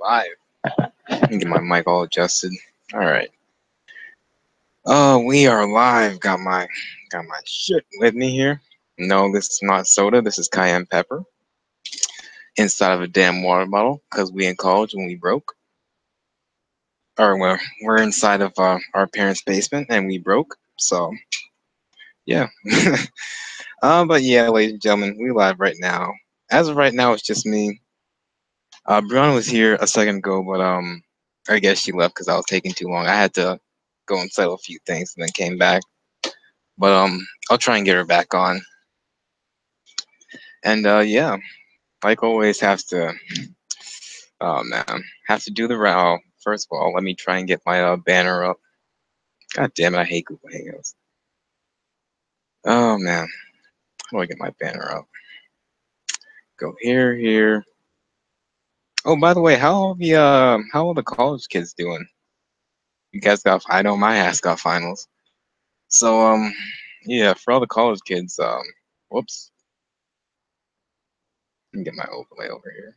Live. Let me get my mic all adjusted. All right. We are live. Got my shit with me here. No, this is not soda. This is cayenne pepper inside of a damn water bottle because we in college when we broke. Or we're inside of our parents' basement and we broke. So yeah. But yeah, ladies and gentlemen, we live right now. As of right now, it's just me. Brianna was here a second ago, but I guess she left because I was taking too long. I had to go and settle a few things and then came back. But I'll try and get her back on. And yeah, like always, have to do the route. First of all, let me try and get my banner up. God damn it, I hate Google Hangouts. Oh man, how do I get my banner up? Go here. Oh, by the way, how are the college kids doing? You guys I know my ass got finals. So yeah, for all the college kids, whoops. Let me get my overlay over here.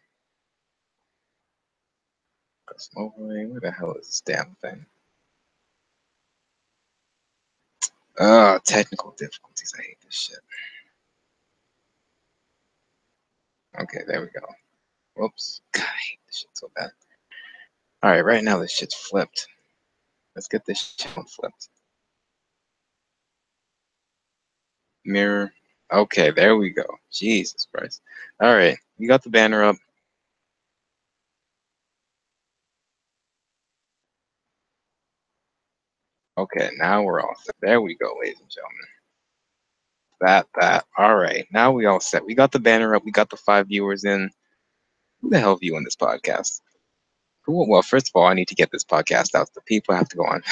Custom overlay. Where the hell is this damn thing? Technical difficulties. I hate this shit. Okay, there we go. Whoops. God, I hate this shit so bad. Alright, right now this shit's flipped. Let's get this shit flipped. Mirror. Okay, there we go. Jesus Christ. Alright, you got the banner up. Okay, now we're all set. There we go, ladies and gentlemen. That. Alright, now we all set. We got the banner up. We got the 5 viewers in. Who the hell viewing this podcast? Well, first of all, I need to get this podcast out. The people have to go on.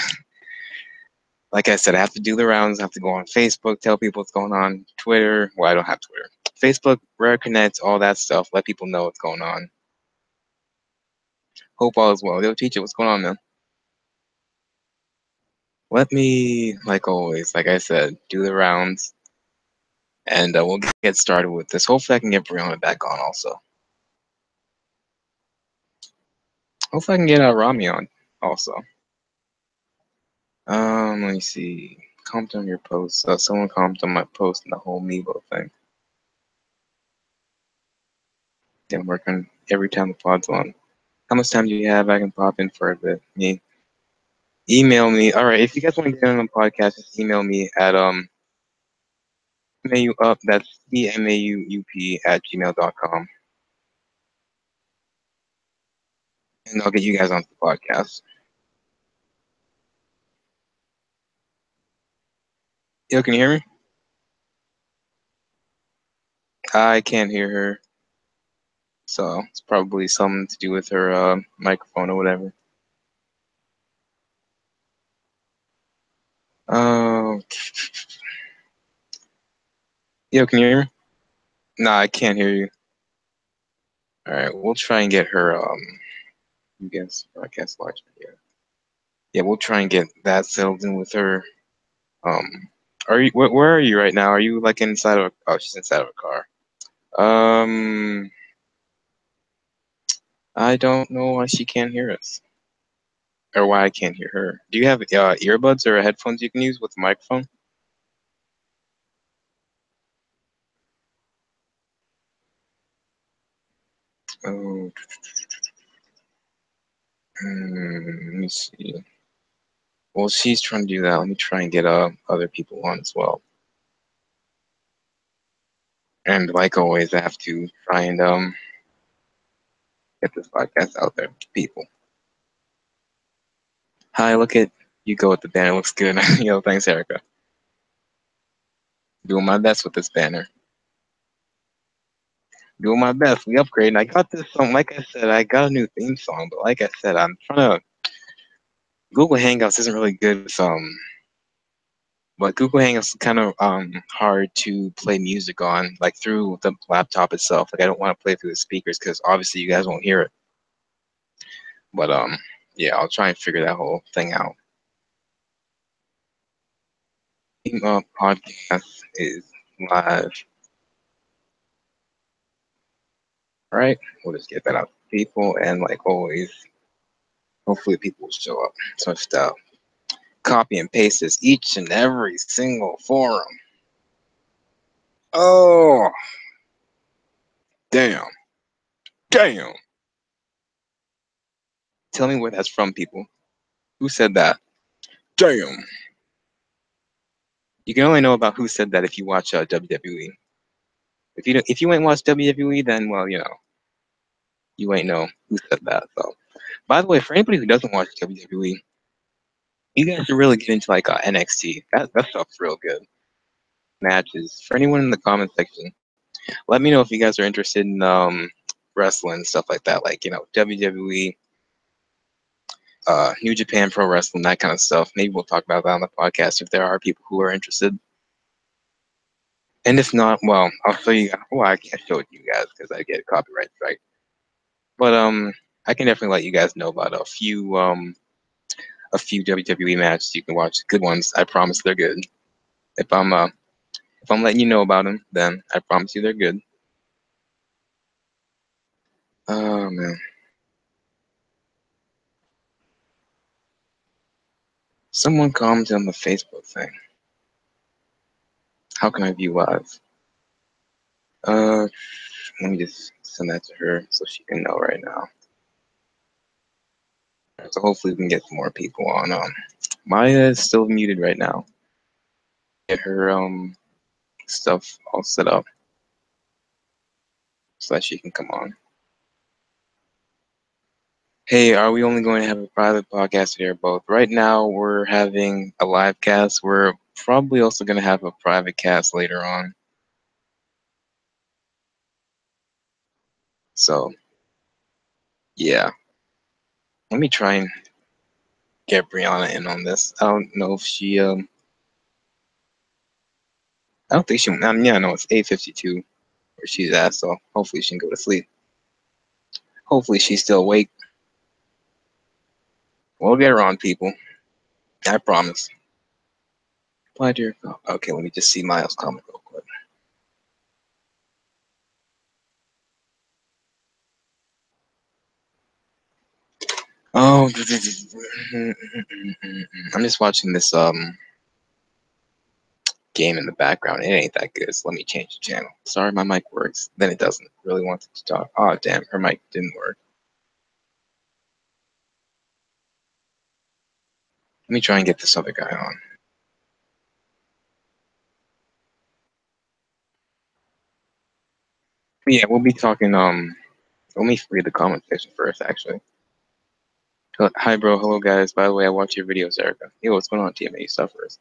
Like I said, I have to do the rounds. I have to go on Facebook, tell people what's going on. Twitter. Well, I don't have Twitter. Facebook, Rare Connect, all that stuff. Let people know what's going on. Hope all is well. They'll teach you what's going on, man. Let me, like always, like I said, do the rounds. And we'll get started with this. Hopefully I can get Brianna back on also. Hopefully I can get Rami on also. Let me see. Comment on your post. Someone commented on my post and the whole Mevo thing. Didn't work on every time the pod's on. How much time do you have? I can pop in for a bit. Email me. All right, if you guys want to get on the podcast, just email me at TMAU UP. That's TMAUUP at gmail.com. And I'll get you guys onto the podcast. Yo, can you hear me? I can't hear her. So it's probably something to do with her microphone or whatever. Oh. Yo, can you hear me? Nah, I can't hear you. All right, we'll try and get her. You guess broadcast large video. Yeah, we'll try and get that settled in with her. Are you? Where are you right now? Are you like inside of? Oh, she's inside of a car. I don't know why she can't hear us, or why I can't hear her. Do you have earbuds or headphones you can use with a microphone? Oh, let me see. Well, she's trying to do that. Let me try and get other people on as well. And like always, I have to try and get this podcast out there to people. Hi, look at you go with the banner. Looks good. Yo, thanks, Erica. Doing my best with this banner. Doing my best. We upgrading. I got this song. Like I said, I got a new theme song. But like I said, I'm trying to. Google Hangouts isn't really good with but Google Hangouts is kind of hard to play music on, like through the laptop itself. Like I don't want to play through the speakers because obviously you guys won't hear it. But yeah, I'll try and figure that whole thing out. TMAO UP Podcast is live. All right, we'll just get that out. people, and like always, hopefully people will show up. So just copy and paste this each and every single forum. Oh, damn. Damn. Tell me where that's from, people. Who said that? Damn. You can only know about who said that if you watch WWE. If you ain't watch WWE, then well, you ain't know who said that. So, by the way, for anybody who doesn't watch WWE, you guys should really get into like NXT. That stuff's real good. Matches. For anyone in the comment section, let me know if you guys are interested in wrestling and stuff like that, like WWE, New Japan Pro Wrestling, that kind of stuff. Maybe we'll talk about that on the podcast if there are people who are interested. And if not, well, I'll show you. Well, I can't show it to you guys because I get a copyright strike. But I can definitely let you guys know about a few WWE matches you can watch. Good ones. I promise they're good. If I'm letting you know about them, then I promise you they're good. Oh man. Someone commented on the Facebook thing. How can I view live? Let me just send that to her so she can know right now. So hopefully we can get some more people on. Maya is still muted right now. Get her stuff all set up so that she can come on. Hey, are we only going to have a private podcast here? Both. Right now we're having a live cast. We're probably also going to have a private cast later on. So, yeah. Let me try and get Brianna in on this. I don't know if she I don't think she yeah, no, it's 8:52 where she's at, so hopefully she can go to sleep. Hopefully she's still awake. We'll get her on, people. I promise. Why, dear? Okay, let me just see Miles' comment real quick. Oh, I'm just watching this game in the background. It ain't that good, so let me change the channel. Sorry, my mic works. Then it doesn't. Really wanted to talk. Oh, damn, her mic didn't work. Let me try and get this other guy on. Yeah, we'll be talking. Let me read the comment section first, actually. Hi, bro. Hello, guys. By the way, I watch your videos, Erica. Yo, what's going on, TMAU Suffers?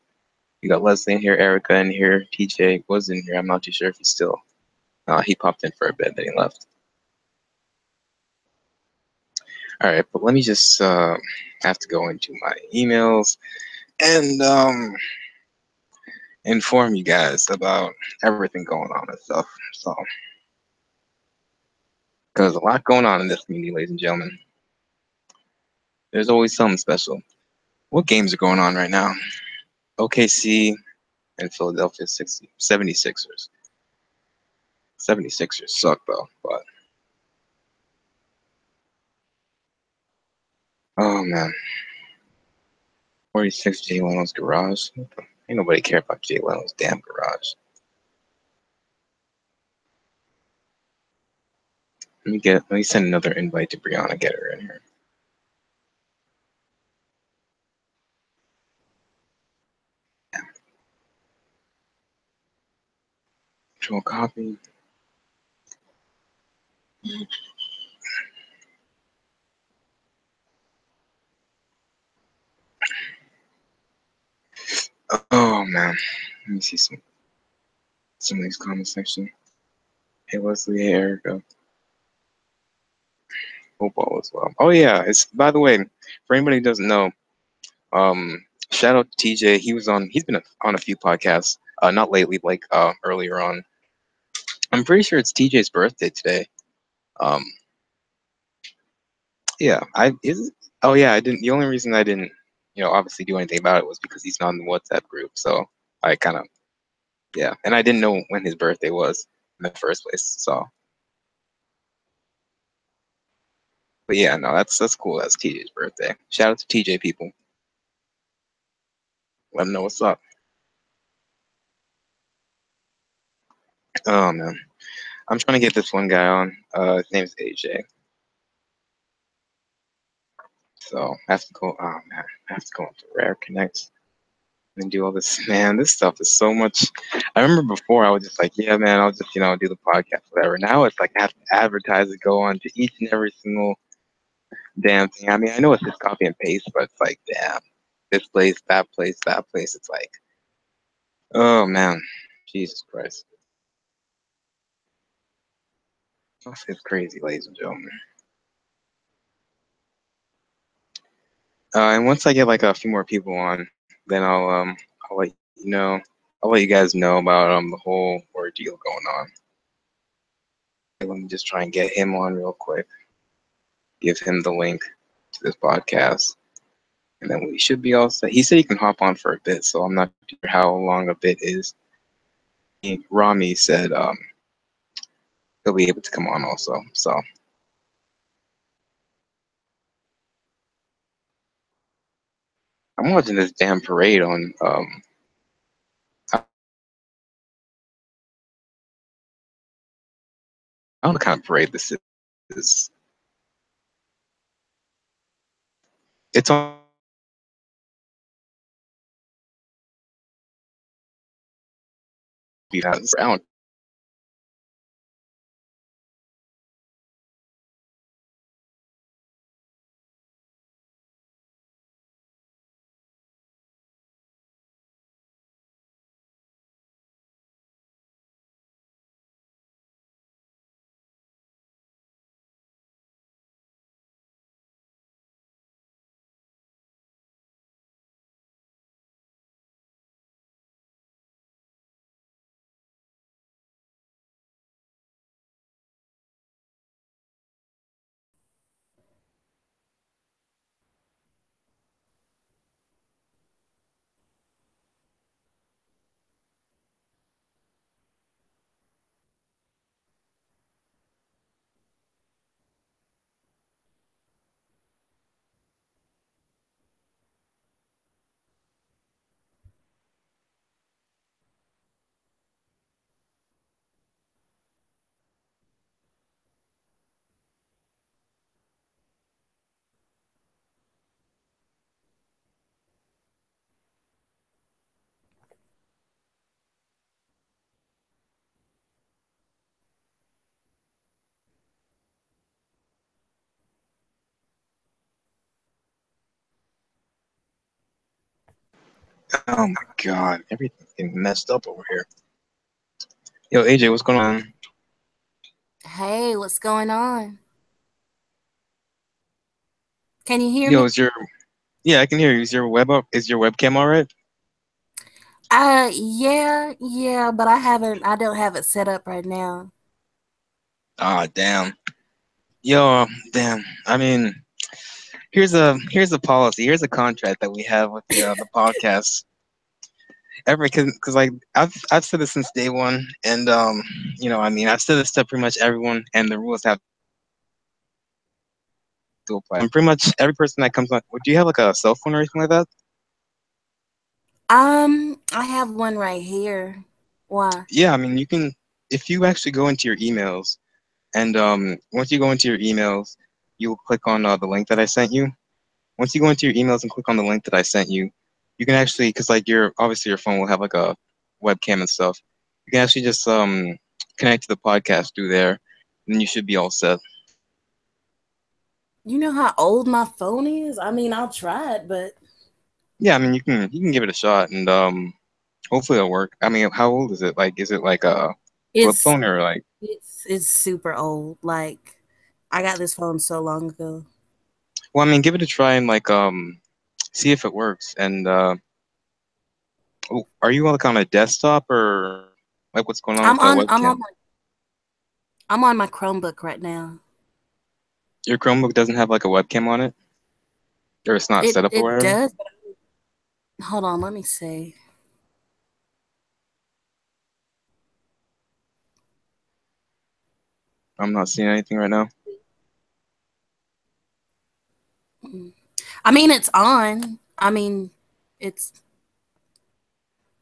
You got Leslie in here, Erica in here, TJ was in here. I'm not too sure if he's still. He popped in for a bit, then he left. All right, but let me just have to go into my emails and inform you guys about everything going on and stuff. So, because a lot going on in this community, ladies and gentlemen. There's always something special. What games are going on right now? OKC and Philadelphia 76ers. 76ers suck though, but oh man. 46 Jay Leno's garage. Ain't nobody care about Jay Leno's damn garage. Let me send another invite to Brianna, get her in here. Yeah. Control copy. Oh man. Let me see some of these comment section. Hey Leslie, hey Erica. Hope all is well. Oh yeah, it's by the way, for anybody who doesn't know, shout out to TJ. He's been on a few podcasts. Not lately, like earlier on. I'm pretty sure it's TJ's birthday today. Um, yeah, oh yeah, I didn't. The only reason I didn't, obviously do anything about it was because he's not in the WhatsApp group. So I kind of, yeah, and I didn't know when his birthday was in the first place. So But yeah, no, that's cool. That's TJ's birthday. Shout out to TJ people. Let them know what's up. Oh man, I'm trying to get this one guy on. His name's AJ. So I have to go. Oh man, I have to go into Rare Connect and do all this. Man, this stuff is so much. I remember before I was just like, yeah, man, I'll just do the podcast, whatever. Now it's like I have to advertise it, go on to each and every single damn thing. I mean, I know it's just copy and paste, but it's like, damn, this place, that place, that place. It's like, oh man, Jesus Christ, it's crazy, ladies and gentlemen. And once I get like a few more people on, then I'll let you know. I'll let you guys know about the whole ordeal going on. Let me just try and get him on real quick. Give him the link to this podcast, and then we should be all set. He said he can hop on for a bit, so I'm not sure how long a bit is. Rami said he'll be able to come on also. So I'm watching this damn parade on I don't know what kind of parade this is. It's on around. Oh my god, everything's getting messed up over here. Yo, AJ, what's going on? Hey, what's going on? Can you hear Yo, me? is your yeah, I can hear you. Is your web up? Is your webcam all right? Yeah, but I don't have it set up right now. Ah, damn. Yo, damn. I mean, here's a policy. Here's a contract that we have with the podcast. Every because like I've said this since day one, and I mean I've said this to pretty much everyone, and the rules have to apply. And pretty much every person that comes on, do you have like a cell phone or anything like that? I have one right here. Why? Yeah, I mean you can if you actually go into your emails, and once you go into your emails, you will click on the link that I sent you. Once you go into your emails and click on the link that I sent you, you can actually, because like your obviously your phone will have like a webcam and stuff. You can actually just connect to the podcast through there, and then you should be all set. You know how old my phone is? I mean, I'll try it, but Yeah, I mean you can give it a shot, and hopefully it'll work. I mean, how old is it? Like, is it like a flip it's phone or like? it's super old. Like I got this phone so long ago. Well, I mean, give it a try and like see if it works. And are you like on a desktop or like what's going on with I'm the on I'm on webcam? my I'm on my Chromebook right now. Your Chromebook doesn't have like a webcam on it, or it's not It set up or it whatever. does. Hold on, let me see. I'm not seeing anything right now. Mm. I mean, it's on. I mean, it's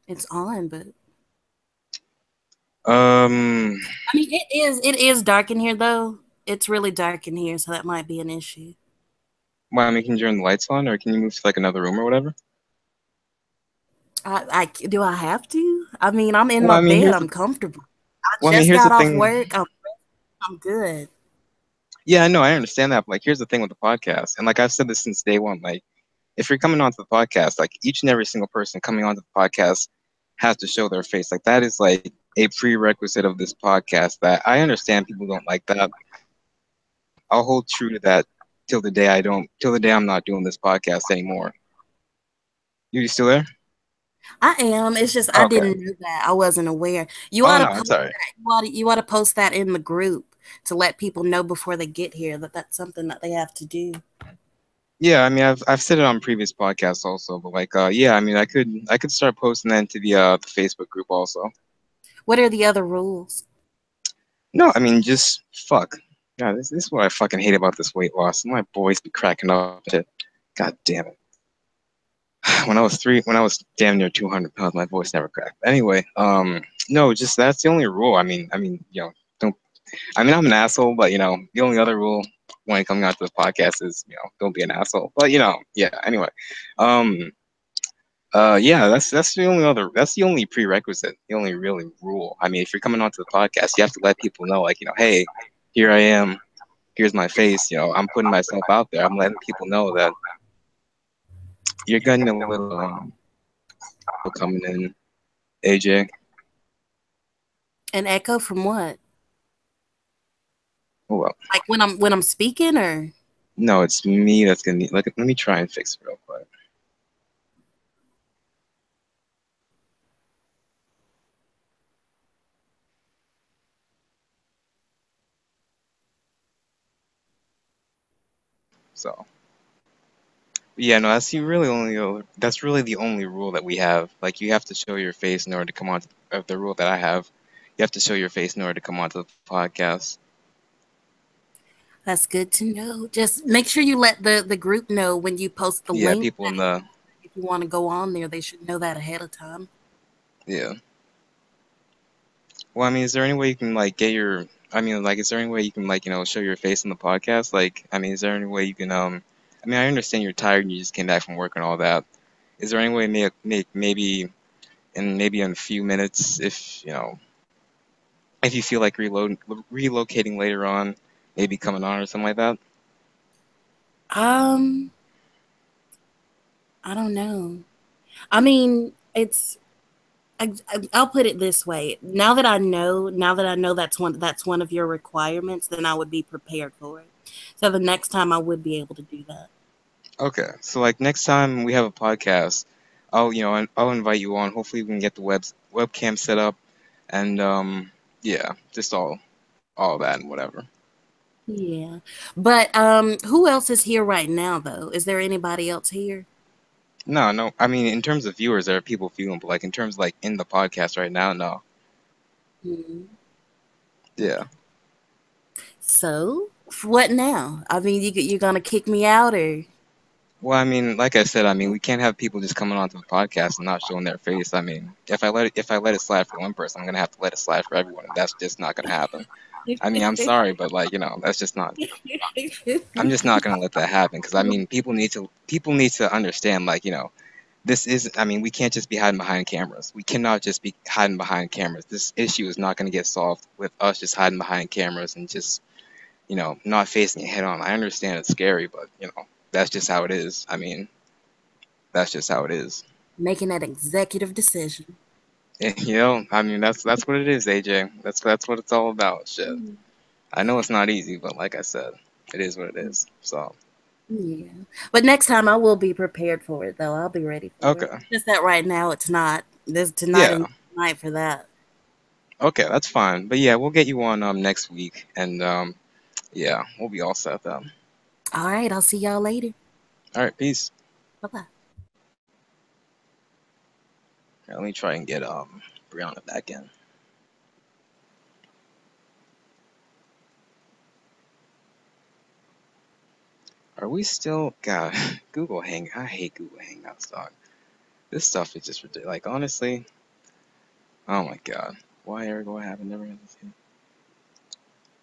it's on, but Um, I mean, it is dark in here though. It's really dark in here, so that might be an issue. why, I mean, can you turn the lights on, or can you move to like another room or whatever? Do I have to? I mean, I'm in Well, my I mean, bed. here's the I'm comfortable. I well, I mean, just here's the got off thing. work. I'm good. Yeah, I know, I understand that. But like, here's the thing with the podcast, and like I've said this since day one. Like, if you're coming onto the podcast, like each and every single person coming onto the podcast has to show their face. Like that is like a prerequisite of this podcast. That I understand people don't like that. I'll hold true to that till the day I'm not doing this podcast anymore. You still there? I am. It's just I Okay. didn't know that. I wasn't aware. You ought Oh to no, post it's all right. that. You ought to post that in the group to let people know before they get here that that's something that they have to do. Yeah, I mean, I've said it on previous podcasts also, but like, yeah, I mean, I could start posting that into the Facebook group also. What are the other rules? No, I mean, just fuck. God, this is what I fucking hate about this weight loss. My boys be cracking up and shit. God damn it. When I was damn near 200 pounds, my voice never cracked. Anyway, no, just that's the only rule. Don't. I mean, I'm an asshole, but the only other rule when it coming out to the podcast is, don't be an asshole. But yeah. Anyway, um, yeah, that's the only prerequisite, the only really rule. I mean, if you're coming onto the podcast, you have to let people know, like, hey, here I am, here's my face. I'm putting myself out there. I'm letting people know that you're getting a little coming in, AJ. An echo from what? Oh well, Like when I'm speaking or no, it's me that's gonna need. Let me try and fix it real quick. So yeah, no, that's really the only rule that we have. Like, you have to show your face in order to come on. The rule that I have, you have to show your face in order to come onto the podcast. that's good to know. Just make sure you let the group know when you post the Yeah, link people in that the if you want to go on there, they should know that ahead of time. yeah. Well, I mean, is there any way you can like get your? I mean, like, is there any way you can like show your face on the podcast? Like, I mean, is there any way you can I mean, I understand you're tired and you just came back from work and all that. Is there any way maybe in a few minutes, if you feel like relocating later on, maybe coming on or something like that? Um, I don't know. I mean, I'll put it this way. Now that I know that's one of your requirements, then I would be prepared for it. So the next time I would be able to do that. Okay, so like next time we have a podcast, I'll invite you on. Hopefully, we can get the webcam set up, and yeah, just all that and whatever. Yeah. But who else is here right now though? Is there anybody else here? No, no. I mean, in terms of viewers, there are people viewing, but like in terms of, like in the podcast right now, no. Hmm. Yeah. So, what now? I mean, you're gonna kick me out or Well, I mean, like I said, I mean, we can't have people just coming onto the podcast and not showing their face. I mean, if I let it slide for one person, I'm gonna have to let it slide for everyone, and that's just not gonna happen. I mean, I'm sorry, but like, that's just not. I'm just not gonna let that happen because I mean, people need to understand, like, this is. I mean, we can't just be hiding behind cameras. We cannot just be hiding behind cameras. This issue is not gonna get solved with us just hiding behind cameras and just not facing it head on. I understand it's scary, but that's just how it is. I mean, that's just how it is. making that executive decision? And, I mean, that's what it is, AJ. That's what it's all about. Shit. I know it's not easy, but like I said, it is what it is. So, Yeah. But next time I will be prepared for it though. I'll be ready for it. okay. Just that right now it's not. There's tonight Yeah. and tonight for that. Okay, that's fine. But yeah, we'll get you on next week, and yeah, we'll be all set then. All right, I'll see y'all later. All right, peace. Bye bye. Let me try and get Brianna back in. Are we still? God, Google Hang. I hate Google Hangouts, dog. This stuff is just ridiculous. Like honestly, oh my God. Why, Erica? What happened? Never had this.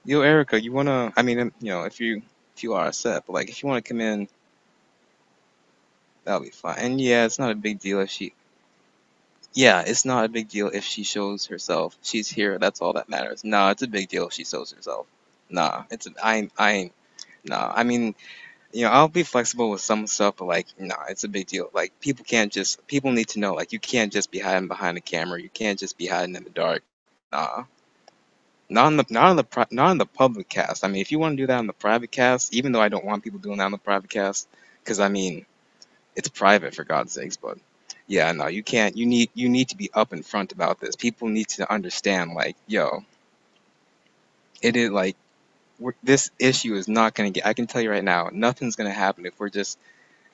Yo, Erica, you wanna? I mean, if you are set, but like if you wanna come in, that'll be fine. And yeah, it's not a big deal if she. Yeah, it's not a big deal if she shows herself. She's here. That's all that matters. Nah, it's a big deal if she shows herself. Nah, I ain't. Nah, I mean, I'll be flexible with some stuff, but like, nah, it's a big deal. Like, people need to know, like, you can't just be hiding behind the camera. You can't just be hiding in the dark. Nah, not on the public cast. I mean, if you want to do that on the private cast, even though I don't want people doing that on the private cast, because I mean, it's private for God's sakes. But yeah, no, you can't. You need to be up in front about this. People need to understand, like, yo, it is like this issue is not gonna get. I can tell you right now, nothing's gonna happen if we're just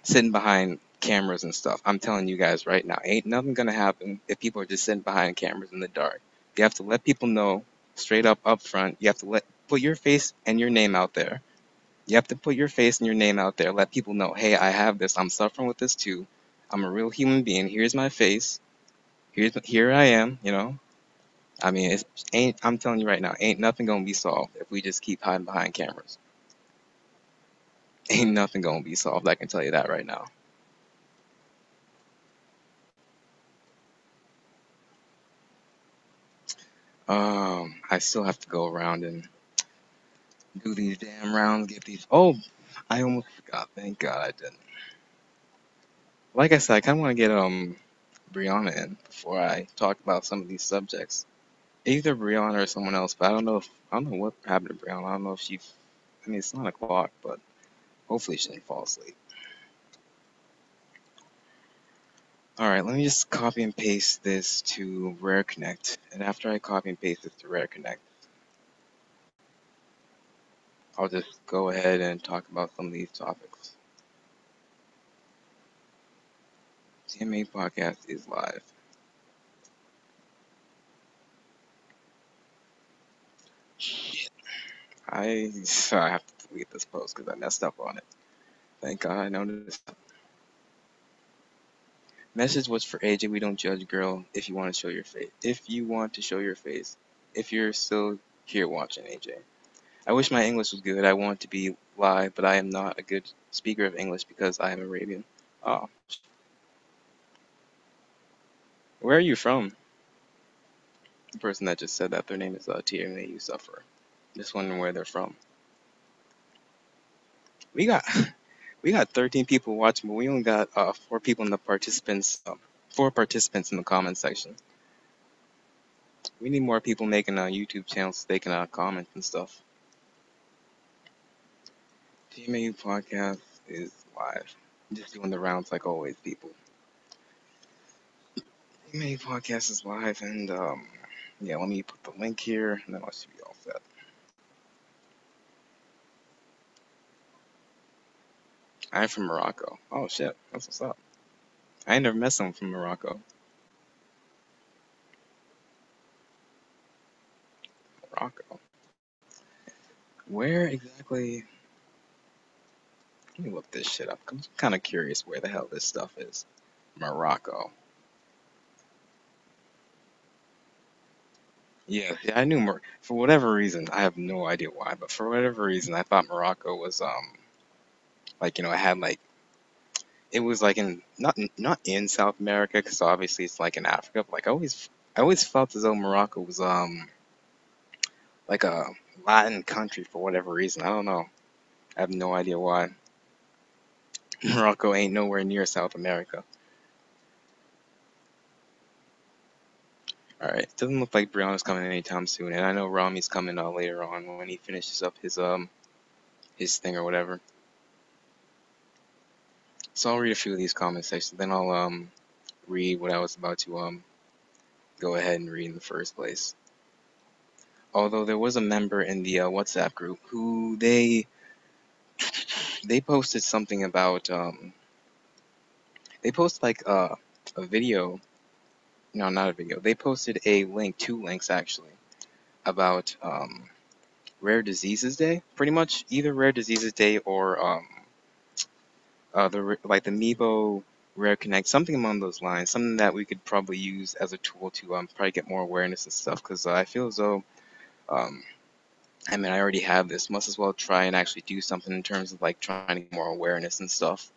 sitting behind cameras and stuff. I'm telling you guys right now, ain't nothing gonna happen if people are just sitting behind cameras in the dark. You have to let people know straight up front. You have to put your face and your name out there. You have to put your face and your name out there. Let people know, hey, I have this. I'm suffering with this too. I'm a real human being. Here's my face. Here I am. I mean, ain't. I'm telling you right now, ain't nothing gonna be solved if we just keep hiding behind cameras. Ain't nothing gonna be solved. I can tell you that right now. I still have to go around and do these damn rounds, get these. Oh, I almost forgot. Thank God I didn't. Like I said, I kind of want to get Brianna in before I talk about some of these subjects. Either Brianna or someone else, but I don't know what happened to Brianna. I don't know if she. I mean, it's 9 o'clock, but hopefully she didn't fall asleep. All right, let me just copy and paste this to Rare Connect, and after I copy and paste this to Rare Connect, I'll just go ahead and talk about some of these topics. TMA Podcast is live. Shit. I have to delete this post because I messed up on it. Thank God I noticed. Message was for AJ. We don't judge, girl. If you want to show your face. If you want to show your face. If you're still here watching, AJ. I wish my English was good. I want to be live, but I am not a good speaker of English because I am Arabian. Oh. Where are you from? The person that just said that, their name is TMAU Sufferer. Just wondering where they're from. We got we got 13 people watching, but we only got 4 people in the participants. 4 participants in the comment section. We need more people making YouTube channels so they can comment and stuff. TMAU Podcast is live. I'm just doing the rounds like always, people. TMAU Podcast is live, and yeah, let me put the link here, and then I should be all set. I'm from Morocco. Oh shit, that's what's up. I ain't never met someone from Morocco. Morocco. Where exactly? Let me look this shit up. I'm kind of curious where the hell this stuff is. Morocco. Yeah, I knew for whatever reason. I have no idea why, but for whatever reason, I thought Morocco was like it had like it was like in not in South America because obviously it's like in Africa. But like I always felt as though Morocco was like a Latin country for whatever reason. I don't know. I have no idea why. Morocco ain't nowhere near South America. All right, it doesn't look like Brianna's coming anytime soon, and I know Rami's coming later on when he finishes up his thing or whatever. So I'll read a few of these comment sections, then I'll read what I was about to go ahead and read in the first place. Although there was a member in the WhatsApp group who they posted something about they posted like a video. No, not a video. They posted a link, 2 links actually, about Rare Diseases Day. Pretty much either Rare Diseases Day or like the Meebo Rare Connect, something along those lines, something that we could probably use as a tool to probably get more awareness and stuff. Because I feel as though, um, I mean, I already have this. Must as well try and actually do something in terms of like trying to get more awareness and stuff.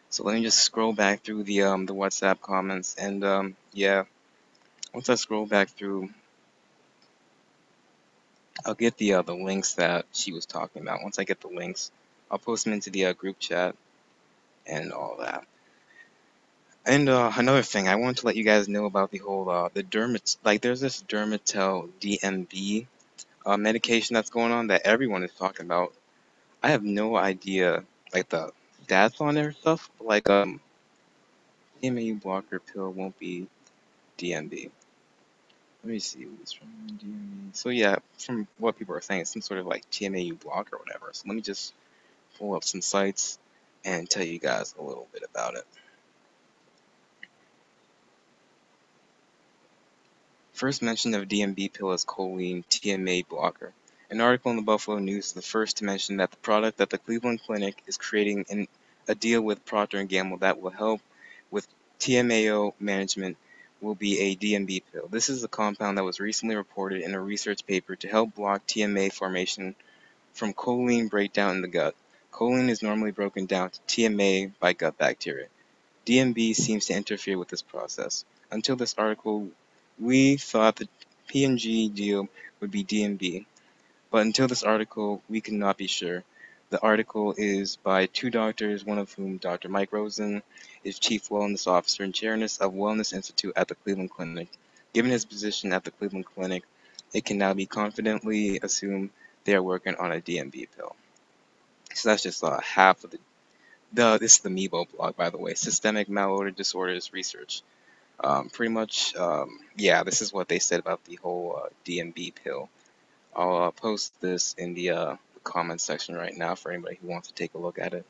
So let me just scroll back through the WhatsApp comments, and yeah, once I scroll back through, I'll get the links that she was talking about. Once I get the links, I'll post them into the group chat and all that. And another thing, I wanted to let you guys know about the whole the dermat like there's this Dermatel DMB medication that's going on that everyone is talking about. I have no idea like the stats on it or stuff. Like TMAU blocker pill won't be DMB. Let me see what's from DMB. So yeah, from what people are saying, it's some sort of like TMAU block or whatever. So let me just pull up some sites and tell you guys a little bit about it. First mention of DMB pill as choline TMA blocker. An article in the Buffalo News is the first to mention that the product at the Cleveland Clinic is creating a deal with Procter & Gamble that will help with TMAO management will be a DMB pill. This is a compound that was recently reported in a research paper to help block TMA formation from choline breakdown in the gut. Choline is normally broken down to TMA by gut bacteria. DMB seems to interfere with this process. Until this article, we thought the P&G deal would be DMB, but until this article, we could not be sure. The article is by two doctors, one of whom, Dr. Mike Rosen, is Chief Wellness Officer and Chairness of Wellness Institute at the Cleveland Clinic. Given his position at the Cleveland Clinic, it can now be confidently assumed they are working on a DMB pill. So that's just half of this is the Meebo blog, by the way, Systemic Malodor Disorders Research. Pretty much, yeah, this is what they said about the whole DMB pill. I'll post this in the comment section right now for anybody who wants to take a look at it.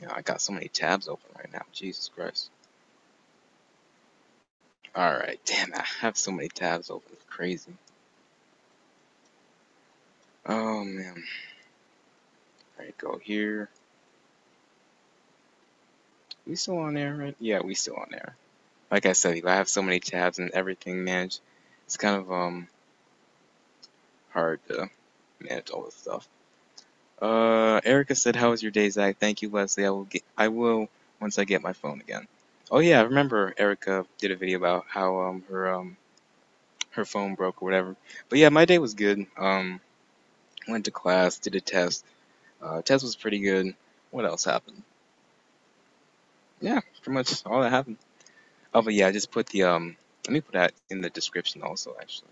Yeah, I got so many tabs open right now. Jesus Christ. Alright, damn, I have so many tabs open. It's crazy. Oh, man. Alright, go here. We still on there, right? Yeah, we still on there. Like I said, I have so many tabs and everything managed. It's kind of hard to manage all this stuff. Erica said, "How was your day, Zach?" Thank you, Leslie. I will once I get my phone again. Oh yeah, I remember Erica did a video about how her phone broke or whatever. But yeah, my day was good. Went to class, did a test. Test was pretty good. What else happened? Yeah, pretty much all that happened. Oh, but yeah, I just put the let me put that in the description also, actually.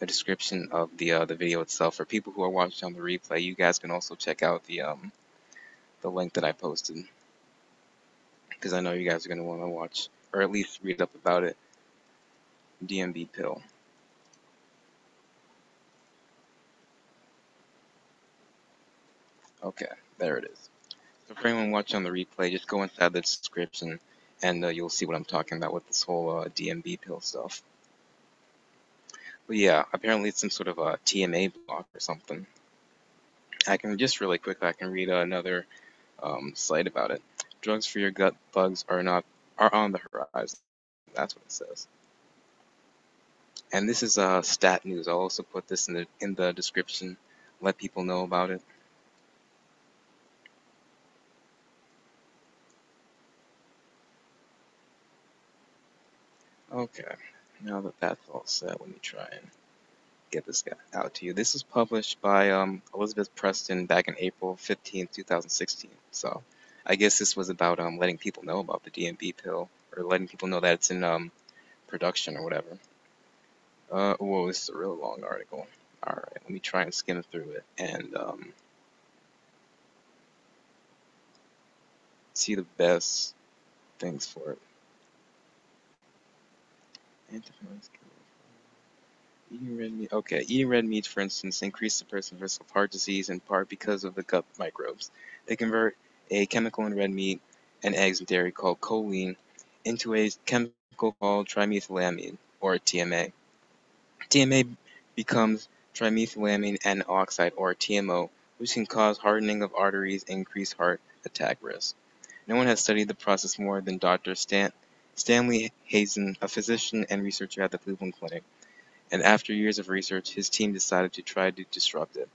The description of the video itself for people who are watching on the replay. You guys can also check out the link that I posted because I know you guys are gonna want to watch or at least read up about it. DMB pill. Okay, there it is. So for anyone watching on the replay, just go inside the description and you'll see what I'm talking about with this whole DMB pill stuff. But yeah, apparently it's some sort of a TMA block or something. I can just really quickly, I can read another site about it. Drugs for your gut bugs are on the horizon. That's what it says. And this is stat news. I'll also put this in the description. Let people know about it. Okay, now that that's all set, let me try and get this guy out to you. This was published by Elizabeth Preston back in April 15th, 2016. So I guess this was about letting people know about the DMB pill or letting people know that it's in production or whatever. Whoa, this is a real long article. All right, let me try and skim through it and see the best things for it. Eating red meat. Okay, eating red meat, for instance, increases a person's risk of heart disease in part because of the gut microbes. They convert a chemical in red meat and eggs and dairy called choline into a chemical called trimethylamine, or TMA. TMA becomes trimethylamine N oxide, or TMO, which can cause hardening of arteries and increase heart attack risk. No one has studied the process more than Dr. Stanley Hazen, a physician and researcher at the Cleveland Clinic, and after years of research, his team decided to try to disrupt it.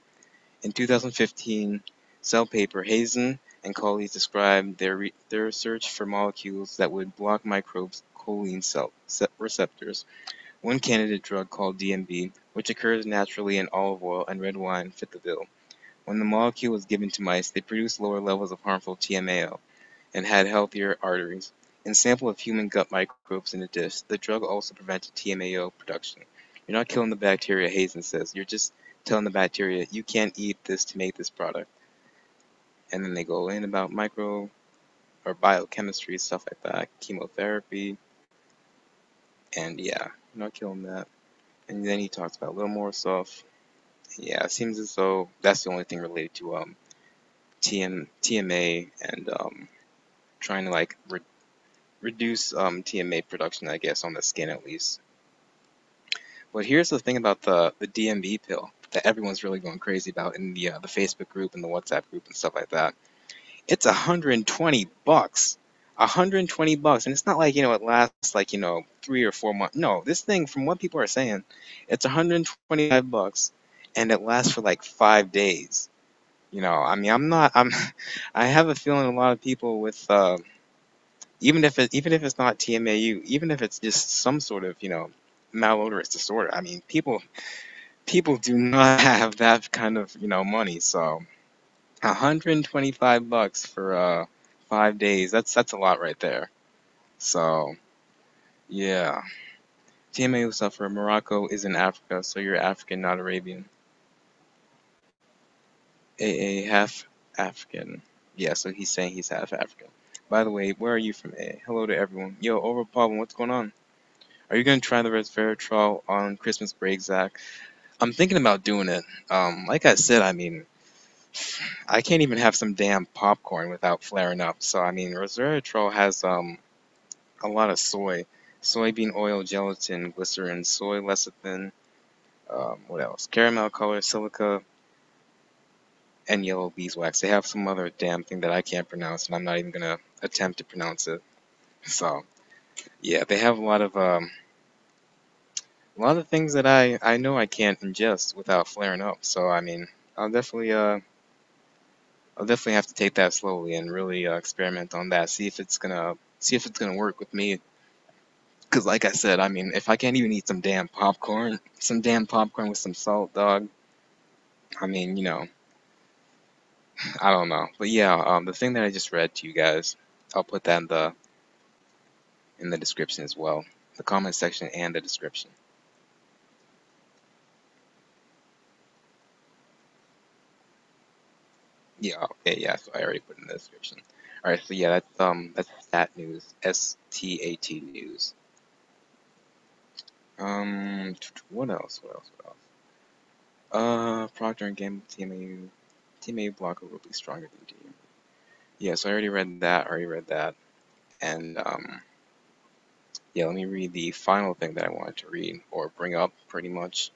In 2015 Cell paper, Hazen and colleagues described their search for molecules that would block microbes' choline receptors. One candidate drug called DMB, which occurs naturally in olive oil and red wine, fit the bill. When the molecule was given to mice, they produced lower levels of harmful TMAO and had healthier arteries. In a sample of human gut microbes in a dish, the drug also prevented TMAO production. You're not killing the bacteria, Hazen says. You're just telling the bacteria, you can't eat this to make this product. And then they go in about micro or biochemistry, stuff like that, chemotherapy, and yeah, you're not killing that. And then he talks about a little more stuff. Yeah, it seems as though that's the only thing related to TMA and trying to like reduce TMA production, I guess, on the skin at least. But here's the thing about the DMB pill that everyone's really going crazy about in the Facebook group and the WhatsApp group and stuff like that. It's $120. $120, and it's not like it lasts like 3 or 4 months. No, this thing, from what people are saying, it's $125, and it lasts for like 5 days. I mean, I have a feeling a lot of people with even if it's not TMAU, even if it's just some sort of malodorous disorder. I mean, people do not have that kind of money. So $125 for 5 days. That's a lot right there. So yeah, TMAU sufferer. Morocco is in Africa, so you're African, not Arabian. AA half African. Yeah, so he's saying he's half African. By the way, where are you from, A? Hello to everyone. Yo, over problem, what's going on? Are you gonna try the resveratrol on Christmas break, Zach? I'm thinking about doing it. Like I said, I mean, I can't even have some damn popcorn without flaring up. So I mean, resveratrol has a lot of soybean oil, gelatin, glycerin, soy lecithin. What else? Caramel color, silica, and yellow beeswax. They have some other damn thing that I can't pronounce, and I'm not even gonna attempt to pronounce it. So yeah, they have a lot of things that I know I can't ingest without flaring up. So I mean, I'll definitely I'll definitely have to take that slowly and really experiment on that. See if it's gonna work with me. Cause like I said, I mean, if I can't even eat some damn popcorn with some salt, dog. I mean, I don't know. But yeah, the thing that I just read to you guys, I'll put that in the description as well, the comment section and the description. Yeah, okay, yeah. So I already put it in the description. All right, so yeah, that's stat news, STAT news. What else? What else? What else? Procter and Gamble TMAU blocker will be stronger than DM. Yeah, so I already read that. And yeah, let me read the final thing that I wanted to read or bring up, pretty much.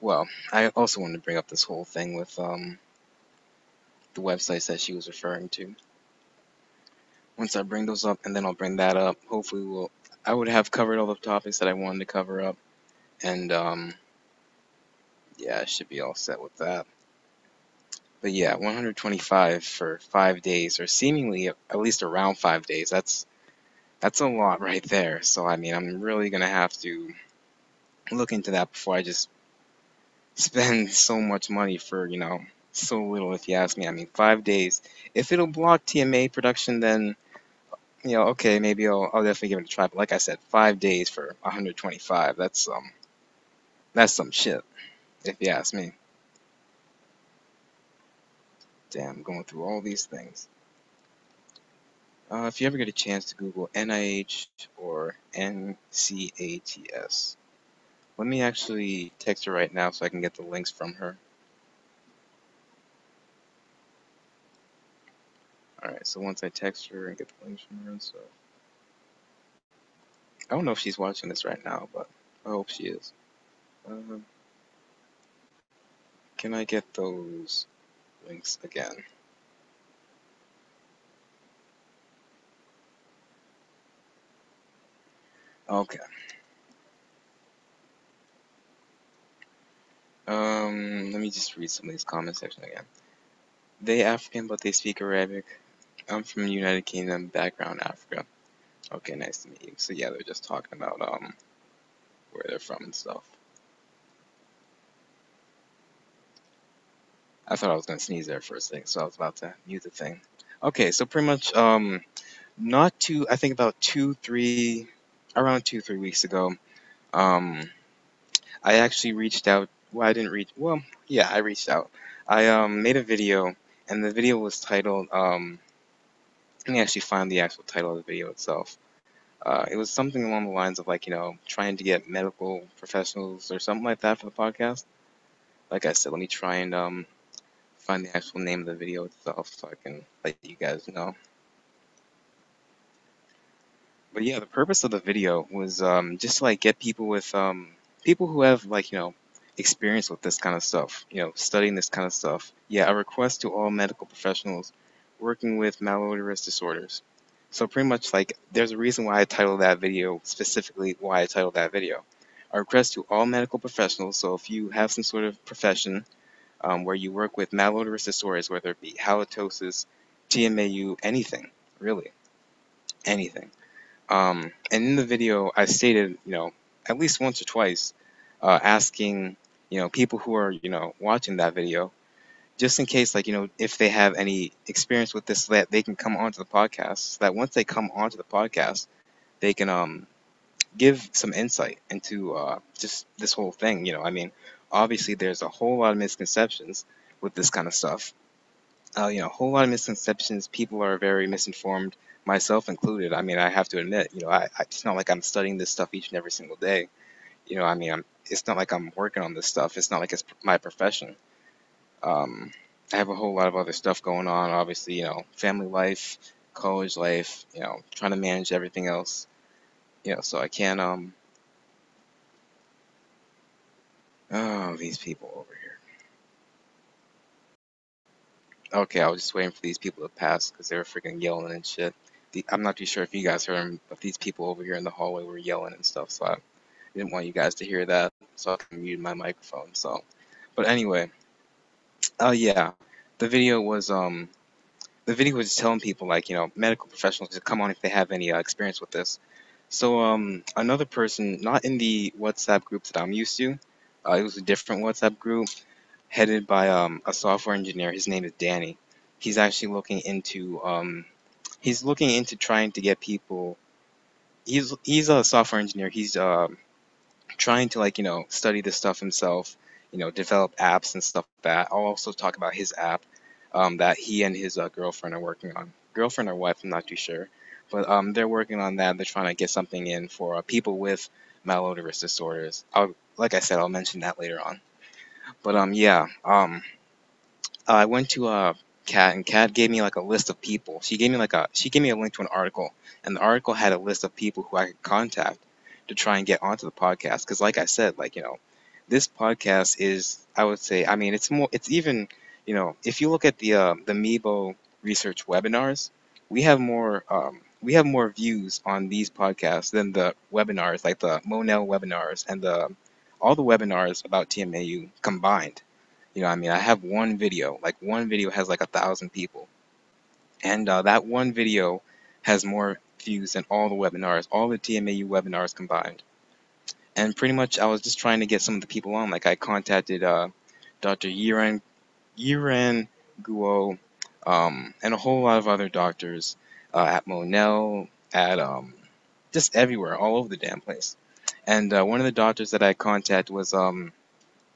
Well, I also wanted to bring up this whole thing with the websites that she was referring to. Once I bring those up, and then I'll bring that up. Hopefully, I would have covered all the topics that I wanted to cover up, and yeah, I should be all set with that. But yeah, 125 for 5 days, or seemingly at least around 5 days. That's a lot right there. So I mean, I'm really gonna have to look into that before I just spend so much money for so little. If you ask me, I mean, 5 days. If it'll block TMA production, then okay, maybe I'll definitely give it a try. But like I said, 5 days for 125. That's some shit, if you ask me. Damn, going through all these things. If you ever get a chance to Google NIH or NCATS, let me actually text her right now so I can get the links from her. Alright, so once I text her and get the links from her and stuff. I don't know if she's watching this right now, but I hope she is. Uh, can I get those links again? Okay. Let me just read some of these comment section again. They African, but they speak Arabic. I'm from United Kingdom, background Africa. Okay, nice to meet you. So yeah, they're just talking about where they're from and stuff. I thought I was gonna sneeze there for a second, so I was about to mute the thing. Okay, so pretty much not too. I think about around 2 3 weeks ago. Um, I actually reached out. Well, I didn't reach. Well, yeah, I reached out. I made a video, and the video was titled. Let me actually find the actual title of the video itself. It was something along the lines of like trying to get medical professionals or something like that for the podcast. Like I said, let me try and find the actual name of the video itself so I can let you guys know. But yeah, the purpose of the video was just to like get people with people who have like experience with this kind of stuff, studying this kind of stuff. Yeah, a request to all medical professionals working with malodorous disorders. So pretty much like there's a reason why I titled that video, specifically why I titled that video. A request to all medical professionals. So if you have some sort of profession where you work with malodorous disorders, whether it be halitosis, TMAU, anything, really, anything. And in the video, I stated, at least once or twice, asking, people who are, watching that video, just in case, like, if they have any experience with this, that they can come onto the podcast. So that once they come onto the podcast, they can give some insight into just this whole thing. I mean, obviously, there's a whole lot of misconceptions with this kind of stuff. A whole lot of misconceptions. People are very misinformed, myself included. I mean, I have to admit, it's not like I'm studying this stuff each and every single day. I mean, it's not like I'm working on this stuff. It's not like it's my profession. Um, I have a whole lot of other stuff going on. Obviously, family life, college life, trying to manage everything else. So I can't. Oh, these people over here. Okay, I was just waiting for these people to pass because they were freaking yelling and shit. I'm not too sure if you guys heard them, but these people over here in the hallway were yelling and stuff, so I didn't want you guys to hear that, so I mute my microphone. So, but anyway, yeah, the video was the video was telling people like medical professionals to come on if they have any experience with this. So another person, not in the WhatsApp group that I'm used to, it was a different WhatsApp group headed by a software engineer. His name is Danny. He's actually looking into trying to get people. He's a software engineer. He's trying to like study this stuff himself. Develop apps and stuff like that. I'll also talk about his app that he and his girlfriend are working on. Girlfriend or wife, I'm not too sure, but they're working on that. They're trying to get something in for people with malodorous disorders. Like I said, I'll mention that later on. But yeah, I went to Kat, and Kat gave me like a list of people. She gave me a link to an article, and the article had a list of people who I could contact to try and get onto the podcast. Because like I said, like this podcast is, I would say, I mean, it's even, if you look at the Meebo research webinars, we have more views on these podcasts than the webinars, like the Monell webinars and the all the webinars about TMAU combined. I mean, I have one video. Like one video has like 1,000 people, and that one video has more views than all the webinars, all the TMAU webinars combined. And pretty much, I was just trying to get some of the people on. Like I contacted Dr. Yiran Guo, and a whole lot of other doctors at Monell, at just everywhere, all over the damn place. And one of the doctors that I contacted was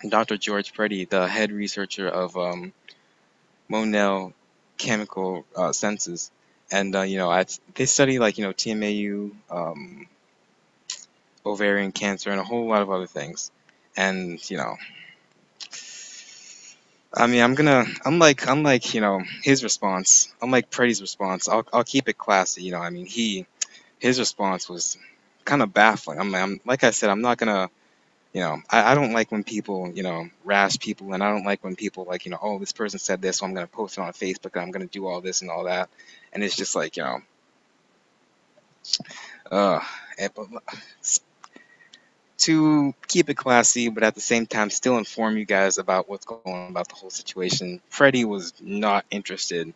Dr. George Preddy, the head researcher of Monell chemical senses, and they study like TMAU, ovarian cancer, and a whole lot of other things. And I mean, I'm like his response. I'm like Pretty's response. I'll keep it classy. I mean his response was kind of baffling. I'm like I said, I'm not gonna I don't like when people, rash people, and I don't like when people like, oh, this person said this, so I'm gonna post it on Facebook, and I'm gonna do all this and all that, and it's just like, uh, but to keep it classy, but at the same time still inform you guys about what's going on about the whole situation. Freddie was not interested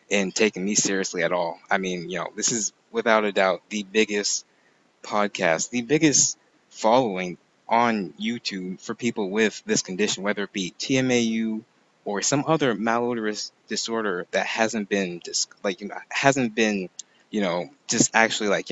in taking me seriously at all. I mean, this is without a doubt the biggest podcast, the biggest following on YouTube for people with this condition, whether it be TMAU or some other malodorous disorder that hasn't been just like hasn't been just actually like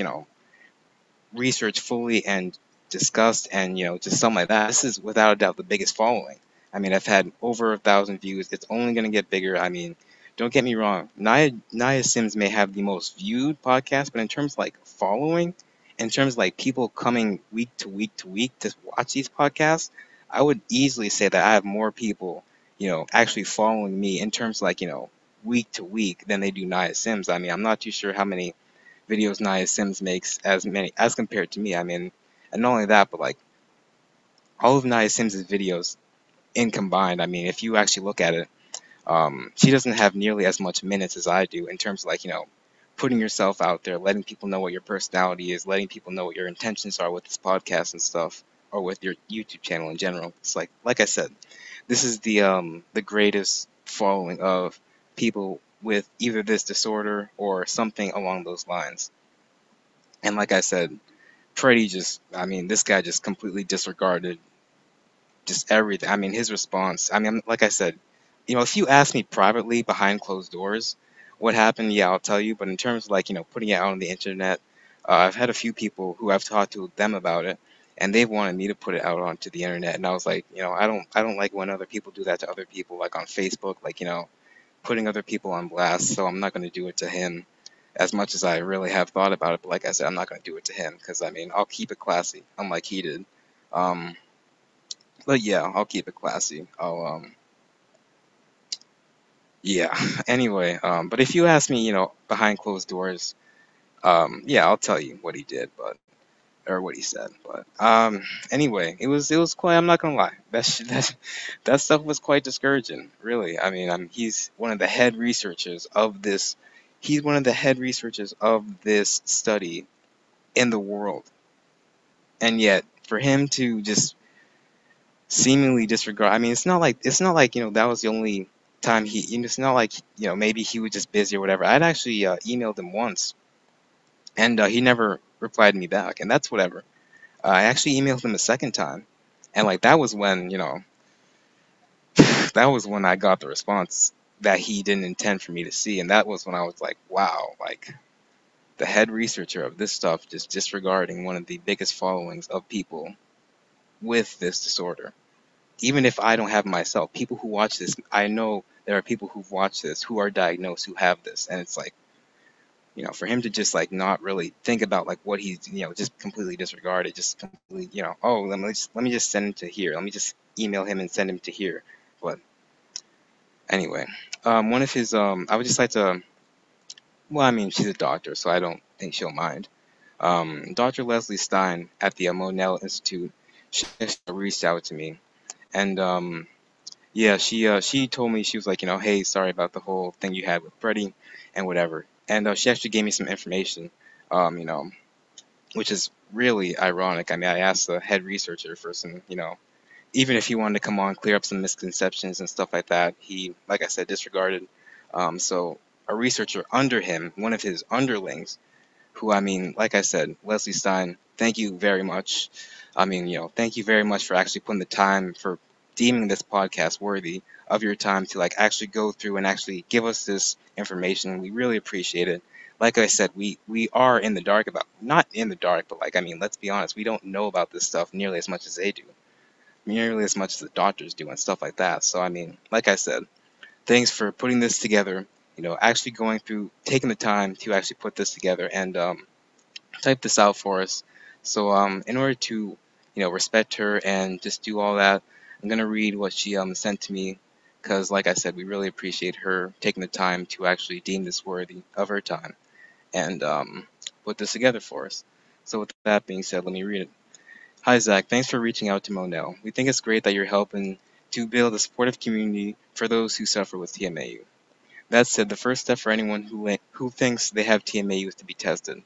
researched fully and discussed and just something like that. This is without a doubt the biggest following. I mean, I've had over 1,000 views. It's only going to get bigger. I mean, don't get me wrong. Nia Sims may have the most viewed podcast, but in terms of, like following, in terms of, like people coming week to week to week to watch these podcasts, I would easily say that I have more people, actually following me in terms of, like week to week than they do Nia Sims. I mean, I'm not too sure how many videos Nia Sims makes as many as compared to me. I mean, and not only that, but like all of Nia Sims' videos in combined. I mean, if you actually look at it, she doesn't have nearly as much minutes as I do in terms of like putting yourself out there, letting people know what your personality is, letting people know what your intentions are with this podcast and stuff, or with your YouTube channel in general. It's like I said, this is the greatest following of people with either this disorder or something along those lines. And like I said, Freddie just, I mean, this guy just completely disregarded just everything. I mean, his response, I mean, like I said, if you ask me privately behind closed doors what happened, yeah, I'll tell you. But in terms of like, putting it out on the internet, I've had a few people who I've talked to them about it, and they wanted me to put it out onto the internet. And I was like, I don't like when other people do that to other people, like on Facebook, like, putting other people on blast. So I'm not going to do it to him as much as I really have thought about it. But like I said, I'm not going to do it to him because I mean, I'll keep it classy, unlike he did. Um, but yeah, I'll keep it classy. Yeah. Anyway, but if you ask me, behind closed doors, yeah, I'll tell you what he did, but or what he said. But anyway, it was quite. I'm not gonna lie. That stuff was quite discouraging, really. I mean, he's one of the head researchers of this. He's one of the head researchers of this study in the world, and yet for him to just seemingly disregard. I mean, it's not like that was the only time he. It's not like maybe he was just busy or whatever. I'd actually emailed him once, and he never replied me back, and that's whatever. I actually emailed him a second time, and like that was when that was when I got the response that he didn't intend for me to see, and that was when I was like, wow, like the head researcher of this stuff just disregarding one of the biggest followings of people with this disorder. Even if I don't have it myself, people who watch this, I know there are people who've watched this who are diagnosed who have this, and it's like, for him to just like not really think about like what he's, just completely disregard it, just completely, oh, let me just send him to here, let me just email him and send him to here. But anyway, one of his, I would just like to, well, I mean, she's a doctor, so I don't think she'll mind. Dr. Leslie Stein at the Monell Institute, she reached out to me, and yeah, she told me she was like, hey, sorry about the whole thing you had with Freddie and whatever. And she actually gave me some information, um, you know, which is really ironic. I mean, I asked the head researcher for some, even if he wanted to come on, clear up some misconceptions and stuff like that, he, like I said, disregarded. So a researcher under him, one of his underlings, who I mean, like I said, Leslie Stein, thank you very much. I mean, thank you very much for actually putting the time for deeming this podcast worthy of your time to like actually go through and actually give us this information. We really appreciate it. Like I said, we are in the dark about, not in the dark, but like I mean, let's be honest, we don't know about this stuff nearly as much as they do, nearly as much as the doctors do and stuff like that. So I mean, like I said, thanks for putting this together. Actually going through, taking the time to actually put this together and type this out for us. So in order to respect her and just do all that, I'm gonna read what she sent to me because, like I said, we really appreciate her taking the time to actually deem this worthy of her time and put this together for us. So with that being said, let me read it. Hi, Zach. Thanks for reaching out to Monell. We think it's great that you're helping to build a supportive community for those who suffer with TMAU. That said, the first step for anyone who thinks they have TMAU is to be tested.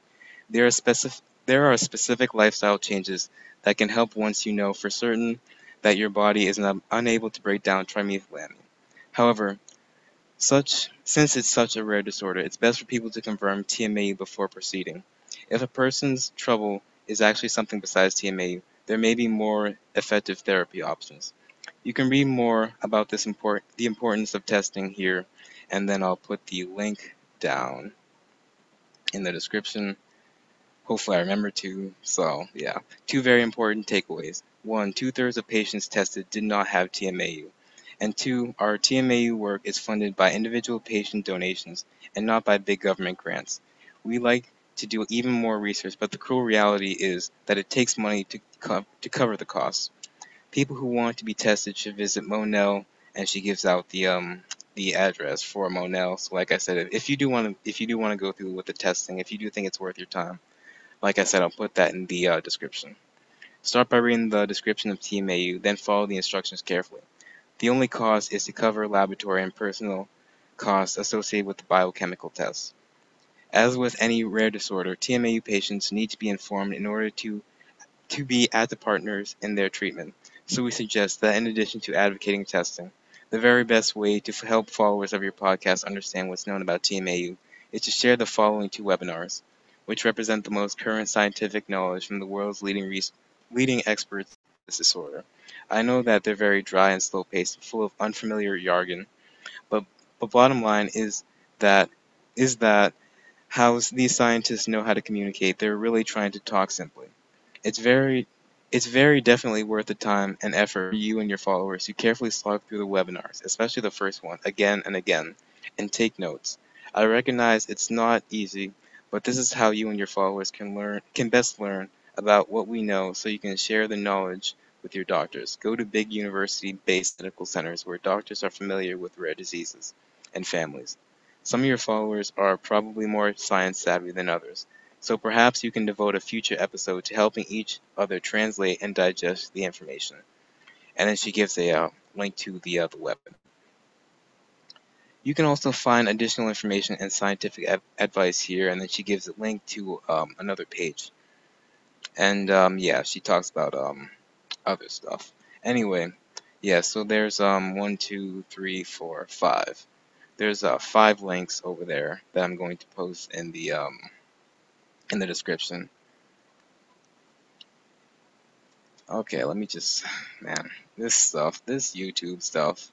There are specific lifestyle changes that can help once you know for certain that your body is unable to break down trimethylamine. However, since it's such a rare disorder, it's best for people to confirm TMAU before proceeding. If a person's trouble is actually something besides TMAU, there may be more effective therapy options. You can read more about the importance of testing here, and then I'll put the link down in the description. Hopefully I remember to. So yeah, two very important takeaways. One, two-thirds of patients tested did not have TMAU. And two, our TMAU work is funded by individual patient donations and not by big government grants. We like to do even more research, but the cruel reality is that it takes money to cover the costs. People who want to be tested should visit Monell, and she gives out the address for Monell. So like I said, if you do want to go through with the testing, if you do think it's worth your time, like I said, I'll put that in the description. Start by reading the description of TMAU, then follow the instructions carefully. The only cost is to cover laboratory and personal costs associated with the biochemical tests. As with any rare disorder, TMAU patients need to be informed in order to be active partners in their treatment. So we suggest that in addition to advocating testing, the very best way to help followers of your podcast understand what's known about TMAU is to share the following two webinars, which represent the most current scientific knowledge from the world's leading experts on this disorder. I know that they're very dry and slow-paced, full of unfamiliar jargon, but the bottom line that is that how these scientists know how to communicate. They're really trying to talk simply. It's very it's very definitely worth the time and effort for you and your followers to carefully slog through the webinars, especially the first one, again and again, and take notes. I recognize it's not easy, but this is how you and your followers can best learn about what we know so you can share the knowledge with your doctors. Go to big university-based medical centers where doctors are familiar with rare diseases and families. Some of your followers are probably more science savvy than others, so perhaps you can devote a future episode to helping each other translate and digest the information. And then she gives a link to the webinar. You can also find additional information and scientific advice here, and then she gives a link to another page. And yeah, she talks about other stuff. Anyway, yeah, so there's one, two, three, four, five. There's five links over there that I'm going to post in the description. Okay, let me just, man, this YouTube stuff.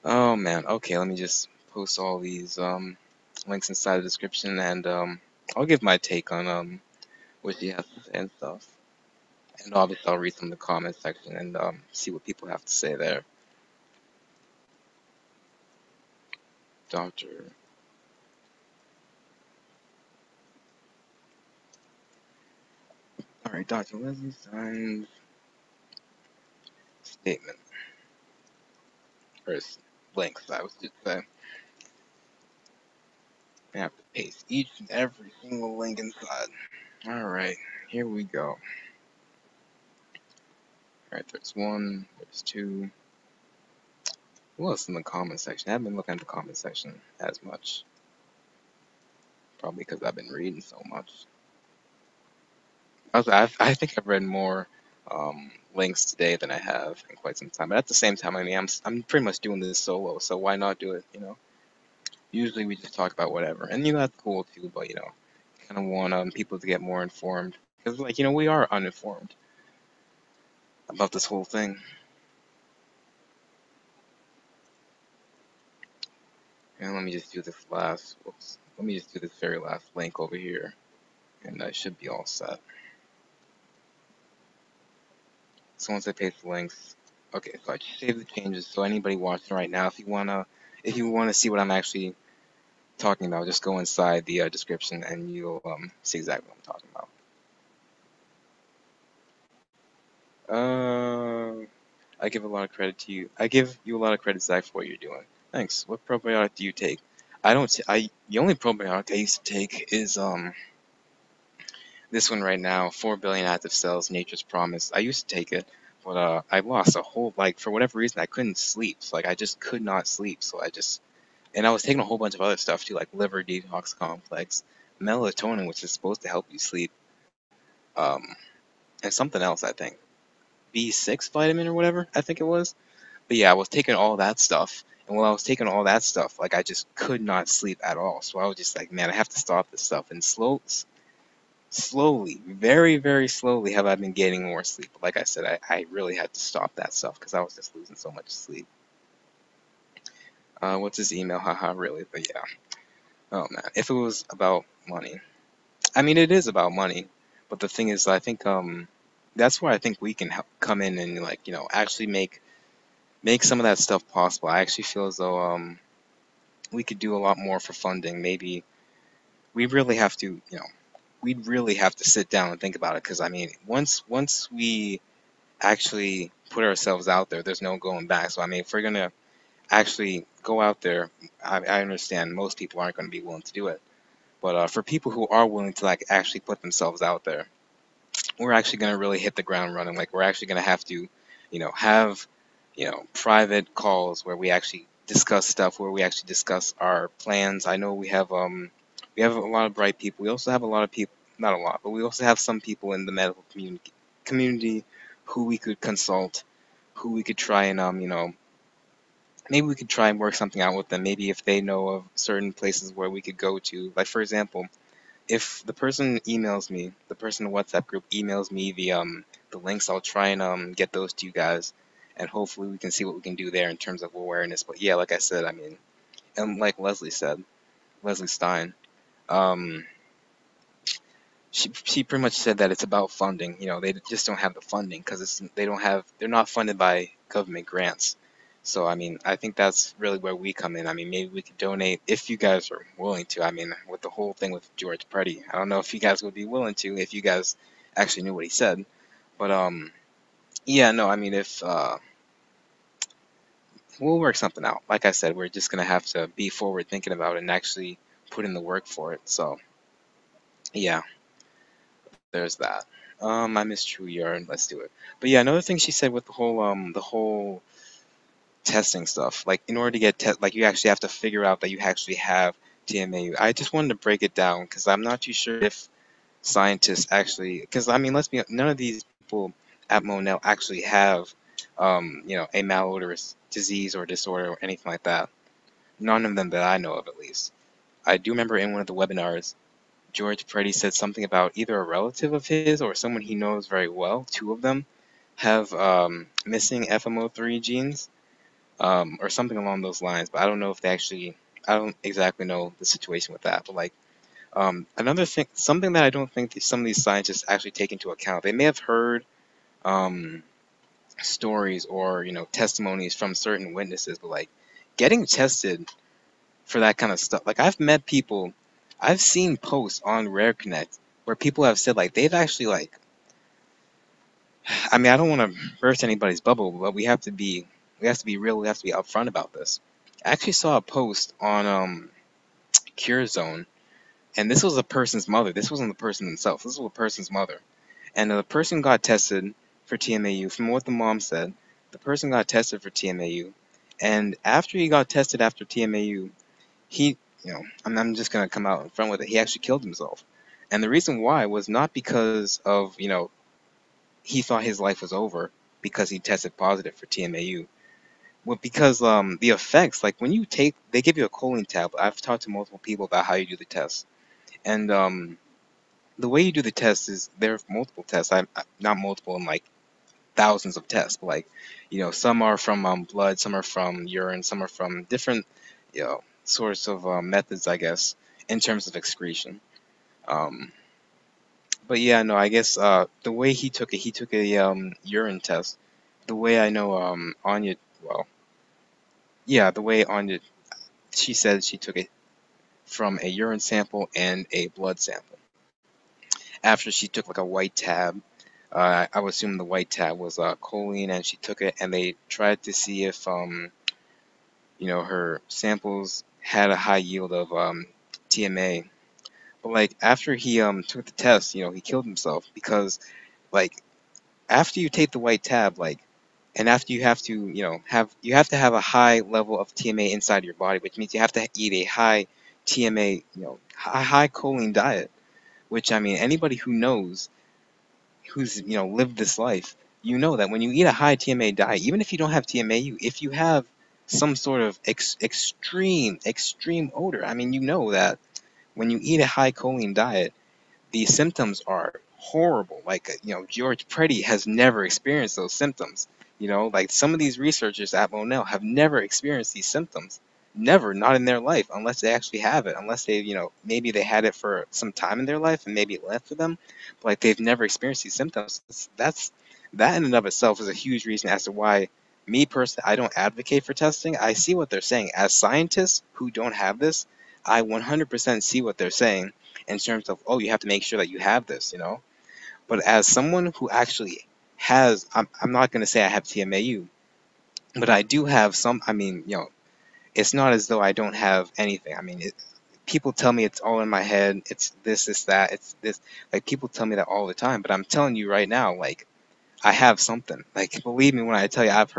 Oh man, okay, let me just post all these links inside the description, and I'll give my take on what she has to say and stuff. And obviously I'll read some of the comment section and see what people have to say there. Doctor. Alright, Dr. Leslie Stein's statement. Or links, I was just saying. I have to paste each and every single link inside. Alright, here we go. Alright, there's one, there's two. Who else in the comment section? I haven't been looking at the comment section as much. Probably because I've been reading so much. I think I've read more links today than I have in quite some time. But at the same time, I mean, I'm pretty much doing this solo, so why not do it, you know? Usually we just talk about whatever. And, you know, that's cool too, but, you know, kind of want people to get more informed. Because, like, you know, we are uninformed about this whole thing. And let me just do this let me just do this very last link over here. And I should be all set. So once I paste the links, okay, so I just saved the changes. So anybody watching right now, if you wanna see what I'm actually talking about, just go inside the description and you'll see exactly what I'm talking about. I give a lot of credit to you. I give you a lot of credit, Zach, for what you're doing. Thanks. What probiotic do you take? The only probiotic I used to take is This one right now, 4 billion active cells, Nature's Promise. I used to take it, but I lost a whole, like, for whatever reason, I couldn't sleep. So, like, I just could not sleep. So I just, and I was taking a whole bunch of other stuff too, like liver detox complex, melatonin, which is supposed to help you sleep, um, and something else, I think. B6 vitamin or whatever, I think it was. But yeah, I was taking all that stuff. And while I was taking all that stuff, like, I just could not sleep at all. So I was just like, man, I have to stop this stuff. And slowly, very, very slowly have I been getting more sleep. But like I said, I really had to stop that stuff because I was just losing so much sleep. What's his email? Haha, really? But yeah. Oh man, if it was about money, I mean, it is about money. But the thing is, I think that's where I think we can help come in and, like, actually make some of that stuff possible. I actually feel as though we could do a lot more for funding. Maybe we really have to, we'd really have to sit down and think about it. Because I mean, once we actually put ourselves out there, there's no going back. So I mean, if we're gonna actually go out there, I understand most people aren't going to be willing to do it. But for people who are willing to, like, actually put themselves out there, we're actually going to really hit the ground running. Like, we're actually going to have to, have, private calls where we actually discuss stuff, where we actually discuss our plans. I know we have a lot of bright people. We also have a lot of people, not a lot, but we also have some people in the medical community who we could consult, who we could try and maybe we could try and work something out with them. Maybe if they know of certain places where we could go to. Like, for example, if the person emails me, the person in the WhatsApp group emails me the links, I'll try and get those to you guys, and hopefully we can see what we can do there in terms of awareness. But yeah, like I said, I mean, and like Leslie said, Leslie Stein, um, she pretty much said that it's about funding. They just don't have the funding because they're not funded by government grants. So I mean, I think that's really where we come in. I mean, maybe we could donate if you guys are willing to. I mean, with the whole thing with George Preddy, I don't know if you guys would be willing to if you guys actually knew what he said. But yeah, no, I mean, if we'll work something out. Like I said, we're just gonna have to be forward thinking about it and actually put in the work for it. So yeah, there's that. I miss True Yarn. Let's do it. But yeah, another thing she said with the whole testing stuff, like, in order to get like, you actually have to figure out that you actually have TMAU. I just wanted to break it down because I'm not too sure if scientists actually, because I mean, let's be, none of these people at Monell actually have a malodorous disease or disorder or anything like that. None of them that I know of, at least. I do remember in one of the webinars, George Preddy said something about either a relative of his or someone he knows very well. Two of them have missing FMO3 genes, or something along those lines. But I don't know if they actually. I don't exactly know the situation with that. But like, another thing, something that I don't think that some of these scientists actually take into account. They may have heard um, stories or testimonies from certain witnesses, but like, getting tested for that kind of stuff. Like, I've met people, I've seen posts on Rare Connect where people have said, like, they've actually, like, I mean, I don't want to burst anybody's bubble, but we have to be real, we have to be upfront about this. I actually saw a post on Cure Zone, and this was a person's mother. This wasn't the person themselves. This was a person's mother, and the person got tested for TMAU. From what the mom said, the person got tested for TMAU, and after he got tested after TMAU, he, I'm just gonna come out in front with it. He actually killed himself, and the reason why was not because of he thought his life was over because he tested positive for TMAU. Well, because the effects, like, when you take, they give you a choline tablet. I've talked to multiple people about how you do the test, and the way you do the test is there are multiple tests. Not multiple in like thousands of tests, but like, some are from blood, some are from urine, some are from different sorts of methods, I guess, in terms of excretion. Um, but yeah, no, I guess the way he took a urine test. The way I know Anya, well, yeah, the way Anya, she said she took it from a urine sample and a blood sample. After she took like a white tab, I would assume the white tab was choline, and she took it, and they tried to see if her samples had a high yield of TMA. But like after he took the test, he killed himself because like after you take the white tab, like, and after you have to, have a high level of TMA inside your body, which means you have to eat a high TMA, high choline diet. Which I mean, anybody who knows, who's lived this life, that when you eat a high TMA diet, even if you don't have TMAU, if you have some sort of extreme odor, I mean, that when you eat a high choline diet, the symptoms are horrible. Like, George Preddy has never experienced those symptoms. Like some of these researchers at Monell have never experienced these symptoms. Never, not in their life, unless they actually have it. Unless they, maybe they had it for some time in their life and maybe it left for them. But like they've never experienced these symptoms. That in and of itself is a huge reason as to why me personally, I don't advocate for testing. I see what they're saying. As scientists who don't have this, I 100% see what they're saying in terms of, oh, you have to make sure that you have this. But as someone who actually has, I'm not going to say I have TMAU, but I do have some. I mean, it's not as though I don't have anything. I mean, people tell me it's all in my head. It's this, it's that, it's this. Like people tell me that all the time. But I'm telling you right now, like I have something. Like believe me when I tell you, I've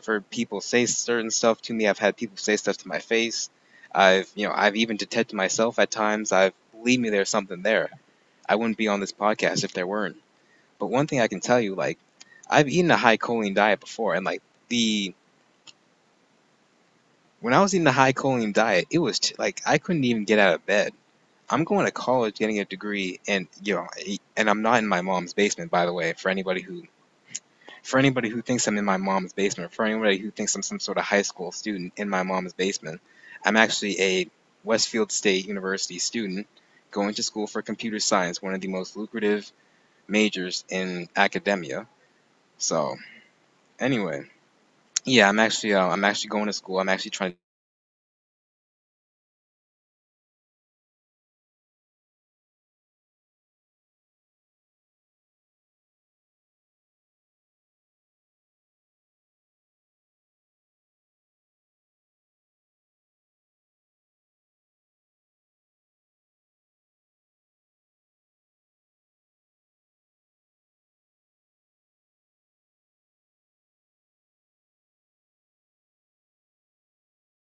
heard people say certain stuff to me. I've had people say stuff to my face. I've even detected myself at times. Believe me, there's something there. I wouldn't be on this podcast if there weren't. But one thing I can tell you, like, I've eaten a high choline diet before, and like when I was eating a high choline diet, it was like I couldn't even get out of bed. I'm going to college, getting a degree, and and I'm not in my mom's basement, by the way. For anybody who thinks I'm in my mom's basement, for anybody who thinks I'm some sort of high school student in my mom's basement, I'm actually a Westfield State University student going to school for computer science, one of the most lucrative majors in academia. So anyway, yeah, I'm actually going to school. I'm actually trying to do my bachelor's in computer science. So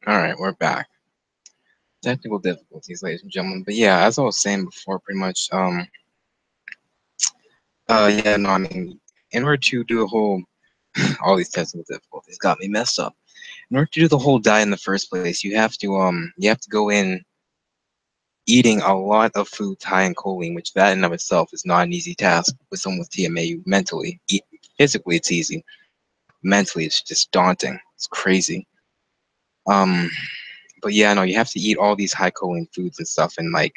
All right, we're back. Technical difficulties, ladies and gentlemen. But yeah, as I was saying before, pretty much. Yeah, no, I mean, in order to do the whole, all these technical difficulties got me messed up. In order to do the whole diet in the first place, you have to go in eating a lot of foods high in choline, which that in of itself is not an easy task with someone with TMAU mentally. Physically, it's easy. Mentally, it's just daunting. It's crazy. Um, but yeah, no, you have to eat all these high choline foods and stuff. And like,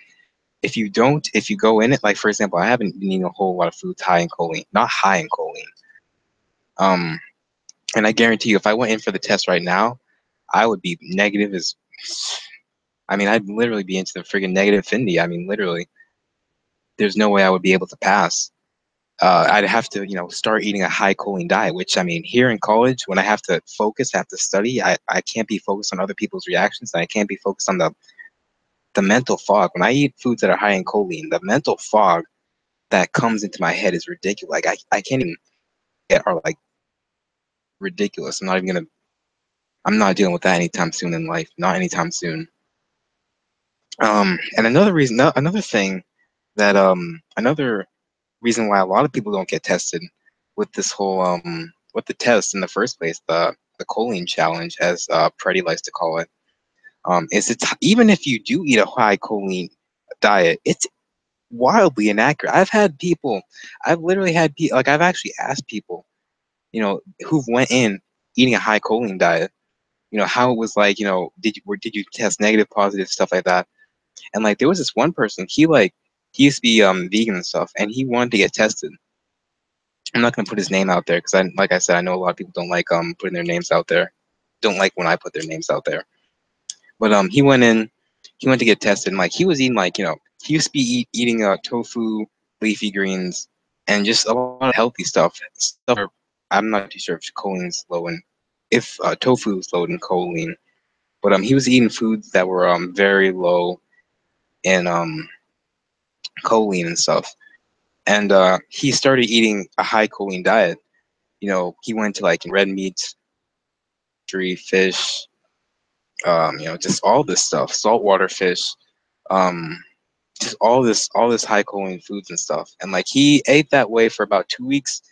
if you go in it, like for example, I haven't been eating a whole lot of foods high in choline, not high in choline. Um, and I guarantee you, if I went in for the test right now, I would be negative as, I mean, I'd literally be into the friggin' negative infinity. I mean, literally, there's no way I would be able to pass. I'd have to, start eating a high choline diet, which I mean, here in college, when I have to focus, I have to study, I can't be focused on other people's reactions, and I can't be focused on the mental fog. When I eat foods that are high in choline, the mental fog that comes into my head is ridiculous. Like, I can't even get, are like ridiculous. I'm not dealing with that anytime soon in life. Not anytime soon. And another reason, another thing that, another reason why a lot of people don't get tested with this whole, with the test in the first place, the choline challenge, as Preddy likes to call it, is it's even if you do eat a high choline diet, it's wildly inaccurate. I've literally had people, like I've actually asked people, who've went in eating a high choline diet, how it was like, did you test negative, positive, stuff like that. And like there was this one person, he used to be vegan and stuff, and he wanted to get tested. I'm not gonna put his name out there because like I said, I know a lot of people don't like putting their names out there. Don't like when I put their names out there. But he went to get tested, and like he was eating like he used to be eating tofu, leafy greens, and just a lot of healthy stuff. I'm not too sure if choline's low in, if tofu is low in choline, but he was eating foods that were very low in choline and stuff. And he started eating a high choline diet. He went to like red meats, fish, just all this stuff, saltwater fish, um, just all this high choline foods and stuff. And like he ate that way for about 2 weeks,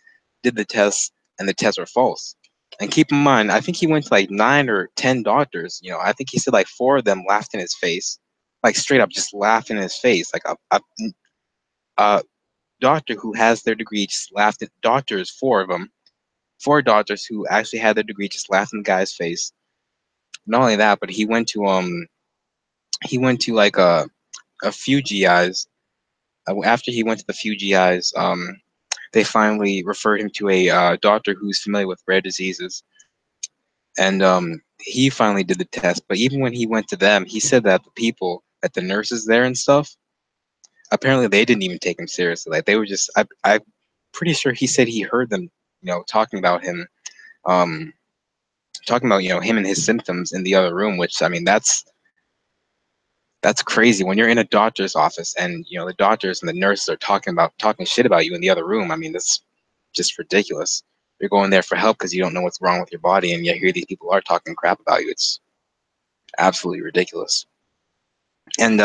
did the tests, and the tests were false. And keep in mind, I think he went to like 9 or 10 doctors. I think he said like 4 of them laughed in his face, like straight up just laughed in his face. Like a doctor who has their degree just laughed at doctors, 4 of them, 4 doctors who actually had their degree just laughed in the guy's face. Not only that, but he went to like a few GIs. After he went to the few GIs, they finally referred him to a doctor who's familiar with rare diseases, and he finally did the test. But even when he went to them, he said that the nurses there and stuff, apparently they didn't even take him seriously. Like they were just, I'm pretty sure he said he heard them, talking about him, um, talking about him and his symptoms in the other room. Which I mean, that's crazy when you're in a doctor's office and the doctors and the nurses are talking shit about you in the other room. I mean, that's just ridiculous. You're going there for help because you don't know what's wrong with your body, and yet here these people are talking crap about you. It's absolutely ridiculous. And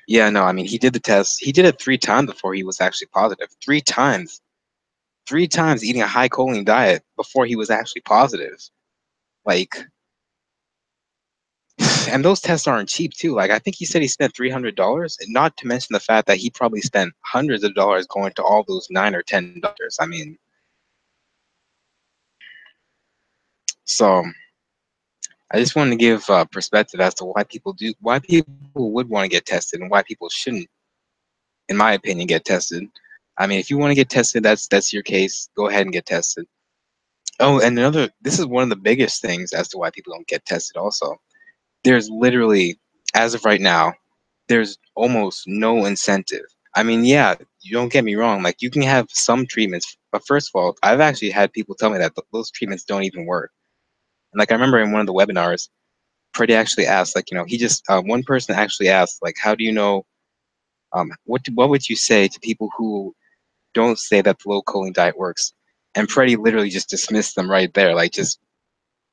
yeah, no, I mean, he did the test. He did it 3 times before he was actually positive. 3 times, 3 times eating a high choline diet before he was actually positive. Like, and those tests aren't cheap too. Like I think he said he spent $300, not to mention the fact that he probably spent hundreds of dollars going to all those 9 or 10 doctors. I mean, so I just wanted to give perspective as to why people would want to get tested and why people shouldn't, in my opinion, get tested. I mean, if you want to get tested, that's your case. Go ahead and get tested. Oh, and this is one of the biggest things as to why people don't get tested. Also, there's literally, as of right now, there's almost no incentive. I mean, yeah, you don't get me wrong. Like, you can have some treatments, but first of all, I've actually had people tell me that those treatments don't even work. And like, I remember in one of the webinars, Freddie actually asked, like, he just one person actually asked, like, how do you know? What would you say to people who don't say that the low choline diet works? And Freddie literally just dismissed them right there, like, just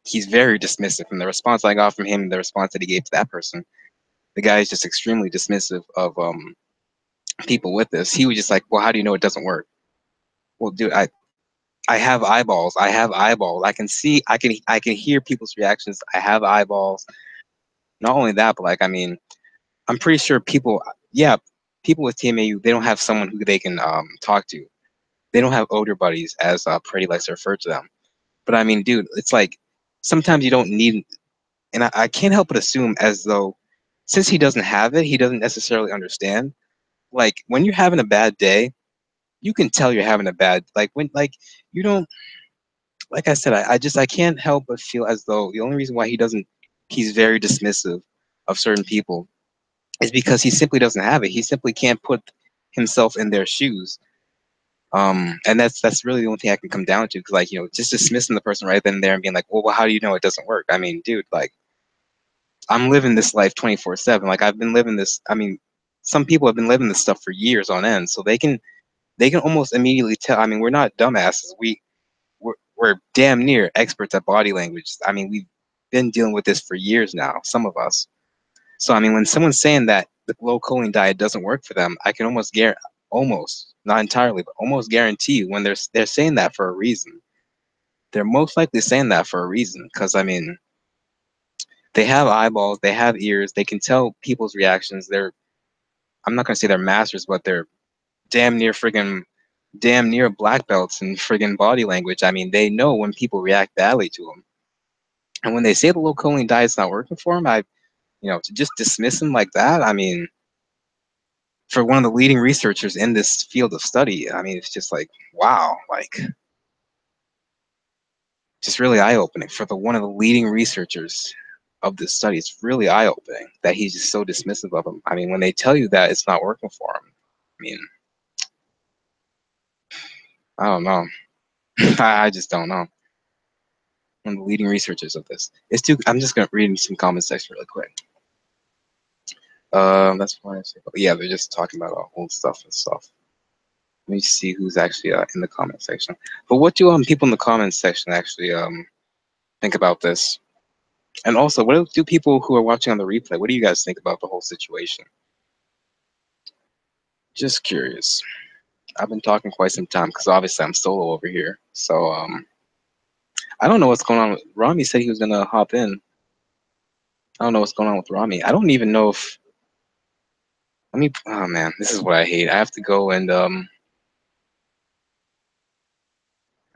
he's very dismissive. From the response I got from him, the response that he gave to that person, the guy is just extremely dismissive of people with this. He was just like, well, how do you know it doesn't work? Well, dude, I have eyeballs. I have eyeballs. I can see. I can hear people's reactions. I have eyeballs. Not only that, but like, I mean, I'm pretty sure people. Yeah, people with TMAU, they don't have someone who they can talk to. They don't have older buddies, as Pretty likes to refer to them. But I mean, dude, it's like sometimes you don't need. And I can't help but assume as though since he doesn't have it, he doesn't necessarily understand. Like when you're having a bad day, you can tell you're having a bad like when like you don't like I said, I can't help but feel as though the only reason why he's very dismissive of certain people is because he simply doesn't have it. He simply can't put himself in their shoes. And that's really the only thing I can come down to, because like, just dismissing the person right then and there and being like, well, how do you know it doesn't work? I mean, dude, like I'm living this life 24/7. Like I've been living this. I mean, some people have been living this stuff for years on end, so they can almost immediately tell. I mean, we're not dumbasses. We're damn near experts at body language. I mean, we've been dealing with this for years now, some of us. So I mean, when someone's saying that the low choline diet doesn't work for them, I can almost not entirely, but almost guarantee you when they're saying that for a reason. They're most likely saying that for a reason, because I mean, they have eyeballs, they have ears, they can tell people's reactions. I'm not gonna say they're masters, but they're damn near friggin' damn near black belts in friggin' body language. I mean, they know when people react badly to them. And when they say the low choline diet's not working for them, to just dismiss them like that, I mean, for one of the leading researchers in this field of study, I mean, it's just like, wow, like, just really eye-opening for one of the leading researchers of this study. It's really eye-opening that he's just so dismissive of them. I mean, when they tell you that it's not working for him, I mean, I don't know. I just don't know. One of the leading researchers of this. I'm just gonna read some comment section really quick. That's why I say, yeah, they're just talking about old stuff and stuff. Let me see who's actually in the comment section. But what do people in the comment section actually think about this? And also, what do people who are watching on the replay? What do you guys think about the whole situation? Just curious. I've been talking quite some time because obviously I'm solo over here. So I don't know what's going on. Rami said he was gonna hop in. I don't know what's going on with Rami. I don't even know if. Oh man, this is what I hate. I have to go and I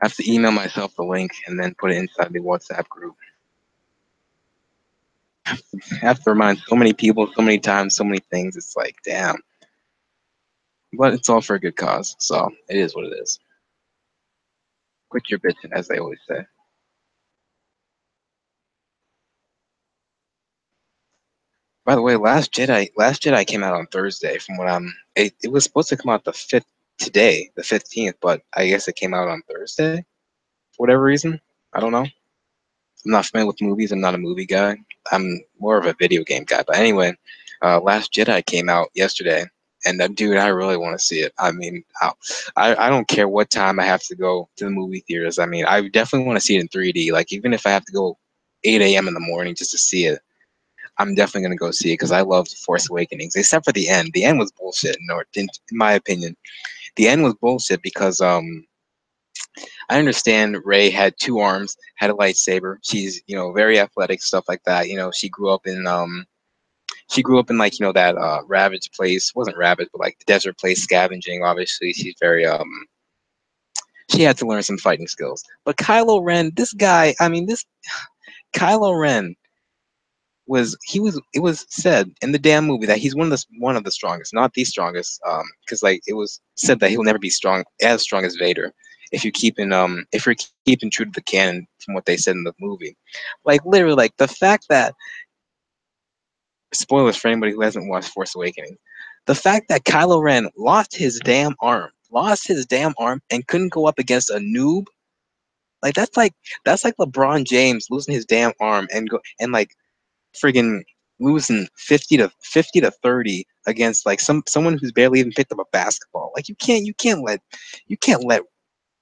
have to email myself the link and then put it inside the WhatsApp group. I have to remind so many people, so many times, so many things. It's like, damn. But it's all for a good cause, so it is what it is. Quit your bitching, as they always say. By the way, Last Jedi came out on Thursday. From what it was supposed to come out today, the 15th, but I guess it came out on Thursday for whatever reason. I don't know. I'm not familiar with movies. I'm not a movie guy. I'm more of a video game guy. But anyway, Last Jedi came out yesterday, and dude, I really want to see it. I mean, I don't care what time I have to go to the movie theaters. I mean, I definitely want to see it in 3D. Like even if I have to go 8 a.m. in the morning just to see it, I'm definitely gonna go see it because I loved Force Awakenings, except for the end. The end was bullshit. In my opinion, the end was bullshit because I understand Rey had two arms, had a lightsaber. She's very athletic, stuff like that. She grew up in like that ravaged place. Wasn't ravaged, but like the desert place, scavenging. Obviously, she's very she had to learn some fighting skills. But Kylo Ren, this guy, I mean, this Kylo Ren it was said in the damn movie that he's one of the strongest, not the strongest, because like it was said that he'll never be strong as Vader if you're keeping true to the canon from what they said in the movie. Like literally, like the fact that, spoilers for anybody who hasn't watched Force Awakening, the fact that Kylo Ren lost his damn arm and couldn't go up against a noob, like that's like LeBron James losing his damn arm and go and like friggin' losing 50 to 30 against like someone who's barely even picked up a basketball. Like you can't let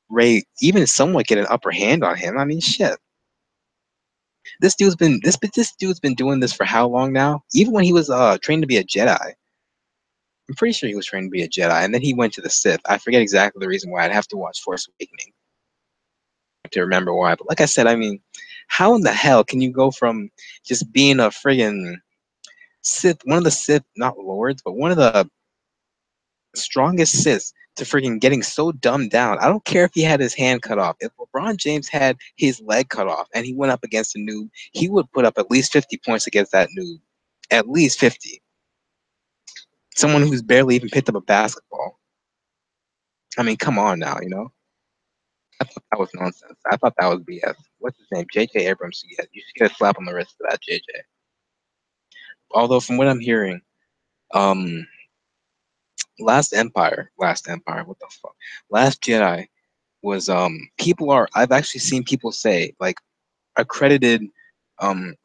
Ray even somewhat get an upper hand on him. I mean, shit. This dude's been doing this for how long now? Even when he was trained to be a Jedi, I'm pretty sure he was trained to be a Jedi, and then he went to the Sith. I forget exactly the reason why. I'd have to watch Force Awakening to remember why. But like I said, I mean, how in the hell can you go from just being a friggin' Sith, one of the Sith, not lords, but one of the strongest Siths, to freaking getting so dumbed down? I don't care if he had his hand cut off. If LeBron James had his leg cut off and he went up against a noob, he would put up at least 50 points against that noob. At least 50. Someone who's barely even picked up a basketball. I mean, come on now, you know? I thought that was nonsense. I thought that was BS. What's his name? J.J. Abrams. You should get a slap on the wrist for that, J.J. Although, from what I'm hearing, um, Last Empire, what the fuck? Last Jedi was people are I've actually seen people say, like, accredited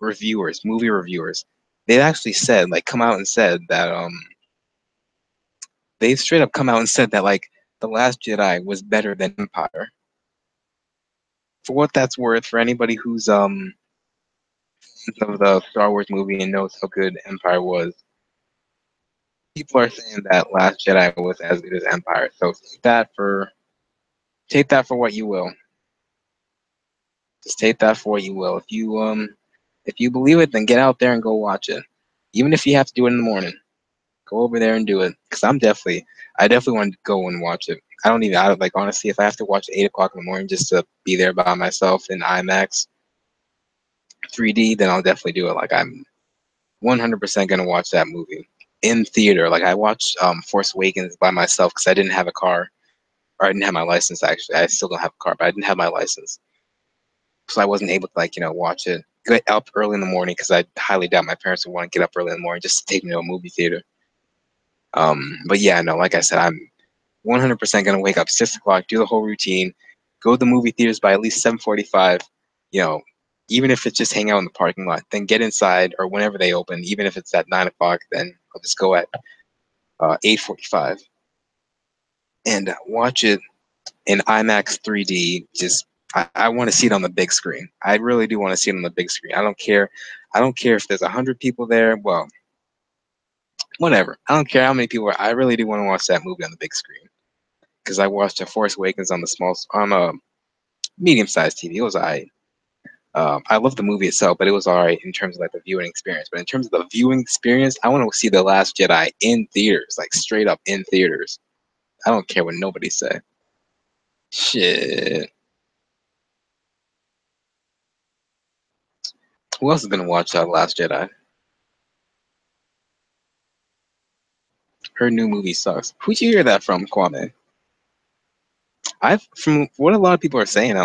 reviewers, movie reviewers, they've actually said, like, come out and said that they straight up come out and said that, like, The Last Jedi was better than Empire. For what that's worth, for anybody who's of the Star Wars movie and knows how good Empire was, people are saying that Last Jedi was as good as Empire. So take that for what you will. Just take that for what you will. If you believe it, then get out there and go watch it. Even if you have to do it in the morning, go over there and do it. Because I definitely want to go and watch it. I don't, like, honestly, if I have to watch at 8 o'clock in the morning just to be there by myself in IMAX 3D, then I'll definitely do it. Like, I'm 100% gonna watch that movie in theater. Like, I watched Force Awakens by myself because I didn't have a car, or I didn't have my license. Actually, I still don't have a car, but I didn't have my license, so I wasn't able to, like, watch it. Get up early in the morning because I highly doubt my parents would want to get up early in the morning just to take me to a movie theater. But yeah, no, like I said, I'm 100% gonna wake up 6 o'clock, do the whole routine, go to the movie theaters by at least 7:45. You know, even if it's just hang out in the parking lot, then get inside or whenever they open. Even if it's at 9 o'clock, then I'll just go at 8:45 and watch it in IMAX 3D. Just I want to see it on the big screen. I really do want to see it on the big screen. I don't care. I don't care if there's 100 people there. Well, whatever. I don't care how many people are. I really do want to watch that movie on the big screen because I watched The Force Awakens on a medium-sized TV. It was alright. I love the movie itself, but it was alright in terms of, like, the viewing experience. But in terms of the viewing experience, I want to see The Last Jedi in theaters, like, straight up in theaters. I don't care what nobody say. Shit. Who else is gonna watch Last Jedi? Her new movie sucks. Who'd you hear that from, Kwame? I've From what a lot of people are saying,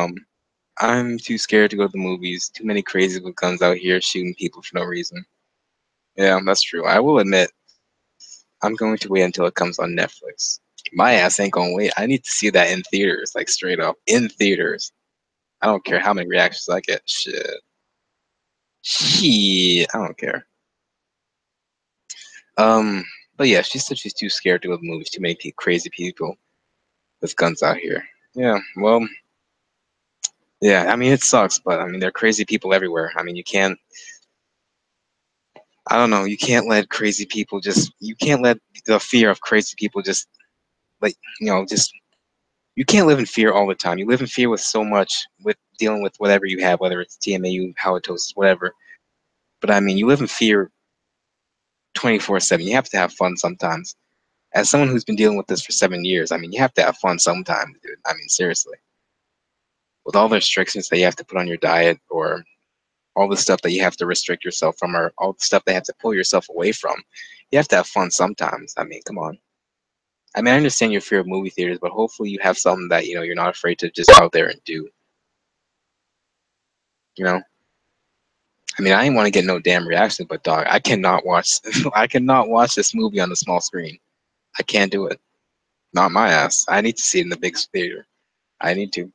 I'm too scared to go to the movies. Too many crazy with guns out here shooting people for no reason. Yeah, that's true. I will admit, I'm going to wait until it comes on Netflix. My ass ain't gonna wait. I need to see that in theaters, like, straight up in theaters. I don't care how many reactions I get. Shit, I don't care. Um, but yeah, she said she's too scared to go to the movies. Too many crazy people with guns out here. Yeah, well, yeah. I mean, it sucks, but I mean, there are crazy people everywhere. I mean, you can't. I don't know. You can't let crazy people just. You can't let the fear of crazy people just, like, just. You can't live in fear all the time. You live in fear with so much, with dealing with whatever you have, whether it's TMAU, halitosis, whatever. But I mean, you live in fear 24/7. You have to have fun sometimes. As someone who's been dealing with this for 7 years, I mean, you have to have fun sometimes, dude. I mean, seriously. With all the restrictions that you have to put on your diet, or all the stuff that you have to restrict yourself from, or all the stuff that you have to pull yourself away from, you have to have fun sometimes. I mean, come on. I mean, I understand your fear of movie theaters, but hopefully you have something that, you're not afraid to just go out there and do, you know? I mean, I didn't want to get no damn reaction, but dog, I cannot watch I cannot watch this movie on the small screen. I can't do it. Not my ass. I need to see it in the big theater. I need to.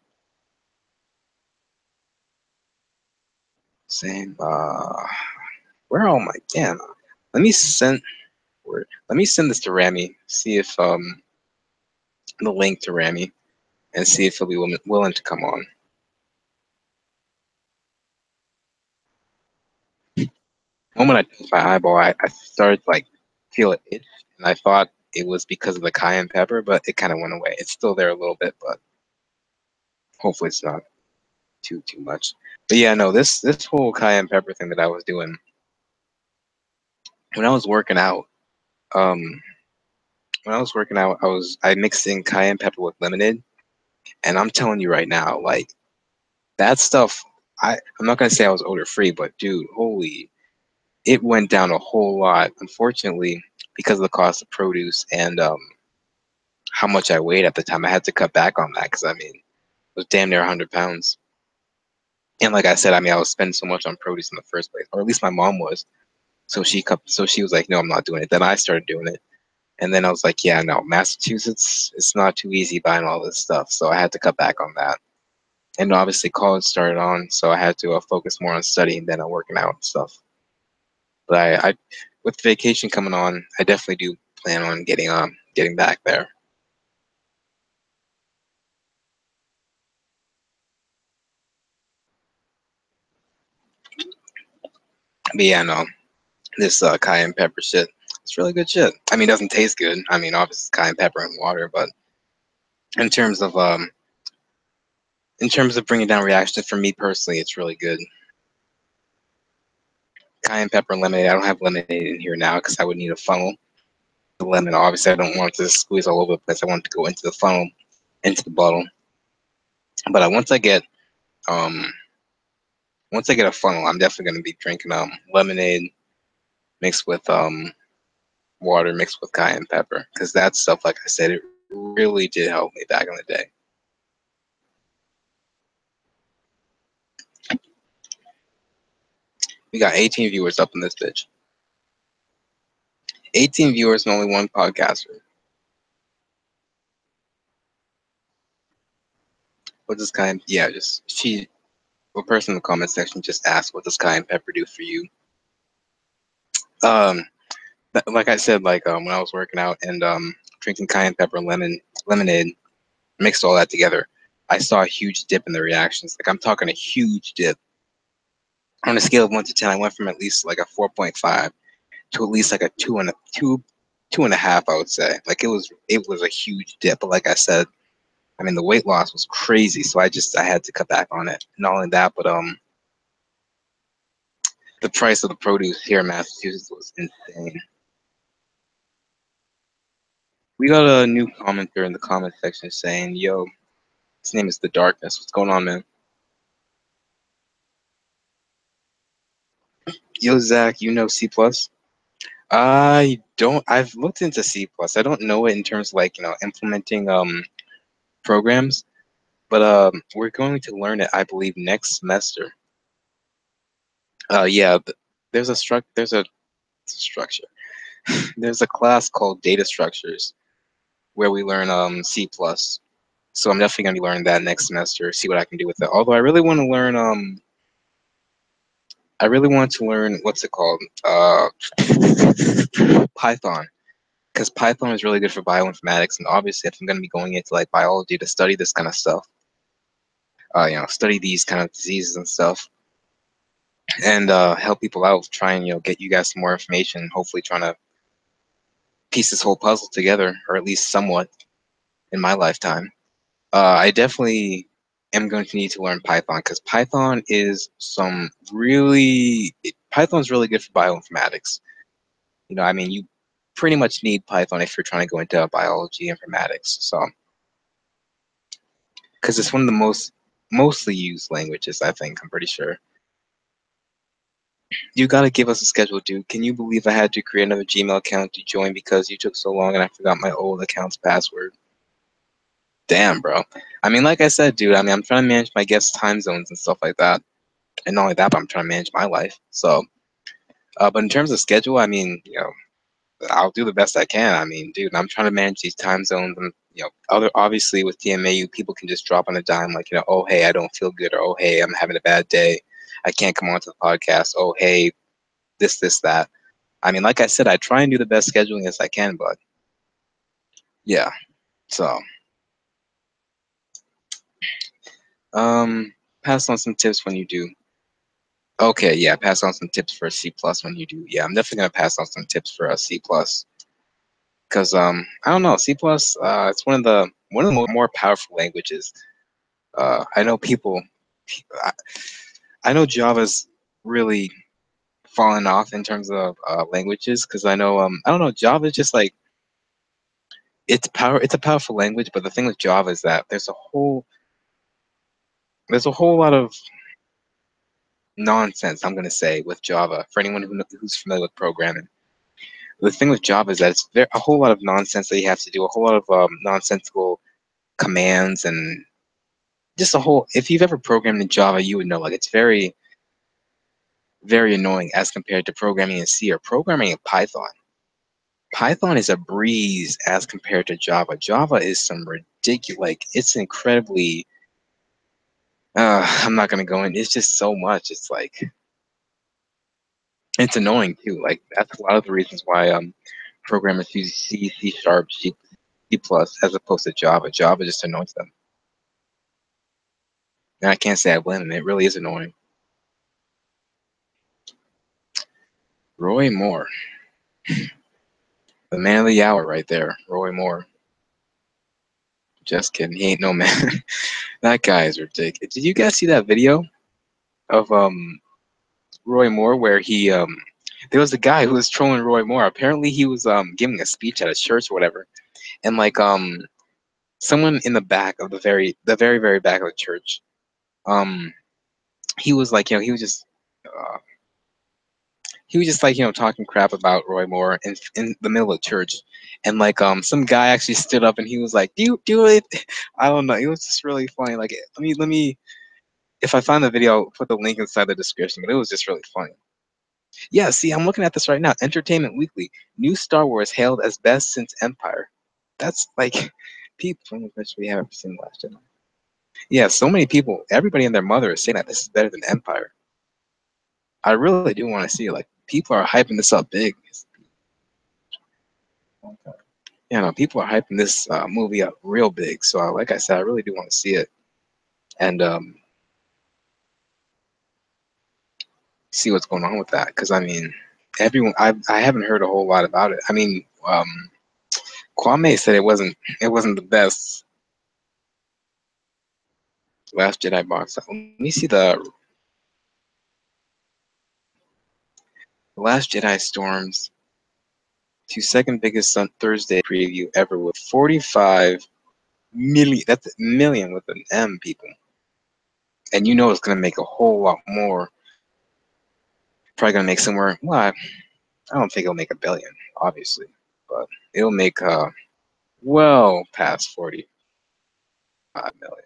Same. Where are all my damn? Let me send. Let me send this to Rami. See if the link to Rami, and see if he'll be willing to come on. The moment I touched my eyeball, I started to, like, feel it itch, and I thought it was because of the cayenne pepper, but it kind of went away. It's still there a little bit, but hopefully it's not too much. But yeah, no, this whole cayenne pepper thing that I was doing when I was working out, um, I mixed in cayenne pepper with lemonade, and I'm telling you right now, like that stuff. I'm not gonna say I was odor free, but dude, holy, it went down a whole lot. Unfortunately, because of the cost of produce and how much I weighed at the time, I had to cut back on that because I mean, it was damn near 100 pounds. And like I said, I mean, I was spending so much on produce in the first place, or at least my mom was. So she was like, "No, I'm not doing it." Then I started doing it, and then I was like, "Yeah, no, Massachusetts, it's not too easy buying all this stuff." So I had to cut back on that. And obviously, college started on, so I had to focus more on studying than on working out and stuff. But with vacation coming on, I definitely do plan on getting back there. But yeah, no, this cayenne pepper shit, it's really good shit. I mean, it doesn't taste good. I mean, obviously, it's cayenne pepper and water, but in terms of um, in terms of bringing down reactions, for me personally, it's really good. Cayenne pepper and lemonade. I don't have lemonade in here now because I would need a funnel. The lemon, obviously, I don't want it to squeeze all over the place. I want it to go into the funnel, into the bottle. But um, once I get a funnel, I'm definitely going to be drinking lemonade mixed with water mixed with cayenne pepper because that stuff, like I said, it really did help me back in the day. We got 18 viewers up in this bitch. 18 viewers and only one podcaster. What does cayenne? Yeah, just a person in the comment section just asked, "What does cayenne pepper do for you?" Um, like I said, like when I was working out and drinking cayenne pepper lemonade, mixed all that together, I saw a huge dip in the reactions. Like I'm talking a huge dip. On a scale of 1 to 10, I went from at least like a 4.5 to at least like a two and a half, I would say. Like it was a huge dip. But like I said, I mean the weight loss was crazy, so I had to cut back on it. Not only that, but the price of the produce here in Massachusetts was insane. We got a new commenter in the comment section saying, "Yo, his name is The Darkness. What's going on, man?" Yo, Zach, you know C plus? I don't. I've looked into C plus. I don't know it in terms of like implementing programs, but we're going to learn it, I believe, next semester. Yeah, there's a structure. There's a class called Data Structures where we learn C plus. So I'm definitely gonna be learning that next semester. See what I can do with it. Although I really want to learn what's it called? Python. Because Python is really good for bioinformatics, and obviously, if I'm going to be going into like biology to study this kind of stuff, study these kind of diseases and stuff, and help people out, try and get you guys some more information. Hopefully, trying to piece this whole puzzle together, or at least somewhat, in my lifetime. I definitely am going to need to learn Python because Python's really good for bioinformatics. I mean, you pretty much need Python if you're trying to go into biology informatics. So, because it's one of the mostly used languages, I think. I'm pretty sure. You gotta give us a schedule, dude. Can you believe I had to create another Gmail account to join because you took so long and I forgot my old account's password? Damn, bro. I mean, like I said, dude. I mean, I'm trying to manage my guests' time zones and stuff like that, and not only that, but I'm trying to manage my life. So, but in terms of schedule, I mean, I'll do the best I can. I mean, dude, I'm trying to manage these time zones, and other obviously with TMAU, people can just drop on a dime, like oh hey, I don't feel good, or oh hey, I'm having a bad day, I can't come onto the podcast. Oh hey, this that. I mean, like I said, I try and do the best scheduling as I can, but yeah. So, um, pass on some tips when you do. Okay, yeah, pass on some tips for C plus when you do. Yeah, I'm definitely gonna pass on some tips for a C plus because I don't know, C plus it's one of the more powerful languages. I know I, I know Java's really fallen off in terms of languages because I don't know, Java is just like it's a powerful language, but the thing with Java is that there's a whole lot of nonsense, I'm gonna say, with Java for anyone who's familiar with programming. The thing with Java is that a whole lot of nonsense that you have to do, a whole lot of nonsensical commands, and just a whole. If you've ever programmed in Java, you would know like it's very, very annoying as compared to programming in C or programming in Python. Python is a breeze as compared to Java. Java is some ridiculous, like it's incredibly. I'm not gonna go in. It's just so much. It's like it's annoying too. Like that's a lot of the reasons why programmers use C, C sharp, C plus as opposed to Java. Java just annoys them. And I can't say I blame them. It really is annoying. Roy Moore, the man of the hour right there. Roy Moore. Just kidding. He ain't no man. That guy is ridiculous. Did you guys see that video of Roy Moore where he there was a guy who was trolling Roy Moore. Apparently he was giving a speech at a church or whatever. And like someone in the back of the very very back of the church um he was like, uh, he was just like, talking crap about Roy Moore in the middle of church, and like some guy actually stood up and he was like, do it. I don't know. It was just really funny. Like let me if I find the video, I'll put the link inside the description. But it was just really funny. Yeah, see, I'm looking at this right now. Entertainment Weekly, new Star Wars hailed as best since Empire. That's like people. How much we have ever seen Last Jedi? Yeah, so many people, everybody and their mother is saying that this is better than Empire. I really do want to see it. Like people are hyping this up big. No, people are hyping this movie up real big. So, like I said, I really do want to see it and see what's going on with that. Because I mean, I haven't heard a whole lot about it. I mean, Kwame said it wasn't the best Last Jedi box. Let me see the Last Jedi storms to second biggest on Thursday preview ever with 45 million. That's a million with an M, people. And you know it's gonna make a whole lot more. Probably gonna make somewhere. Well, I don't think it'll make a billion, obviously, but it'll make well past 45 million.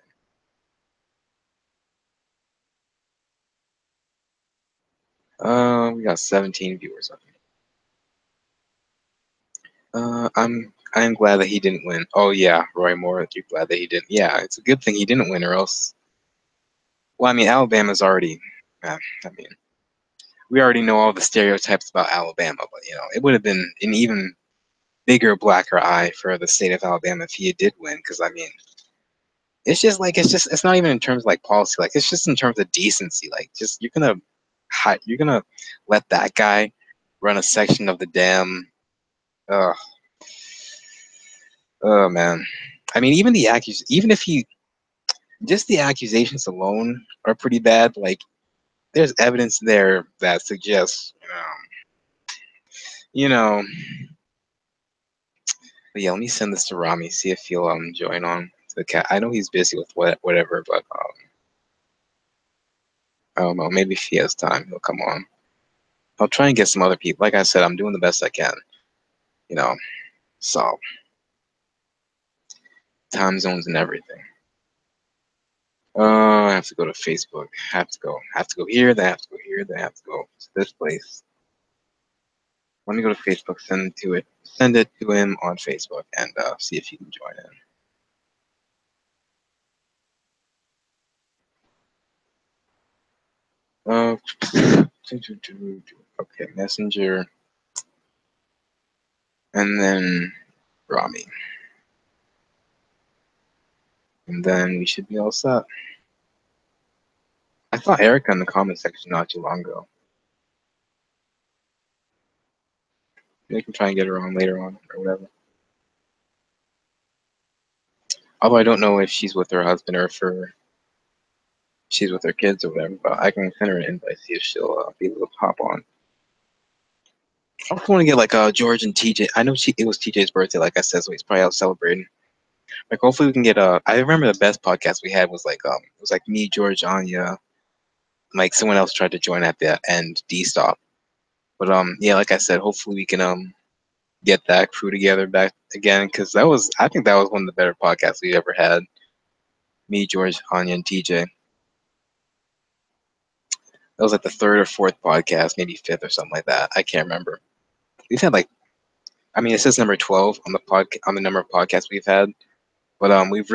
We got 17 viewers on here. I'm glad that he didn't win. Oh yeah, Roy Moore, you're glad that he didn't. Yeah, it's a good thing he didn't win, or else. Well, I mean, Alabama's already. I mean, we already know all the stereotypes about Alabama, but it would have been an even bigger blacker eye for the state of Alabama if he did win. Because I mean, it's not even in terms of like policy, like it's just in terms of decency. Like, just you're gonna let that guy run a section of the dam. Uh, oh man, I mean, even if he just the accusations alone are pretty bad. Like, there's evidence there that suggests, you know. But yeah, let me send this to Rami, see if he'll join on to the cat. I know he's busy with whatever, but I don't know. Maybe if he has time, he'll come on. I'll try and get some other people. Like I said, I'm doing the best I can. You know, so time zones and everything. I have to go to Facebook. Have to go here. Then I have to go here. Then I have to go to this place. Let me go to Facebook. Send it to him on Facebook, and see if he can join in. Okay, Messenger, and then Rami, and then we should be all set. I saw Erica in the comment section not too long ago. Maybe I can try and get her on later on or whatever. Although I don't know if she's with her husband or if she's with her kids or whatever, but I can send her an invite, see if she'll be able to pop on. I also want to get like George and TJ. I know it was TJ's birthday, like I said, so he's probably out celebrating. Like hopefully we can get I remember the best podcast we had was like it was like me, George, Anya, like someone else tried to join at the end, D Stop. But yeah, like I said, hopefully we can get that crew together back again, because I think that was one of the better podcasts we ever had. Me, George, Anya, and TJ. That was like the third or fourth podcast, maybe fifth or something like that. I can't remember. We've had like, I mean, it says number 12 on the number of podcasts we've had, but we've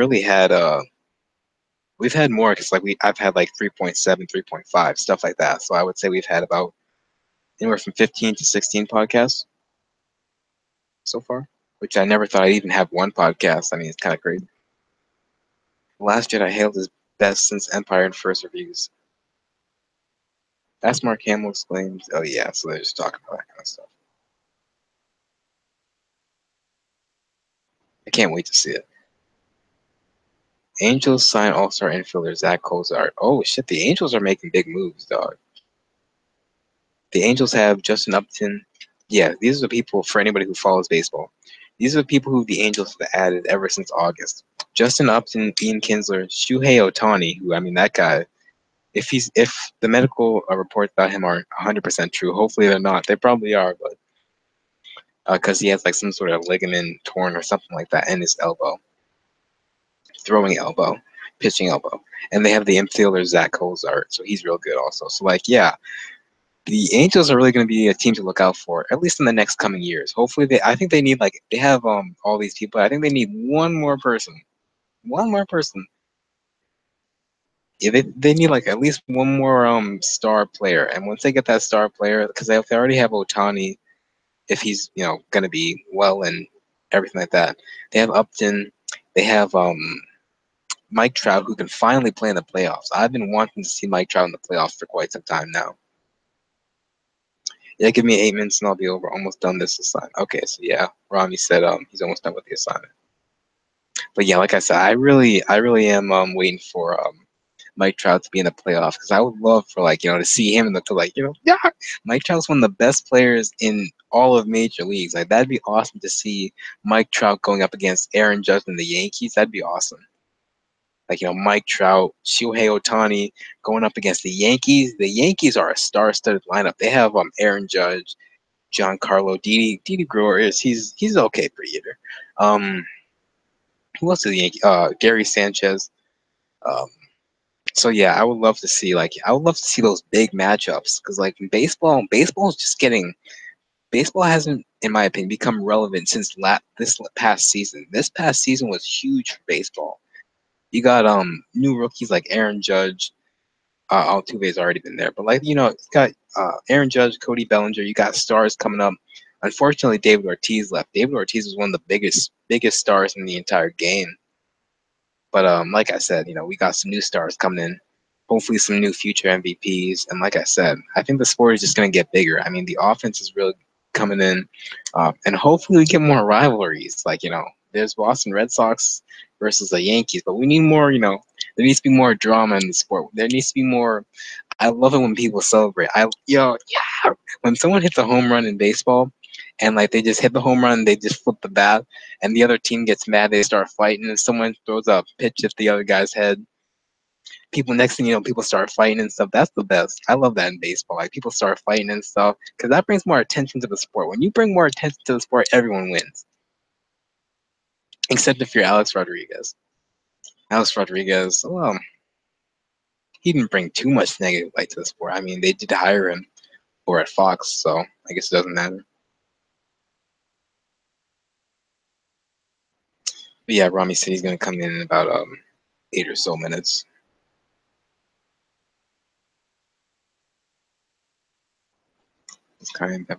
had more because like I've had like 3.7, 3.5 stuff like that. So I would say we've had about anywhere from 15 to 16 podcasts so far, which I never thought I'd even have one podcast. I mean, it's kind of crazy. The Last Jedi hailed as best since Empire and First Reviews. That's Mark Hamill exclaims. Oh yeah, so they're just talking about that kind of stuff. I can't wait to see it. Angels sign All-Star infielder Zach Cozart. Oh shit, the Angels are making big moves, dog. The Angels have Justin Upton. Yeah, these are the people, for anybody who follows baseball. These are the people who the Angels have added ever since August. Justin Upton, Ian Kinsler, Shuhei Ohtani, who, I mean, that guy, if the medical reports about him aren't 100% true, hopefully they're not. They probably are, but because he has like some sort of ligament torn or something like that in his elbow, throwing elbow, pitching elbow. And they have the infielder Zach Cozart, so he's real good also. So like, yeah, the Angels are really going to be a team to look out for, at least in the next coming years. Hopefully, I think they need like they have all these people. I think they need one more person, one more person. Yeah, they need like at least one more star player. And once they get that star player, because they already have Ohtani, if he's going to be well and everything like that. They have Upton. They have Mike Trout, who can finally play in the playoffs. I've been wanting to see Mike Trout in the playoffs for quite some time now. Yeah, give me 8 minutes and I'll be over. Almost done this assignment. Okay, so yeah, Rami said he's almost done with the assignment. But yeah, like I said, I really am waiting for Mike Trout to be in the playoffs, because I would love for like to see him in the yeah, Mike Trout's one of the best players in all of major leagues. Like that'd be awesome to see Mike Trout going up against Aaron Judge and the Yankees. That'd be awesome. Like Mike Trout, Shohei Ohtani going up against the Yankees. The Yankees are a star-studded lineup. They have Aaron Judge, Giancarlo, Didi Brewer he's okay per year. Who else is the Yankee? Gary Sanchez. Um, so yeah, I would love to see those big matchups, because like in baseball is just getting baseball hasn't, in my opinion, become relevant since this past season. This past season was huge for baseball. You got new rookies like Aaron Judge. Altuve's already been there, but like it's got Aaron Judge, Cody Bellinger. You got stars coming up. Unfortunately, David Ortiz left. David Ortiz was one of the biggest stars in the entire game. But like I said, we got some new stars coming in. Hopefully, some new future MVPs. And like I said, I think the sport is just going to get bigger. I mean, the offense is really coming in, and hopefully, we get more rivalries. Like there's Boston Red Sox versus the Yankees, but we need more. There needs to be more drama in the sport. There needs to be more. I love it when people celebrate. Yeah, when someone hits a home run in baseball, and like they just hit the home run, they just flip the bat, and the other team gets mad, they start fighting, and someone throws a pitch at the other guy's head. People, next thing you know, people start fighting and stuff. That's the best. I love that in baseball. Like people start fighting and stuff, because that brings more attention to the sport. When you bring more attention to the sport, everyone wins, except if you're Alex Rodriguez. Alex Rodriguez, well, he didn't bring too much negative light to the sport. I mean, they did hire him or at Fox, so I guess it doesn't matter. But yeah, Rami said he's gonna come in about 8 or so minutes. It's kind of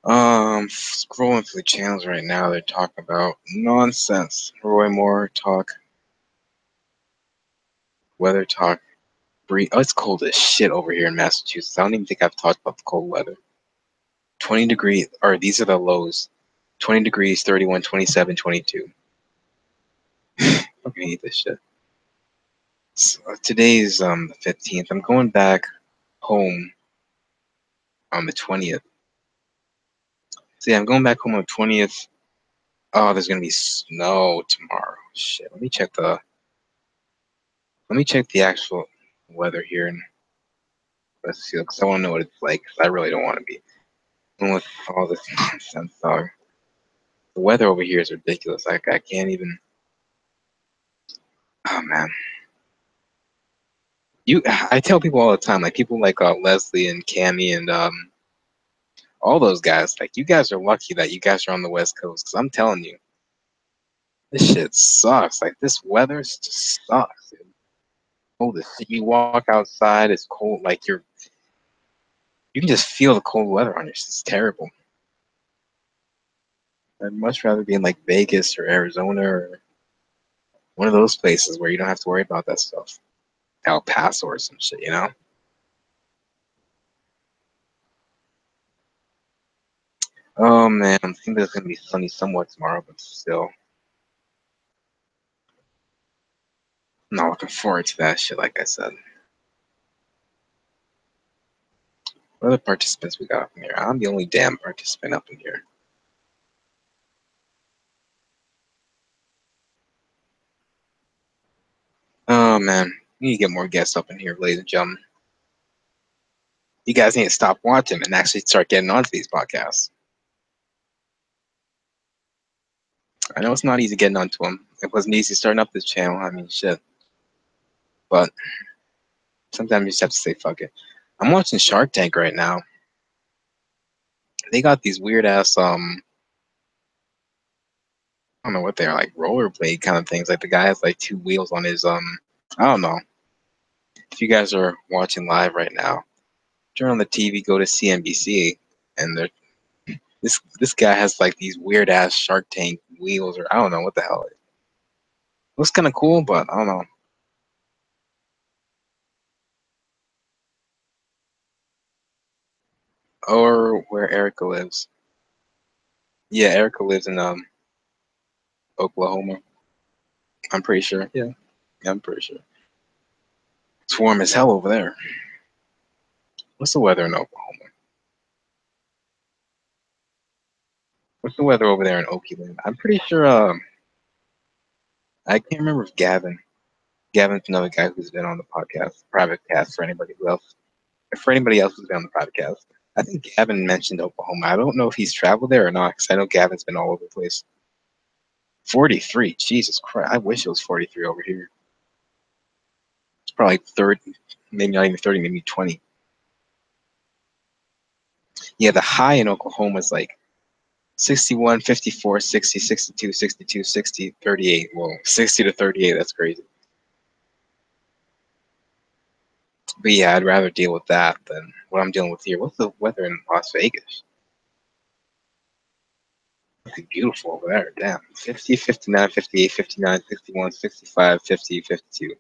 scrolling through the channels right now. They're talking about nonsense. Roy Moore talk. Weather talk. Oh, it's cold as shit over here in Massachusetts. I don't even think I've talked about the cold weather. 20 degrees, or these are the lows. 20 degrees, 31, 27, 22. Fucking hate this shit. So, today's the 15th. I'm going back home on the 20th. So yeah, I'm going back home on the 20th. Oh, there's gonna be snow tomorrow. Shit. Let me check the actual weather here and let's see, because I want to know what it's like. Because I really don't want to be dealing with all this nonsense. Dog. The weather over here is ridiculous. Like I can't even. Oh man. I tell people all the time, like people like Leslie and Cammy and all those guys, like you guys are lucky that you guys are on the West Coast, because I'm telling you, this shit sucks. Like this weather just sucks. Dude. Cold as shit. You walk outside, it's cold. Like you can just feel the cold weather on you. It's terrible. I'd much rather be in like Vegas or Arizona or one of those places where you don't have to worry about that stuff. El Paso or some shit, you know? Oh man, I think it's gonna be sunny somewhat tomorrow, but still. I'm not looking forward to that shit, like I said. What other participants we got up in here? I'm the only damn participant up in here. Oh man, we need to get more guests up in here, ladies and gentlemen. You guys need to stop watching and actually start getting onto these podcasts. I know it's not easy getting onto them. It wasn't easy starting up this channel. I mean, shit. But sometimes you just have to say fuck it. I'm watching Shark Tank right now. They got these weird ass I don't know what they're like, rollerblade kind of things. Like the guy has like two wheels on his I don't know. If you guys are watching live right now, turn on the TV, go to CNBC, and this guy has like these weird ass Shark Tank wheels, or I don't know what the hell. It looks kind of cool, but I don't know. Or where Erica lives. Yeah, Erica lives in Oklahoma. I'm pretty sure. Yeah, I'm pretty sure. It's warm as hell over there. What's the weather in Oklahoma? What's the weather over there in Oakland? I'm pretty sure. I can't remember if Gavin's another guy who's been on the podcast, private cast for anybody who else. For anybody else who's been on the podcast, I think Gavin mentioned Oklahoma. I don't know if he's traveled there or not, because I know Gavin's been all over the place. 43, Jesus Christ! I wish it was 43 over here. It's probably 30, maybe not even 30, maybe 20. Yeah, the high in Oklahoma is like 61, 54, 60, 62, 62, 60, 38. Whoa, 60 to 38. That's crazy. But yeah, I'd rather deal with that than what I'm dealing with here. What's the weather in Las Vegas? It's beautiful over there. Damn. 50, 59, 58, 59, 61, 65, 50, 52.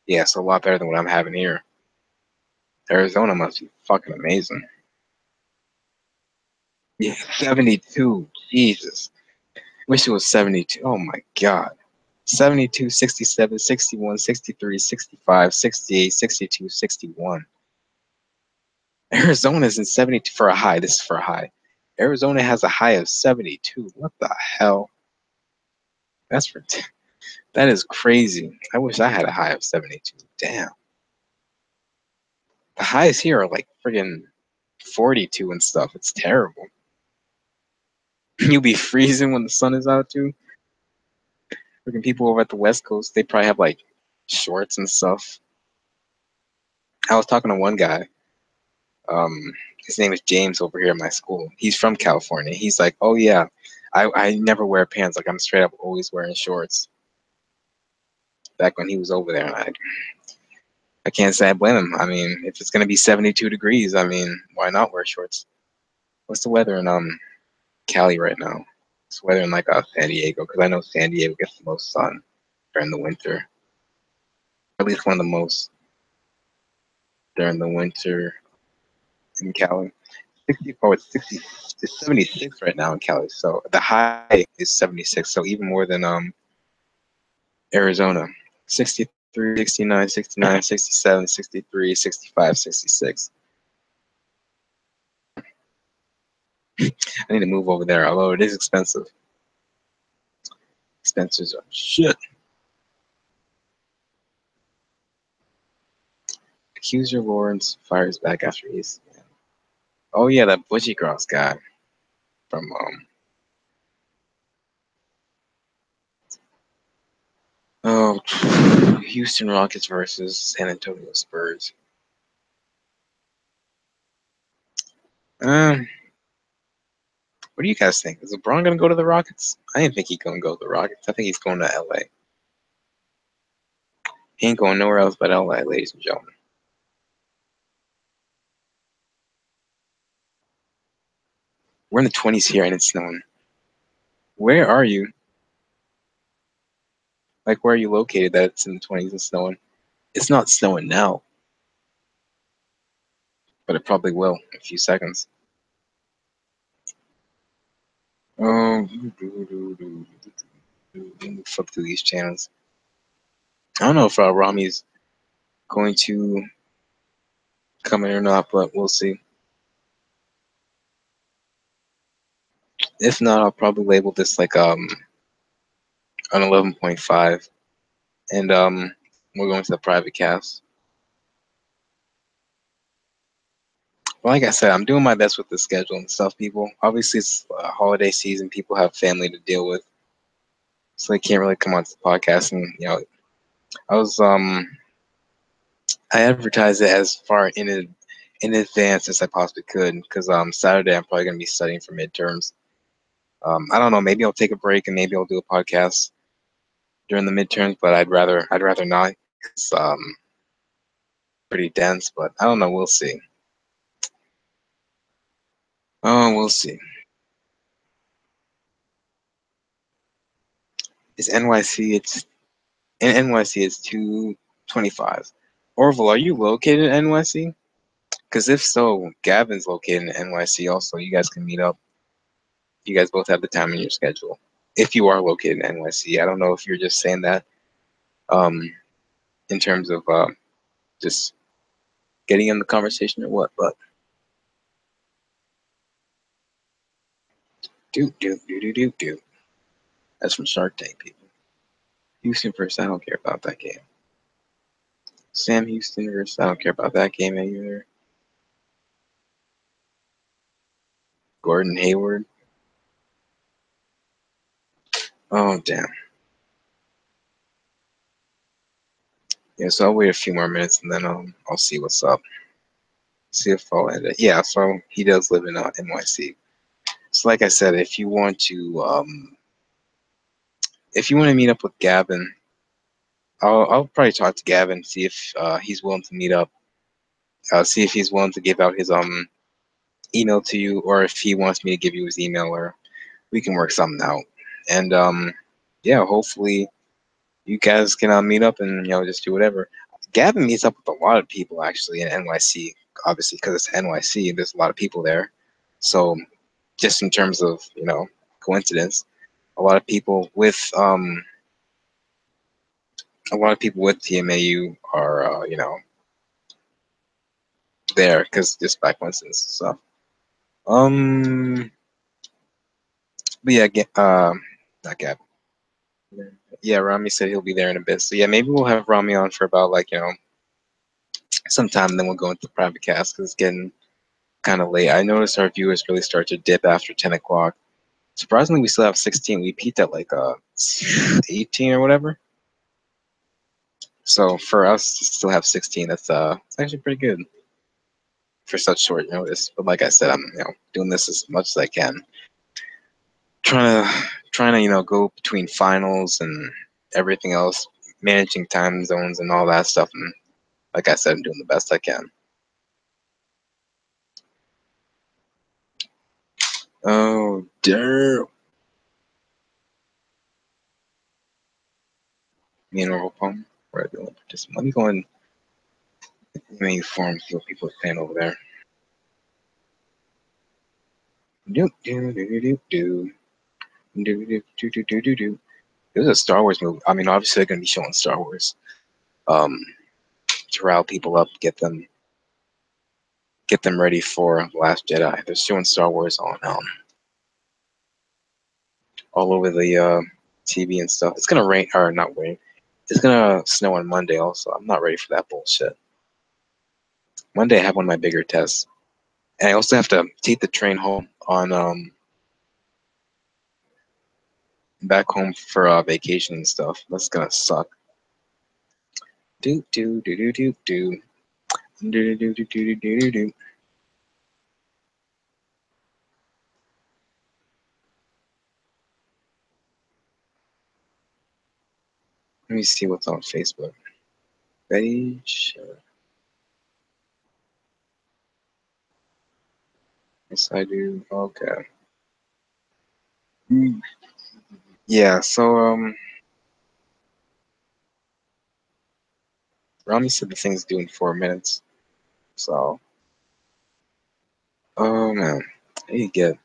Yeah, it's a lot better than what I'm having here. Arizona must be fucking amazing. Yeah, 72. Jesus. Wish it was 72. Oh my God. 72, 67, 61, 63, 65, 68, 62, 61. Arizona's in 72 for a high. This is for a high. Arizona has a high of 72. What the hell? That is crazy. I wish I had a high of 72. Damn. The highs here are like friggin' 42 and stuff. It's terrible. You'll be freezing when the sun is out too. Freaking people over at the West Coast, they probably have like shorts and stuff. I was talking to one guy. His name is James over here at my school. He's from California. He's like, oh yeah, I never wear pants. Like I'm straight up always wearing shorts. Back when he was over there, and I can't say I blame him. I mean, if it's gonna be 72 degrees, I mean, why not wear shorts? What's the weather in Cali right now? It's weather in like San Diego, because I know San Diego gets the most sun during the winter. at least one of the most during the winter in Cali. 64, it's 60, it's 76 right now in Cali. So the high is 76. So even more than Arizona. 63, 69, 69, 67, 63, 65, 66. I need to move over there, although it is expensive. Expenses are shit. Accuser Lawrence fires back after he's. Oh yeah, that Bushy Cross guy from oh Houston Rockets versus San Antonio Spurs. Um, what do you guys think? Is LeBron gonna go to the Rockets? I didn't think he's gonna go to the Rockets. I think he's going to LA. He ain't going nowhere else but LA, ladies and gentlemen. We're in the 20s here and it's snowing. Where are you? Like, where are you located that it's in the 20s and snowing? It's not snowing now, but it probably will in a few seconds. Oh, flip through these channels. I don't know if Rami's going to come in or not, but we'll see. If not, I'll probably label this like an 11.5, and we're going to the private cast. Well, like I said, I'm doing my best with the schedule and stuff, people. Obviously, it's holiday season. People have family to deal with, so they can't really come onto the podcast. And I was I advertised it as far in advance as I possibly could because Saturday I'm probably gonna be studying for midterms. I don't know. Maybe I'll take a break and maybe I'll do a podcast during the midterms, but I'd rather not. It's pretty dense, but I don't know. We'll see. Oh, we'll see. It's NYC. It's in NYC. It's 225. Orville, are you located in NYC? Because if so, Gavin's located in NYC. Also, you guys can meet up. You guys both have the time in your schedule. If you are located in NYC, I don't know if you're just saying that um, in terms of just getting in the conversation or what, but do. That's from Shark Tank, people. Houston versus, I don't care about that game. Sam Houston versus, I don't care about that game either. Gordon Hayward. Oh, damn. Yeah, so I'll wait a few more minutes and then I'll see what's up. See if I'll end it. Yeah, so he does live in NYC. So like I said, if you want to meet up with Gavin, I'll probably talk to Gavin, see if he's willing to meet up. See if he's willing to give out his email to you, or if he wants me to give you his email, or we can work something out. And yeah, hopefully you guys can meet up and just do whatever. Gavin meets up with a lot of people actually in NYC, obviously because it's NYC. There's a lot of people there, so just in terms of coincidence, a lot of people with TMAU are there because just by coincidence and stuff. But yeah, not Gavin. Yeah, Rami said he'll be there in a bit. So yeah, maybe we'll have Rami on for about sometime, and then we'll go into the private cast because it's getting kind of late. I noticed our viewers really start to dip after 10 o'clock. Surprisingly, we still have 16. We peaked at like 18 or whatever. So for us to still have 16, that's it's actually pretty good for such short notice. But like I said, I'm doing this as much as I can. Trying to go between finals and everything else, managing time zones and all that stuff. And like I said, I'm doing the best I can. Oh, damn. Me and Orville Palmer. Where are the just let me go in main forum, see what people are saying over there. Do do do do do do do do do do do do. There's a Star Wars movie. I mean, obviously they're gonna be showing Star Wars. Um, to rile people up, get them ready for The Last Jedi. They're showing Star Wars on all over the TV and stuff. It's gonna rain or not rain. It's gonna snow on Monday also. I'm not ready for that bullshit. Monday I have one of my bigger tests. And I also have to take the train home on back home for vacation and stuff. That's gonna suck. Do do do do do do do do do do do do do. Let me see what's on Facebook. Page. Yes, I do. Okay. Yeah. So Rami said the thing's due in 4 minutes. So, oh man, I need to get.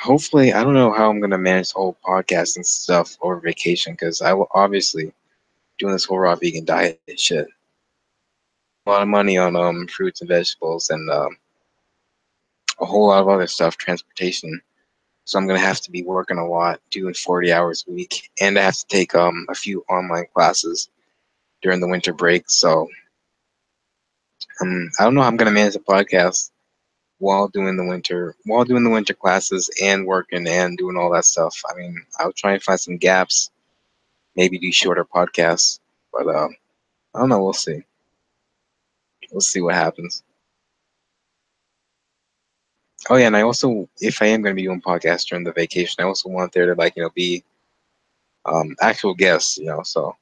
Hopefully, I don't know how I'm gonna manage the whole podcast and stuff over vacation because I will obviously doing this whole raw vegan diet and shit. A lot of money on fruits and vegetables and a whole lot of other stuff, transportation. So I'm gonna have to be working a lot, doing 40 hours a week, and I have to take a few online classes during the winter break. So I don't know how I'm gonna manage the podcast while doing the winter classes and working and doing all that stuff. I mean, I'll try and find some gaps, maybe do shorter podcasts, but I don't know. We'll see. We'll see what happens. Oh yeah, and I also, if I am going to be doing podcasts during the vacation, I also want there to be actual guests. So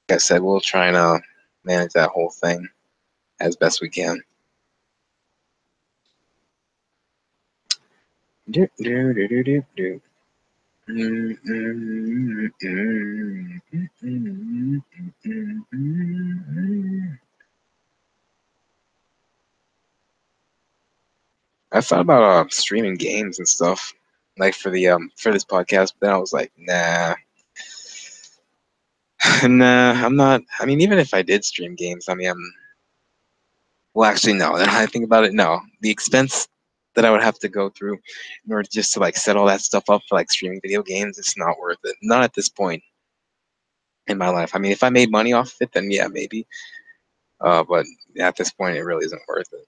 like I said, we'll try and manage that whole thing as best we can. Do, do, do, do, do, do. I thought about streaming games and stuff, like for this podcast, but then I was like, nah, nah, I'm not. I mean, even if I did stream games, I mean, well, actually, no. Then I think about it, no. The expense that I would have to go through in order just to set all that stuff up for streaming video games, it's not worth it. Not at this point in my life. I mean, if I made money off of it, then yeah, maybe. But at this point, it really isn't worth it.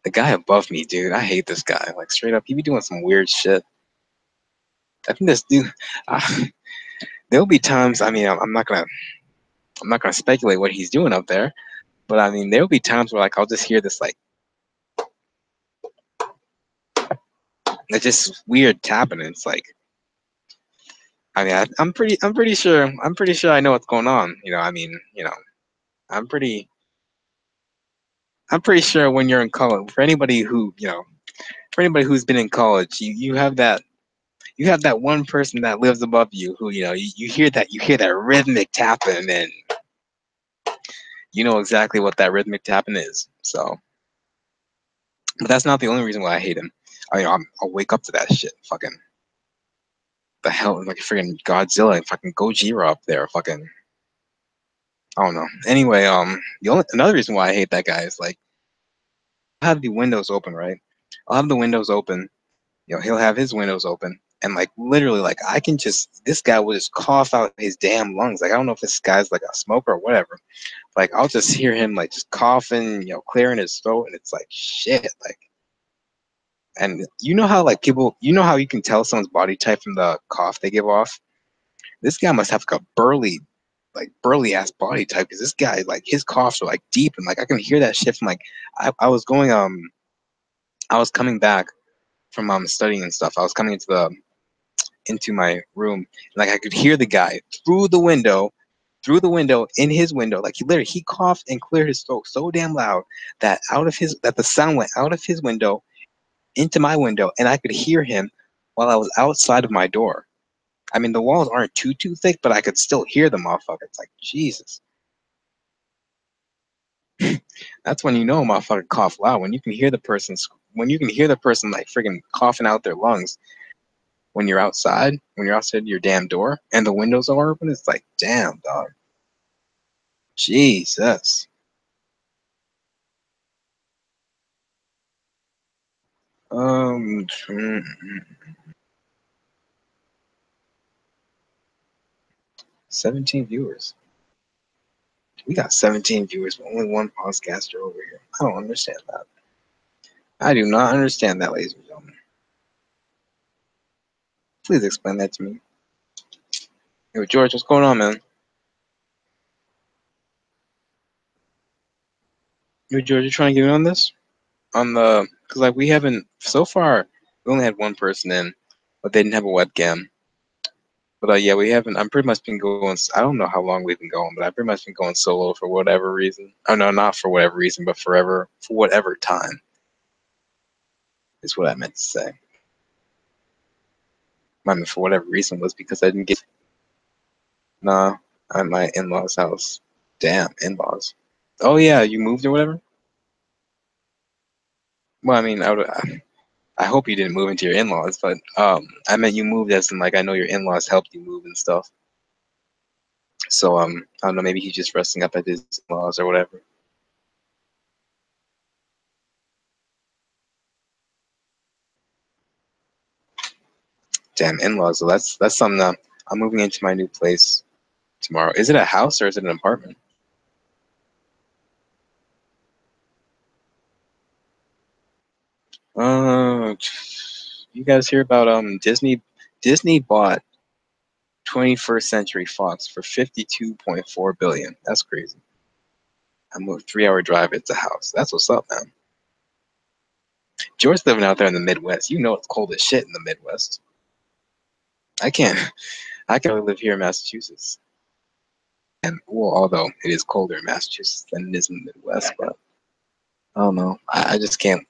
The guy above me, dude, I hate this guy. Like straight up, he be doing some weird shit. I think this dude. Uh, there'll be times. I mean, I'm not gonna speculate what he's doing up there, but I mean, there'll be times where I'll just hear this it's just weird tapping. And it's I mean, I'm pretty sure I know what's going on. I mean, I'm pretty, I'm pretty sure when you're in college, for anybody who's been in college, you have that one person that lives above you who you hear that rhythmic tapping, and you know exactly what that rhythmic tapping is. So, but that's not the only reason why I hate him. I'll wake up to that shit. Fucking the hell, like freaking Godzilla and fucking Gojira up there. Fucking, I don't know. Anyway, another reason why I hate that guy is I have the windows open, right? I'll have the windows open. He'll have his windows open, and literally, I can just this guy will just cough out his damn lungs. I don't know if this guy's a smoker or whatever. I'll just hear him just coughing, clearing his throat, and it's shit. And you know how people, how you can tell someone's body type from the cough they give off. This guy must have a burly ass body type because this guy his coughs are deep and I can hear that shit from I was going I was coming back from studying and stuff. I was coming into my room and I could hear the guy through the window in his window he coughed and cleared his throat so damn loud that the sound went out of his window into my window and I could hear him while I was outside of my door. I mean, the walls aren't too thick, but I could still hear the motherfucker. It's like, Jesus. That's when you know a motherfucker cough loud. When you can hear the person like freaking coughing out their lungs when you're outside your damn door and the windows are open, it's like, damn, dog. Jesus. 17 viewers. We got 17 viewers, but only one podcaster over here. I don't understand that. I do not understand that, ladies and gentlemen. Please explain that to me. Yo, George, what's going on, man? Yo, George, you trying to get in on this? Because like we haven't so far. We only had one person in, but they didn't have a webcam. But yeah, we haven't. I'm pretty much been going. I don't know how long we've been going, but I've pretty much been going solo for whatever reason. Oh no, not for whatever reason, but forever for whatever time is what I meant to say. I mean, for whatever reason was because I didn't get. Nah, I'm at my in-laws' house. Damn, in-laws. Oh yeah, you moved or whatever. Well, I mean, I hope you didn't move into your in-laws, but I meant you moved as in like I know your in-laws helped you move and stuff. So I don't know, maybe he's just resting up at his in-laws or whatever. Damn, in-laws. So that's something. I'm moving into my new place tomorrow. Is it a house or is it an apartment? Uh, you guys hear about Disney? Disney bought 21st Century Fox for 52.4 billion. That's crazy. I'm a 3-hour drive. It's a house. That's what's up, man. George's living out there in the Midwest. You know it's cold as shit in the Midwest. I can't. I can only live here in Massachusetts. And well, although it is colder in Massachusetts than it is in the Midwest, but I don't know. I just can't.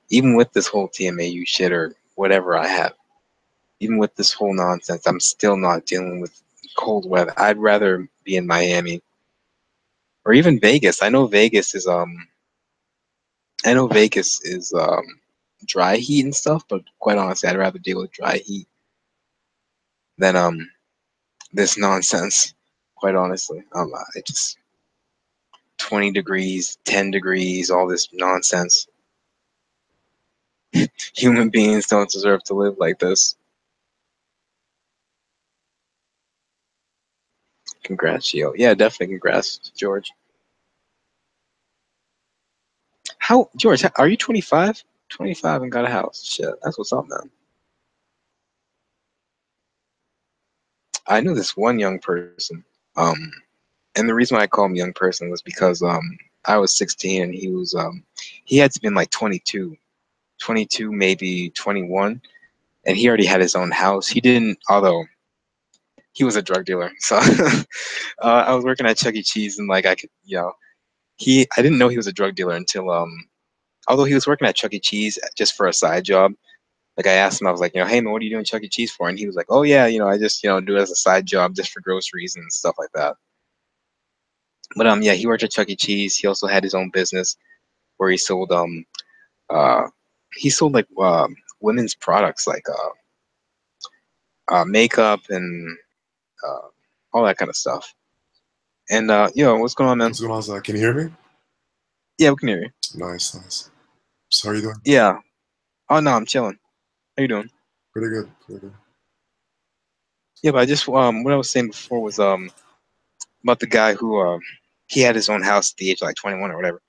Even with this whole TMAU shit or whatever I have, even with this whole nonsense, I'm still not dealing with cold weather. I'd rather be in Miami or even Vegas. I know Vegas is dry heat and stuff, but quite honestly, I'd rather deal with dry heat than this nonsense. Quite honestly, I just 20 degrees, 10 degrees, all this nonsense. Human beings don't deserve to live like this. Congrats, Gio. Yeah, definitely congrats, George. How, George, are you 25? 25 and got a house. Shit, that's what's up, man. I knew this one young person. Um, and the reason why I call him young person was because I was 16 and he had to been like 22, 22 maybe 21, and he already had his own house. He didn't, although he was a drug dealer. So I was working at Chuck E. Cheese and like I could, I didn't know he was a drug dealer until although he was working at Chuck E. Cheese just for a side job. Like I asked him, I was like, hey man, what are you doing Chuck E. Cheese for? And he was like, oh yeah, I just do it as a side job just for groceries and stuff like that. But yeah, he worked at Chuck E. Cheese. He also had his own business where uh he sold like women's products like makeup and uh, all that kind of stuff. And what's going on, man? What's going on, Zach? Can you hear me? Yeah, we can hear you. Nice, nice. So how are you doing? Yeah. Oh no, I'm chilling. How you doing? Pretty good, pretty good. Yeah, but I just what I was saying before was about the guy who he had his own house at the age of like 21 or whatever.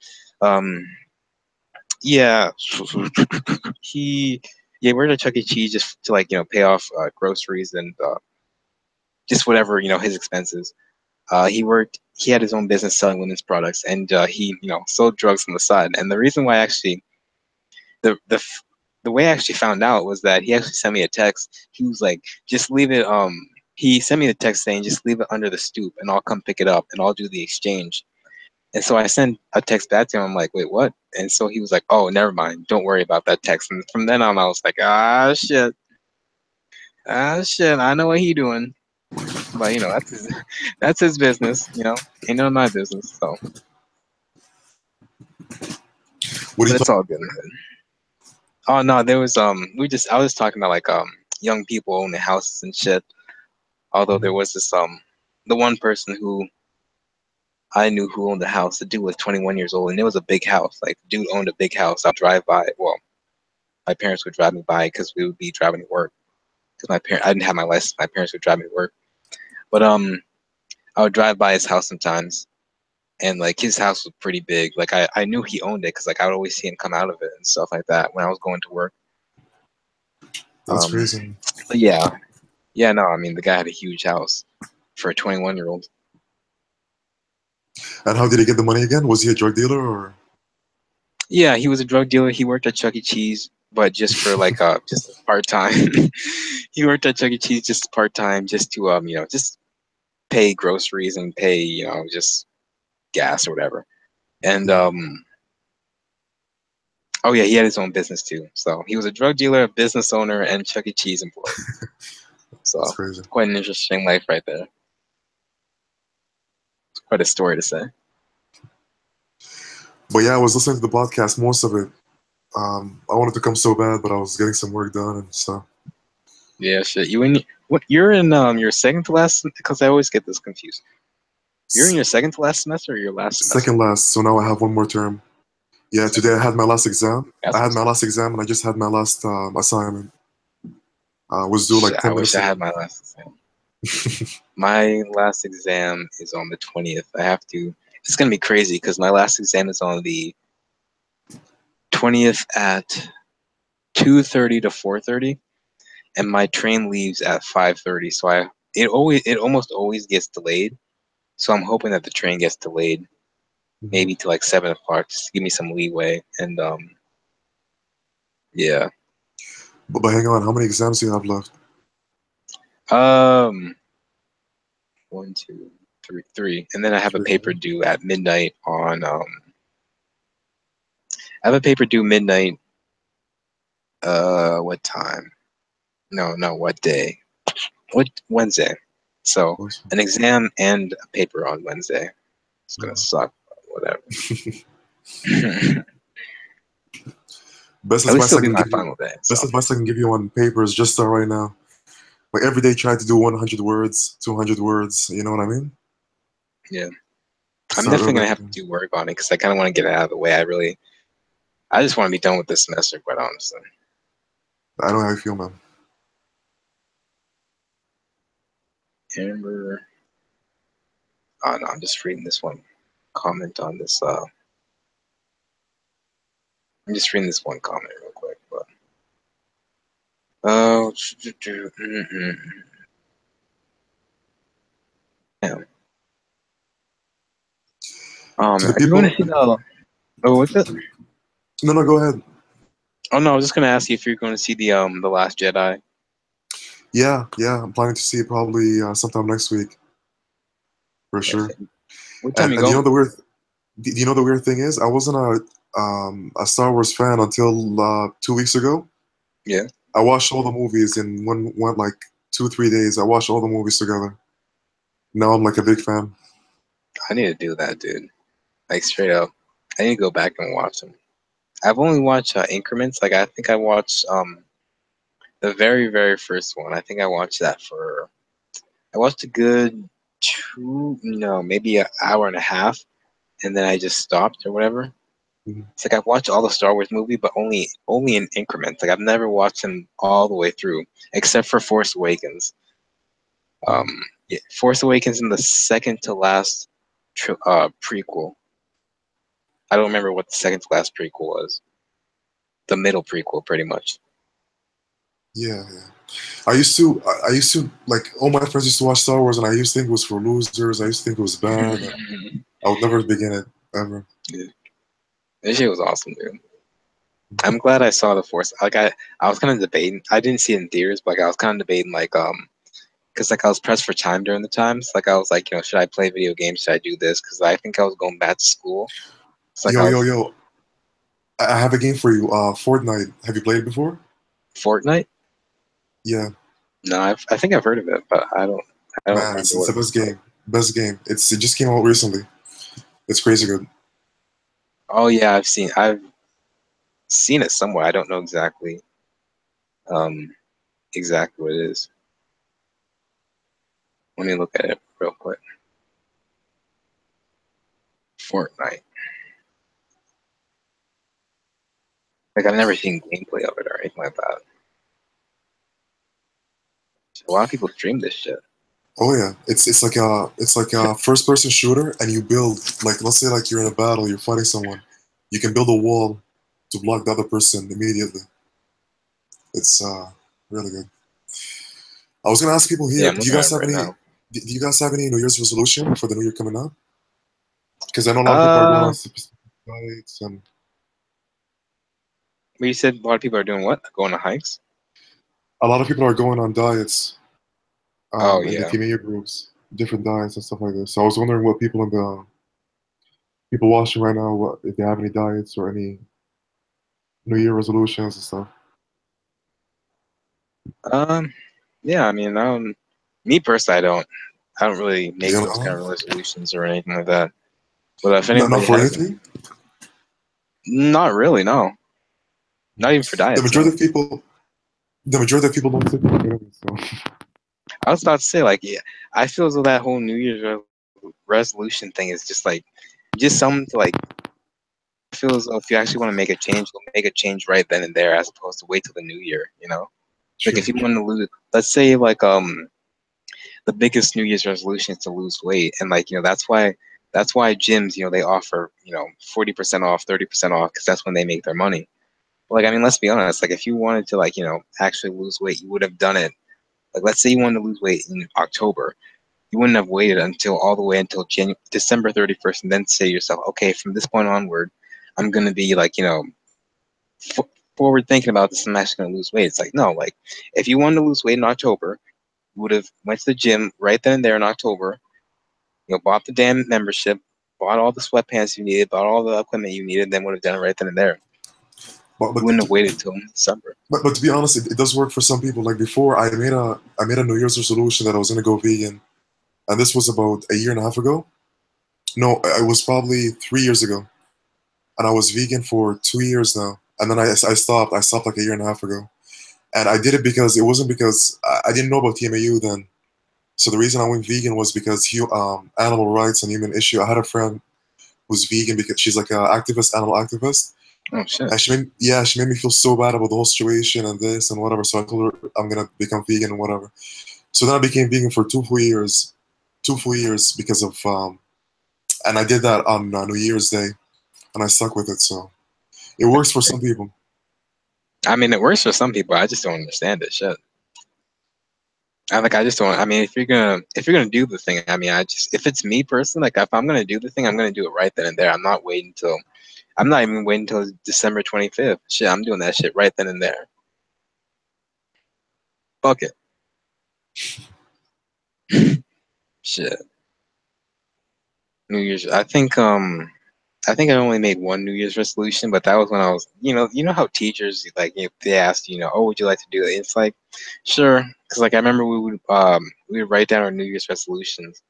Yeah, he worked at Chuck E. Cheese just to like pay off groceries and just whatever his expenses. He had his own business selling women's products, and he sold drugs on the side. And the reason why actually the way I actually found out was that he actually sent me a text. He was like, just leave it. He sent me a text saying, just leave it under the stoop, and I'll come pick it up, and I'll do the exchange. And so I sent a text back to him. I'm like, wait, what? And so he was like, oh, never mind. Don't worry about that text. And from then on, I was like, ah, shit. Shit, I know what he doing, but that's his business. Ain't none of my business. So, What are but you it's talking? all good. Oh no, there was I was talking about like young people owning houses and shit. Although there was this the one person who I knew who owned the house. The dude was 21 years old, and it was a big house. Like, the dude owned a big house. I'd drive by. Well, my parents would drive me by because we would be driving to work. Because I didn't have my license. My parents would drive me to work. But I would drive by his house sometimes, and like his house was pretty big. Like I knew he owned it because like I would always see him come out of it and stuff like that when I was going to work. That's Um, crazy. but yeah, no, I mean the guy had a huge house for a 21-year-old. And how did he get the money again? Was he a drug dealer or? Yeah, he was a drug dealer. He worked at Chuck E. Cheese, but just for like just part time. He worked at Chuck E. Cheese just part time, just to just pay groceries and pay just gas or whatever. And Yeah, oh yeah, he had his own business too. So he was a drug dealer, a business owner, and Chuck E. Cheese employee. So that's crazy. it's quite an interesting life right there. It's quite a story to say. But yeah, I was listening to the podcast, most of it. I wanted to come so bad, but I was getting some work done and stuff. Yeah, shit. You're in your second to last, because I always get this confused. You're in your second to last semester or your last semester? Second last, so now I have one more term. Yeah, today I had my last exam. That's I had what's my up. last exam, and I just had my last assignment. Was due like Shit, I 10 wish minutes I ago. had my last exam. My last exam is on the 20th. I have to. It's gonna be crazy because my last exam is on the 20th at 2:30 to 4:30, and my train leaves at 5:30. So it almost always gets delayed. So I'm hoping that the train gets delayed, Mhm. maybe to like 7 o'clock, just to give me some leeway. And yeah. But hang on, how many exams do you have left? Um, one, two, three, and then I have a Three. paper due at midnight on I have a paper due midnight. What time? No, what day? What Wednesday? So Awesome. an exam and a paper on Wednesday. It's gonna Mhm. suck. Whatever. Best At least advice it'll I be can my give you. final day. Best So advice I can give you on paper is just start right now. Like every day, try to do 100 words, 200 words. You know what I mean? yeah, I'm Start definitely early. gonna have to do work on it because I kind of want to get it out of the way. I just want to be done with this semester, quite honestly. I know how you feel, man. Amber. Oh no, I'm just reading this one comment on this. I'm just reading this one comment real quick. But oh, damn. To the Are you going to people, see the? Oh, what's it? no, no, go ahead. Oh no, I was just gonna ask you if you're going to see the Last Jedi. Yeah, yeah, I'm planning to see it probably sometime next week for Yes. sure. What time And you and you know going? the weird, do you know the weird thing is, I wasn't a Star Wars fan until 2 weeks ago. Yeah, I watched all the movies in one like 2 3 days. I watched all the movies together. Now I'm like a big fan. I need to do that, dude. Like straight up, I need to go back and watch them. I've only watched increments. Like I think I watched the very first one. I think I watched that for. I watched a good no, maybe an hour and a half, and then I just stopped or whatever. Mhm. It's like I've watched all the Star Wars movie, but only in increments. Like I've never watched them all the way through, except for Force Awakens. Mhm. Yeah, Force Awakens in the second to last prequel. I don't remember what the second to last prequel was. The middle prequel, pretty much. Yeah, yeah. I used to like all my friends used to watch Star Wars, and I used to think it was for losers. I used to think it was bad. And I would never begin it ever. Yeah. This shit was awesome, dude. I'm glad I saw the Force. Like I was kind of debating. I didn't see it in theaters, but like, I was kind of debating like because like I was pressed for time during the times. Like I was like, should I play video games? Should I do this? Because I think I was going back to school. It's like Yo, I yo, was yo! I have a game for you. Fortnite. Have you played it before? Fortnite. Yeah. No, I think I've heard of it, but I don't Man, remember it's what the it was best about. game. Best game. It just came out recently. It's crazy good. Oh yeah, I've seen it somewhere. I don't know um exactly what it is. Let me look at it real quick. Fortnite. Like I've never seen gameplay of it or anything like that. A lot of people stream this shit. Oh yeah, it's like a first person shooter, and you build like, let's say like you're in a battle, you're fighting someone, you can build a wall to block the other person immediately. It's really good. I was gonna ask people Yeah, here, I'm looking at it right now. do you guys have any New Year's resolution for the New Year coming up? Because I know a lot of people are going Uh, on specific diets, and but you said a lot of people are doing what? Going on hikes? a lot of people are going on diets Oh in the yeah. TMAU groups, different diets and stuff like this. So I was wondering what people watching right now, what if they have any diets or any New Year resolutions and stuff. Um, yeah. I mean, me personally, I don't really make You those kind know, of resolutions or anything like that. But if not anybody for has any, anything. not really, no. Not even for The diets, majority no. of people, the majority of people don't take it anyway. So I was about to say, like, yeah, I feel as though that whole New Year's resolution thing is just something to like. I feel as though if you actually want to make a change, you'll make a change right then and there, as opposed to wait till the New Year. You know, like if true, you want true. to lose, let's say like the biggest New Year's resolution is to lose weight, and like that's why gyms they offer 40% off, 30% off because that's when they make their money. Like I mean, let's be honest. Like if you wanted to like actually lose weight, you would have done it. Like let's say you wanted to lose weight in October, you wouldn't have waited until all the way until December 31st, and then say to yourself, okay, from this point onward, I'm gonna be like f- forward thinking about this. I'm actually gonna lose weight. It's like no, like if you wanted to lose weight in October, you would have went to the gym right then and there in October. Bought the damn membership, bought all the sweatpants you needed, bought all the equipment you needed, then would have done it right then and there. But You but wouldn't have waited till December. but to be honest, it does work for some people. Like before, I made a New Year's resolution that I was gonna go vegan, and this was about a year and a half ago. No, it was probably 3 years ago, and I was vegan for 2 years now. And then I stopped. I stopped like a year and a half ago, and I did it because it wasn't because I didn't know about TMAU then. So the reason I went vegan was because animal rights and human issue. I had a friend who's vegan because she's like an activist, animal activist. Oh shit. And she made me feel so bad about the whole situation and this and whatever. So I told her I'm gonna become vegan and whatever. So then I became vegan for 2 full years, 2 full years because of and I did that on New Year's Day, and I stuck with it. So it works for some people. I mean, it works for some people. I just don't understand it. Shit. I just don't. I mean, if you're gonna do the thing, I mean, if it's me personally, like if I'm gonna do the thing, I'm gonna do it right then and there. I'm not even waiting until December 25th. Shit, I'm doing that shit right then and there. Fuck it. Shit. New Year's. I think I only made one New Year's resolution, but that was when I was, you know how teachers like if they asked, oh, would you like to do it? It's like, sure, because like I remember we would write down our New Year's resolutions,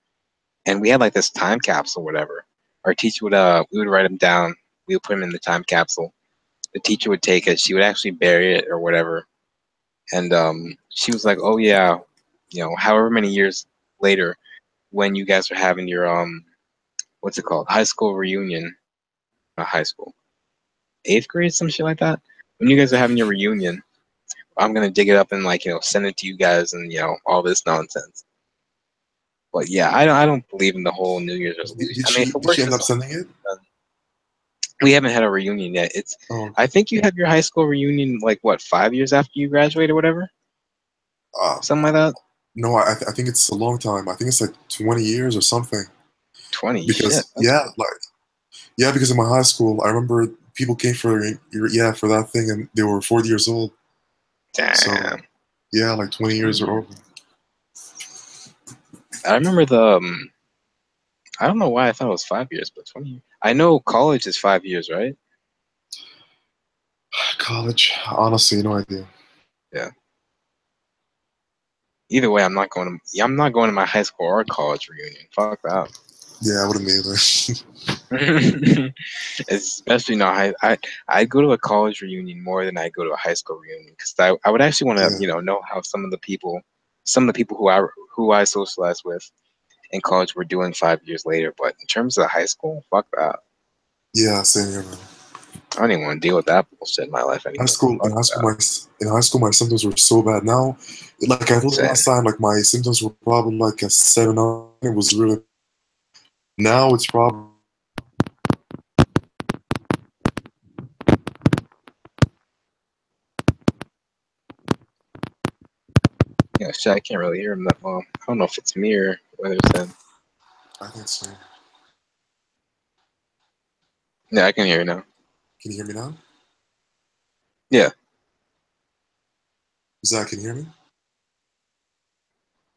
and we had like this time capsule, whatever. Our teacher would we would write them down, we would put them in the time capsule. The teacher would take it, she would actually bury it or whatever, and she was like, oh yeah, however many years later, when you guys are having your what's it called, high school reunion, not high school, eighth grade, some shit like that. When you guys are having your reunion, I'm gonna dig it up and like send it to you guys and all this nonsense. But yeah, I don't believe in the whole New Year's resolution. I mean, if it Did she works for end up some sending people, it? we haven't had a reunion yet. Oh, I think you have your high school reunion like what 5 years after you graduate or whatever, uh, something like that. no, I think it's a long time. I think it's like 20 years or something. 20 shit. Because yeah, because in my high school, I remember people came for for that thing, and they were 40 years old. So Damn. yeah, like 20 years or over. I remember I don't know why I thought it was 5 years, but 20 years. I know college is 5 years, right? College, honestly, no idea. Yeah. Either way, I'm not going to. I'm not going to my high school or college reunion. Fuck that. Yeah, I wouldn't either. Especially not I'd go to a college reunion more than I go to a high school reunion because I would actually want to Yeah. know how some of the people who I socialized with in college were doing 5 years later. But in terms of high school, fuck that. Yeah, same here, man. I don't even want to deal with that bullshit in my life High anymore. school, in Fuck high school, that. my symptoms were so bad. Now, like I told you Same. last time, like my symptoms were probably like a 7. It was really. Now it's probably. Yeah, shit, I can't really hear him that well. I don't know if it's me or whether it's him. I think so. Yeah, I can hear you now. Can you hear me now? Yeah. Zach, can you hear me?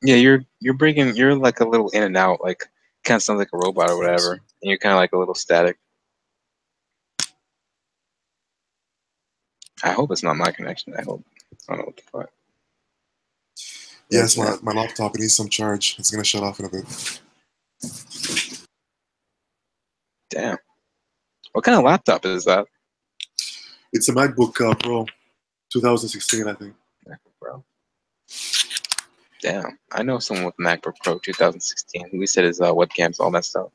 Yeah, you're breaking. You're like a little in and out. Like kind of sounds like a robot or whatever. And you're kind of like a little static. I hope it's not my connection. I hope. I don't know what the fuck. Yes, Yeah. my laptop, it needs some charge. It's gonna shut off in a bit. Damn. What kind of laptop is that? It's a MacBook Pro, 2016, I think. MacBook Pro. Damn. I know someone with MacBook Pro 2016 who said his webcam's all messed up.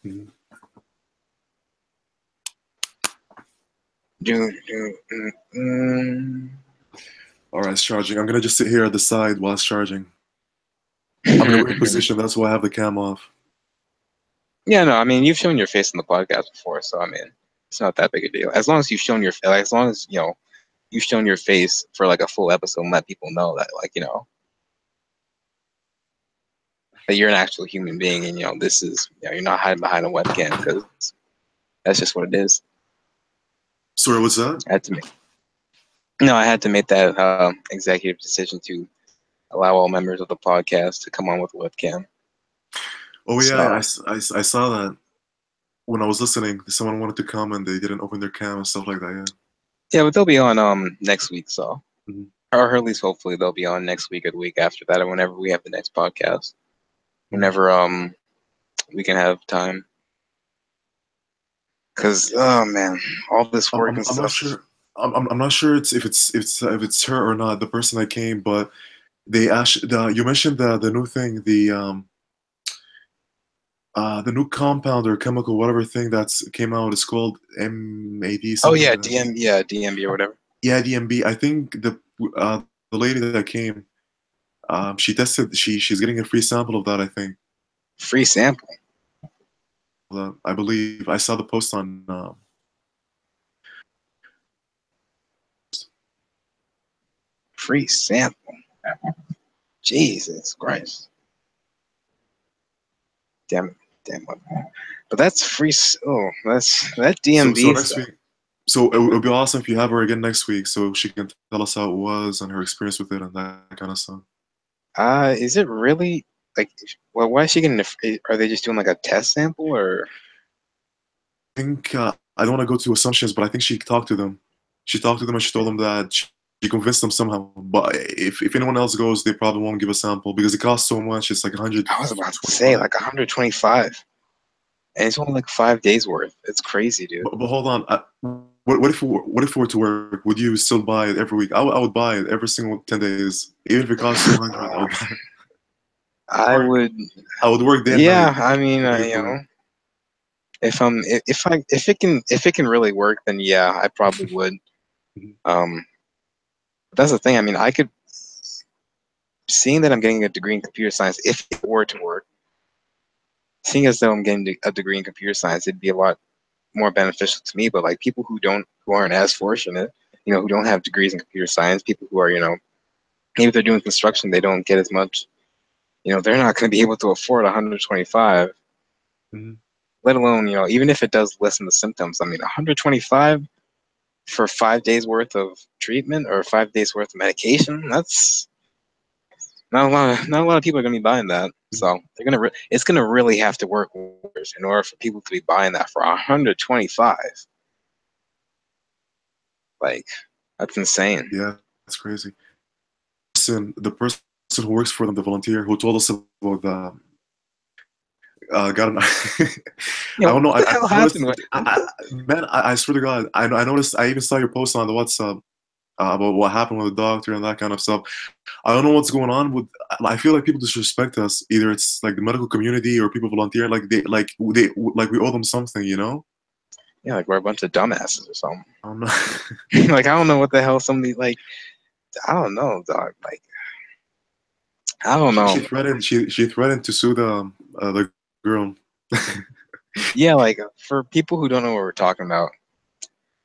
Mhm. All right, it's charging. I'm gonna just sit here at the side while it's charging. I'm in a weird position. That's why I have the cam off. Yeah, no, I mean you've shown your face on the podcast before, so I mean it's not that big a deal. As long as you've shown as long as you've shown your face for like a full episode and let people know that that you're an actual human being and this is you're not hiding behind a webcam because that's just what it is. Sorry, what's that? I had to make that executive decision to allow all members of the podcast to come on with a webcam. Oh yeah, So, I saw that when I was listening. Someone wanted to come and they didn't open their cam and stuff like that. yeah, but they'll be on next week. So, Mhm. or at least hopefully they'll be on next week or the week after that, or whenever we have the next podcast. Whenever we can have time. Cause oh man, all this work and I'm not stuff. sure. I'm not sure if it's her or not. The person that came, but they actually you mentioned the new thing, the new compound or chemical whatever thing that's came out is called MAD Oh something yeah, like that. DMB or whatever. Yeah, DMB. I think the lady that came, she tested. She's getting a free sample of that. I think. Free sample. I believe I saw the post on. Free sample. Jesus Christ. Damn. But that's free. Oh, that So DMB next stuff. week. So it would be awesome if you have her again next week, so she can tell us how it was and her experience with it and that kind of stuff. Is it really like? Well, why is she getting? Are they just doing like a test sample or? I think I don't want to go to assumptions, but I think she talked to them. She talked to them and she told them that she convinced them somehow. But if anyone else goes, they probably won't give a sample because it costs so much. It's like 100. I was about to say like 125, and it's only like 5 days worth. It's crazy, dude. But hold on. What if we were to work? Would you still buy it every week? I would buy it every single 10 days, even if it costs 200. I would buy it. I would. I would work day and Yeah, night I mean, to pay for it. if it can really work, then yeah, I probably would. Mhm. But that's the thing. I mean, I could, seeing that I'm getting a degree in computer science, if it were to work, seeing as though I'm getting a degree in computer science, it'd be a lot more beneficial to me. But like people who aren't as fortunate, who don't have degrees in computer science, people who are, maybe they're doing construction, they don't get as much. They're not going to be able to afford 125. Mhm. Let alone, even if it does lessen the symptoms. I mean, 125 for 5 days worth of treatment or 5 days worth of medication. That's not a lot of people are gonna be buying that. So it's gonna really have to work wonders in order for people to be buying that for 125. Like that's insane. Yeah, that's crazy. The person who works for them, the volunteer who told us about the got an I Yeah, don't know. what the I hell noticed, happened? man. I swear to God, I noticed. I even saw your post on the WhatsApp about what happened with the doctor and that kind of stuff. I don't know what's going on with. I feel like people disrespect us. Either it's like the medical community or people volunteer. Like we owe them something. You know? Yeah, like we're a bunch of dumbasses or something. I don't know. Like I don't know what the hell somebody like. I don't know, dog. Like I don't know. She threatened. She threatened to sue the girl. Yeah, like for people who don't know what we're talking about,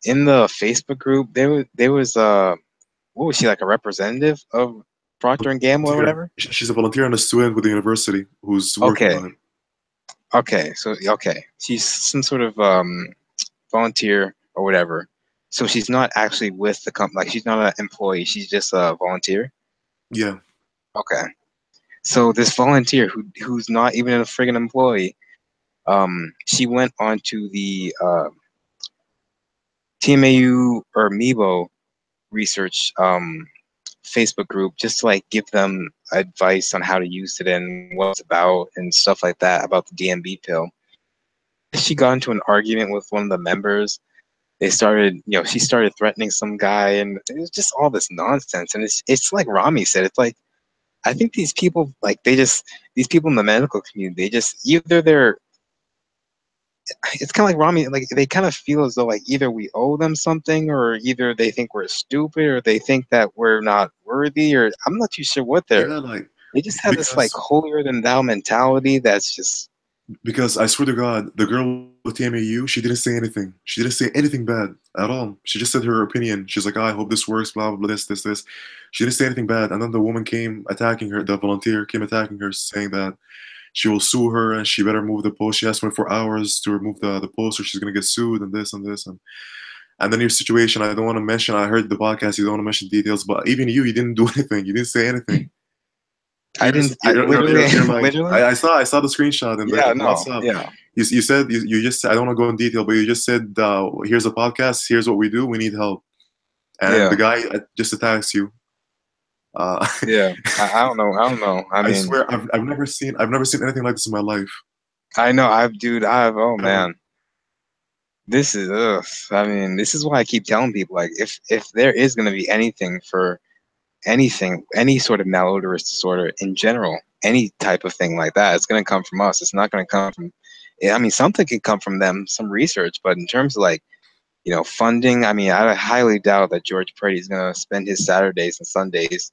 in the Facebook group, there was what was she, like a representative of Procter and Gamble or Volunteer. whatever? She's a volunteer and a student with the university who's working Okay, on it. okay, she's some sort of volunteer or whatever. So she's not actually with the company. Like she's not an employee. She's just a volunteer. Yeah. Okay. So this volunteer who's not even a friggin' employee, she went onto the TMAU or MEBO research Facebook group just to like give them advice on how to use it and what it's about and stuff like that about the DMB pill. She got into an argument with one of the members. They started, she started threatening some guy, and it was just all this nonsense. And it's like Rami said, it's like I think these people, like these people in the medical community, they just either they're it's kind of like Rami, like they kind of feel as though like either we owe them something, or either they think we're stupid, or they think that we're not worthy, or I'm not too sure what Yeah. Like they just have this like because holier than thou mentality that's just Because I swear to God, the girl with TMAU, she didn't say anything. She didn't say anything bad at all. She just said her opinion. She's like, "Oh, I hope this works, blah, blah, blah, this. She didn't say anything bad. And then the woman came attacking her, the volunteer came attacking her, saying that she will sue her and she better move the post. She has 24 hours to remove the post or she's going to get sued and this and this. And then your situation, I don't want to mention, I heard the podcast, you don't want to mention details, but even you didn't do anything. You didn't say anything. I didn't I literally You're like literally I saw the screenshot in yeah, the no, WhatsApp. yeah, You said you just I don't want to go in detail, but you just said here's a podcast, here's what we do, we need help, and the yeah, guy just attacks you. Uh, yeah. I don't know. I I mean, swear I've never seen anything like this in my life. I know I've oh Ever. man, this is ugh. I mean, this is why I keep telling people, like, if there is going to be anything for anything, any sort of malodorous disorder in general, any type of thing like that, it's going to come from us. It's not going to come from, I mean, something could come from them, some research, but in terms of like, funding, I mean, I highly doubt that George Purdy is going to spend his Saturdays and Sundays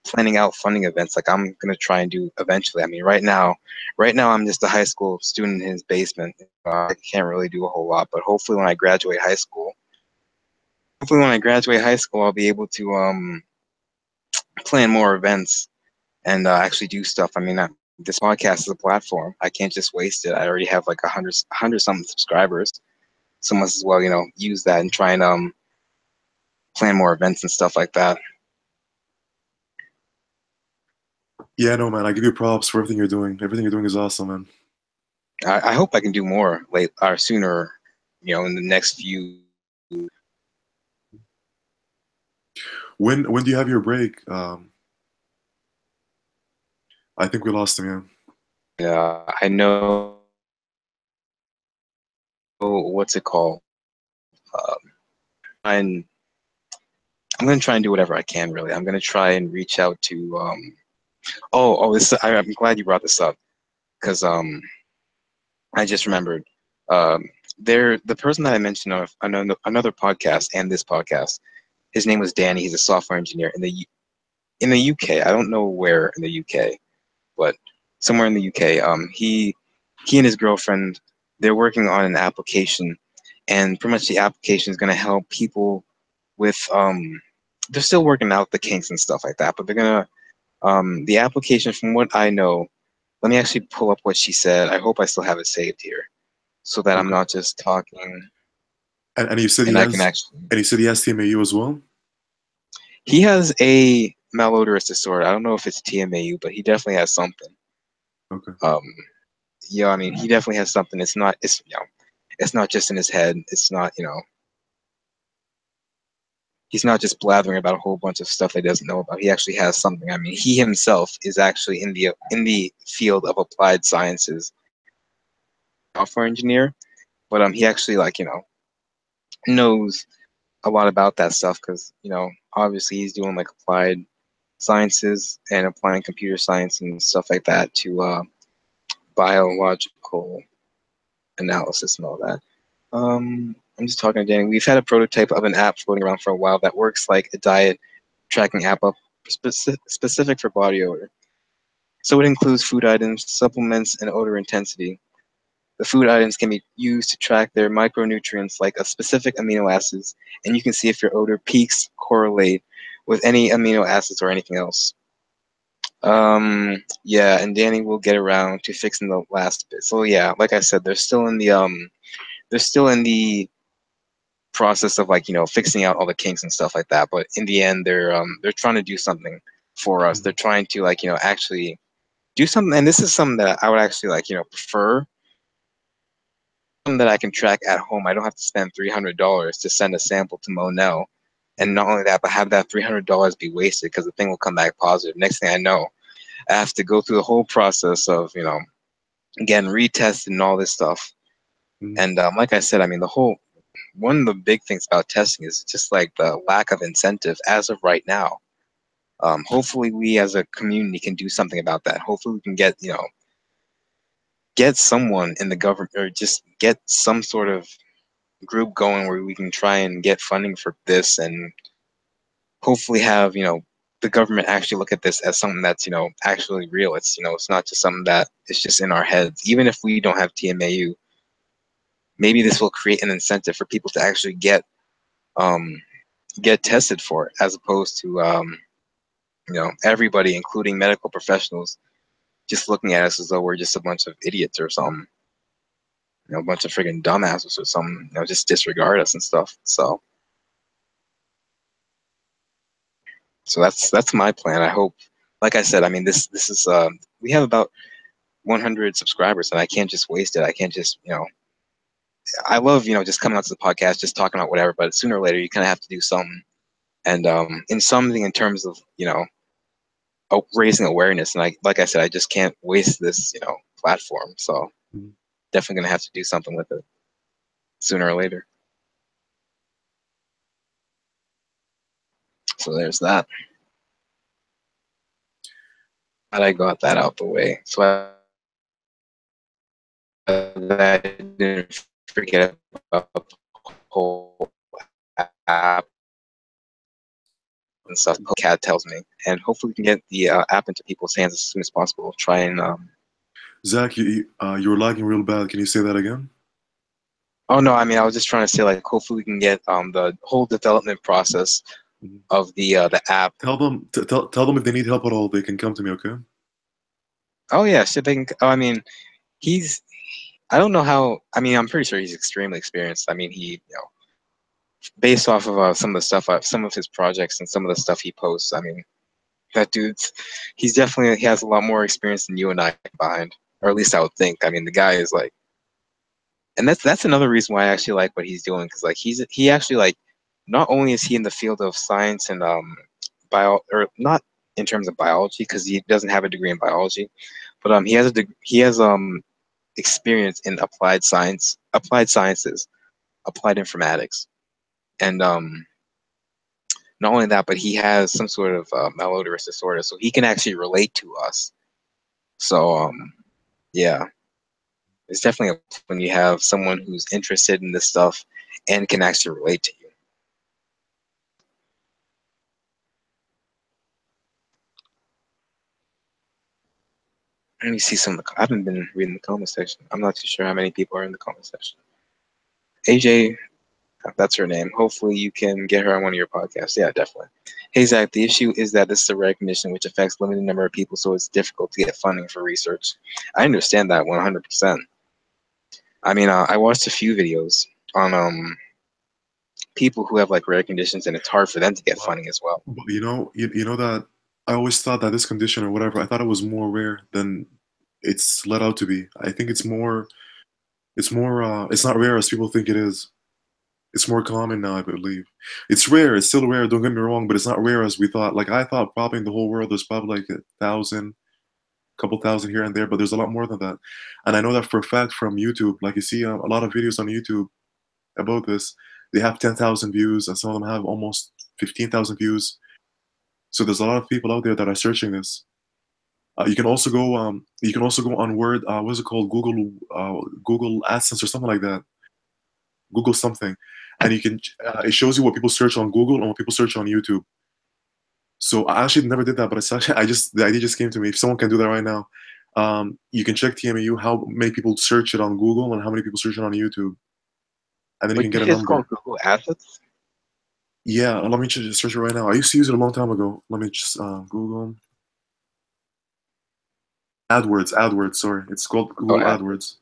planning out funding events like I'm going to try and do eventually. I mean, right now I'm just a high school student in his basement. I can't really do a whole lot, but hopefully when I graduate high school, I'll be able to plan more events and actually do stuff. I mean, this podcast is a platform. I can't just waste it. I already have like a hundred something subscribers. So must as well, use that and try and plan more events and stuff like that. Yeah, no man, I give you props for everything you're doing. Everything you're doing is awesome, man. I hope I can do more late or sooner, in the next few. When do you have your break? I think we lost him. I know what's it called. And I'm gonna try and do whatever I can. Really, I'm gonna try and reach out to. I'm glad you brought this up because I just remembered. The person that I mentioned on another podcast and this podcast, his name was Danny. He's a software engineer in the UK. I don't know where in the UK, but somewhere in the UK. He and his girlfriend, they're working on an application, and pretty much the application is going to help people with they're still working out the kinks and stuff like that, but they're gonna the application, from what I know, let me actually pull up what she said. I hope I still have it saved here so that I'm Okay. not just talking And you said and I can actually. he has TMAU as well. He has a malodorous disorder. I don't know if it's TMAU, but he definitely has something. Okay. Yeah, I mean, he definitely has something. It's not just in his head. It's not. he's not just blathering about a whole bunch of stuff that he doesn't know about. He actually has something. I mean, he himself is actually in the field of applied sciences, software engineer, but he actually like knows a lot about that stuff because obviously he's doing like applied sciences and applying computer science and stuff like that to biological analysis and all that. I'm just talking to Danny. We've had a prototype of an app floating around for a while that works like a diet tracking app up specific for body odor. So it includes food items, supplements, and odor intensity. The food items can be used to track their micronutrients like a specific amino acids, and you can see if your odor peaks correlate with any amino acids or anything else. Yeah, and Danny will get around to fixing the last bit. So yeah, like I said, they're still in the process of like fixing out all the kinks and stuff like that. But in the end, they're trying to do something for us. They're trying to like actually do something, and this is something that I would actually like prefer. Something that I can track at home. I don't have to spend $300 to send a sample to Monell, and not only that, but have that $300 be wasted because the thing will come back positive. Next thing I know, I have to go through the whole process of getting retested and all this stuff. And like I said, I mean one of the big things about testing is just like the lack of incentive as of right now. Hopefully we as a community can do something about that. Hopefully we can get someone in the government or just get some sort of group going where we can try and get funding for this and hopefully have, the government actually look at this as something that's, actually real. It's, it's not just something that is just in our heads. Even if we don't have TMAU, maybe this will create an incentive for people to actually get tested for it, as opposed to everybody, including medical professionals, just looking at us as though we're just a bunch of idiots or something, a bunch of friggin' dumbasses or something, just disregard us and stuff. So that's my plan. I hope, like I said, I mean this is we have about 100 subscribers, and I can't just waste it. I can't just I love just coming out to the podcast, just talking about whatever, but sooner or later you kind of have to do something, and in something in terms of raising awareness. And like I said, I just can't waste this platform. So definitely gonna have to do something with it sooner or later. So there's that. Glad I got that out the way, so I didn't forget about the whole app and stuff. Cat tells me, and hopefully we can get the app into people's hands as soon as possible. Try and Zach, you were lagging real bad. Can you say that again? Oh no, I mean I was just trying to say like hopefully we can get the whole development process of the app. Tell them if they need help at all, they can come to me. Okay. Oh yeah, shit. They can. Oh, I mean, I don't know how. I mean, I'm pretty sure he's extremely experienced. I mean, he based off of some of the stuff, some of his projects and some of the stuff he posts. I mean, that dude's he has a lot more experience than you and I combined, or at least I would think. I mean, the guy is like, and that's another reason why I actually like what he's doing, because like he actually like not only is he in the field of science and or not in terms of biology because he doesn't have a degree in biology, but he has experience in applied sciences, applied informatics, and not only that, but he has some sort of malodorous disorder, so he can actually relate to us. So yeah, it's definitely when you have someone who's interested in this stuff and can actually relate to you. Let me see some of the. I haven't been reading the comment section. I'm not too sure how many people are in the comment section. AJ, that's her name. Hopefully you can get her on one of your podcasts. Yeah, definitely. Hey, Zach, the issue is that this is a rare condition which affects limited number of people, so it's difficult to get funding for research. I understand that 100%. I mean, I watched a few videos on people who have like rare conditions, and it's hard for them to get funding as well. But you know that I always thought that this condition or whatever, I thought it was more rare than it's let out to be. I think it's not rare as people think it is. It's more common now, I believe. It's rare. It's still rare. Don't get me wrong, but it's not rare as we thought. Like I thought, probably in the whole world, there's probably like 1,000, couple thousand here and there, but there's a lot more than that. And I know that for a fact from YouTube. Like you see a lot of videos on YouTube about this. They have 10,000 views, and some of them have almost 15,000 views. So there's a lot of people out there that are searching this. You can also go. You can also go on Word. What is it called? Google AdSense or something like that. Google something, and you can. It shows you what people search on Google and what people search on YouTube. So I actually never did that, but it's actually the idea just came to me. If someone can do that right now, you can check TMAU how many people search it on Google and how many people search it on YouTube, and then you What can you get a say it's called number. Google Assets? Yeah, let me just search it right now. I used to use it a long time ago. Let me just Google AdWords. AdWords, sorry, it's called Oh, Google Assets. AdWords.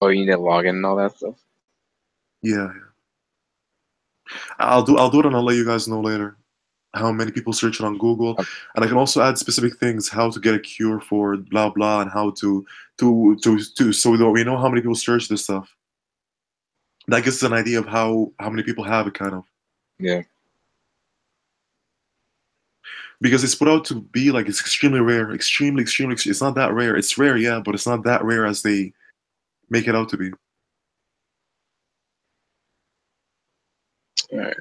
Oh, you need to log in and all that stuff. Yeah, I'll do it and I'll let you guys know later how many people search it on Google, Okay. and I can also add specific things, how to get a cure for blah blah, and how to so that we know how many people search this stuff. That gives us an idea of how many people have it, kind of, Yeah. because it's put out to be like it's extremely rare, extremely. It's not that rare. It's rare, yeah, but it's not that rare as they make it out to be. All right.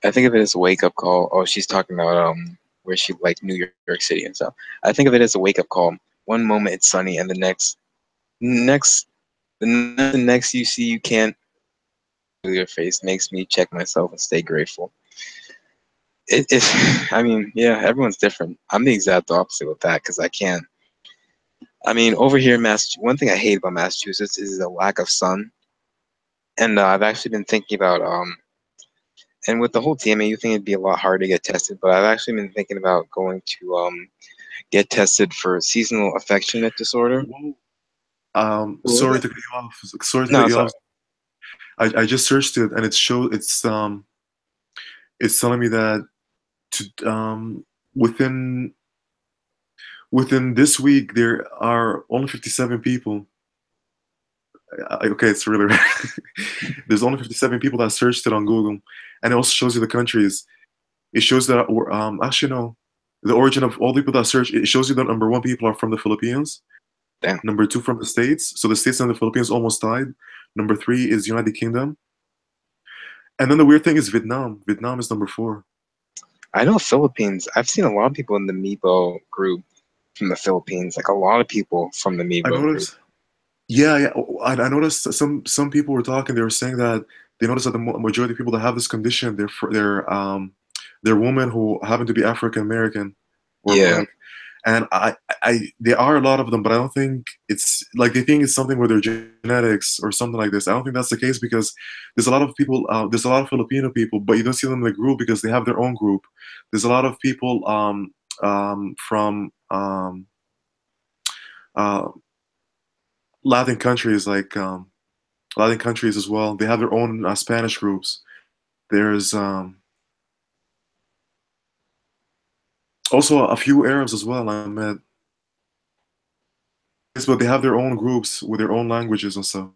I think of it as a wake up call. Oh, she's talking about where she like New York City and stuff. I think of it as a wake up call. One moment it's sunny, and the next you see you can't feel your face makes me check myself and stay grateful. I mean, yeah, everyone's different. I'm the exact opposite with that because I can't. I mean, over here in Massachusetts, one thing I hate about Massachusetts is the lack of sun. And I've actually been thinking about and with the whole TMAU thing, it'd be a lot harder to get tested. But I've actually been thinking about going to get tested for seasonal affectionate disorder. Whoa. What was Sorry it? to cut you off. Sorry to cut No, you off. sorry. I just searched it and it's telling me that to within within this week there are only 57 people. Okay, it's really rare. There's only 57 people that searched it on Google, and it also shows you the countries. It shows that actually no, the origin of all the people that search. It shows you that number one people are from the Philippines. Damn. Number two from the States. So the States and the Philippines almost tied. Number three is United Kingdom. And then the weird thing is Vietnam. Vietnam is number four. I know Philippines. I've seen a lot of people in the Meebo group from the Philippines. Like a lot of people from the I Meebo group. noticed. Yeah, yeah. I noticed that some people were talking. They were saying that they noticed that the majority of people that have this condition, they're women who happen to be African American or Yeah. black. And there are a lot of them, but I don't think it's like they think it's something with their genetics or something like this. I don't think that's the case because there's a lot of people, there's a lot of Filipino people, but you don't see them in the group because they have their own group. There's a lot of people from uh, Latin countries, like Latin countries as well. They have their own Spanish groups. There's also a few Arabs as well. I met, but they have their own groups with their own languages and stuff.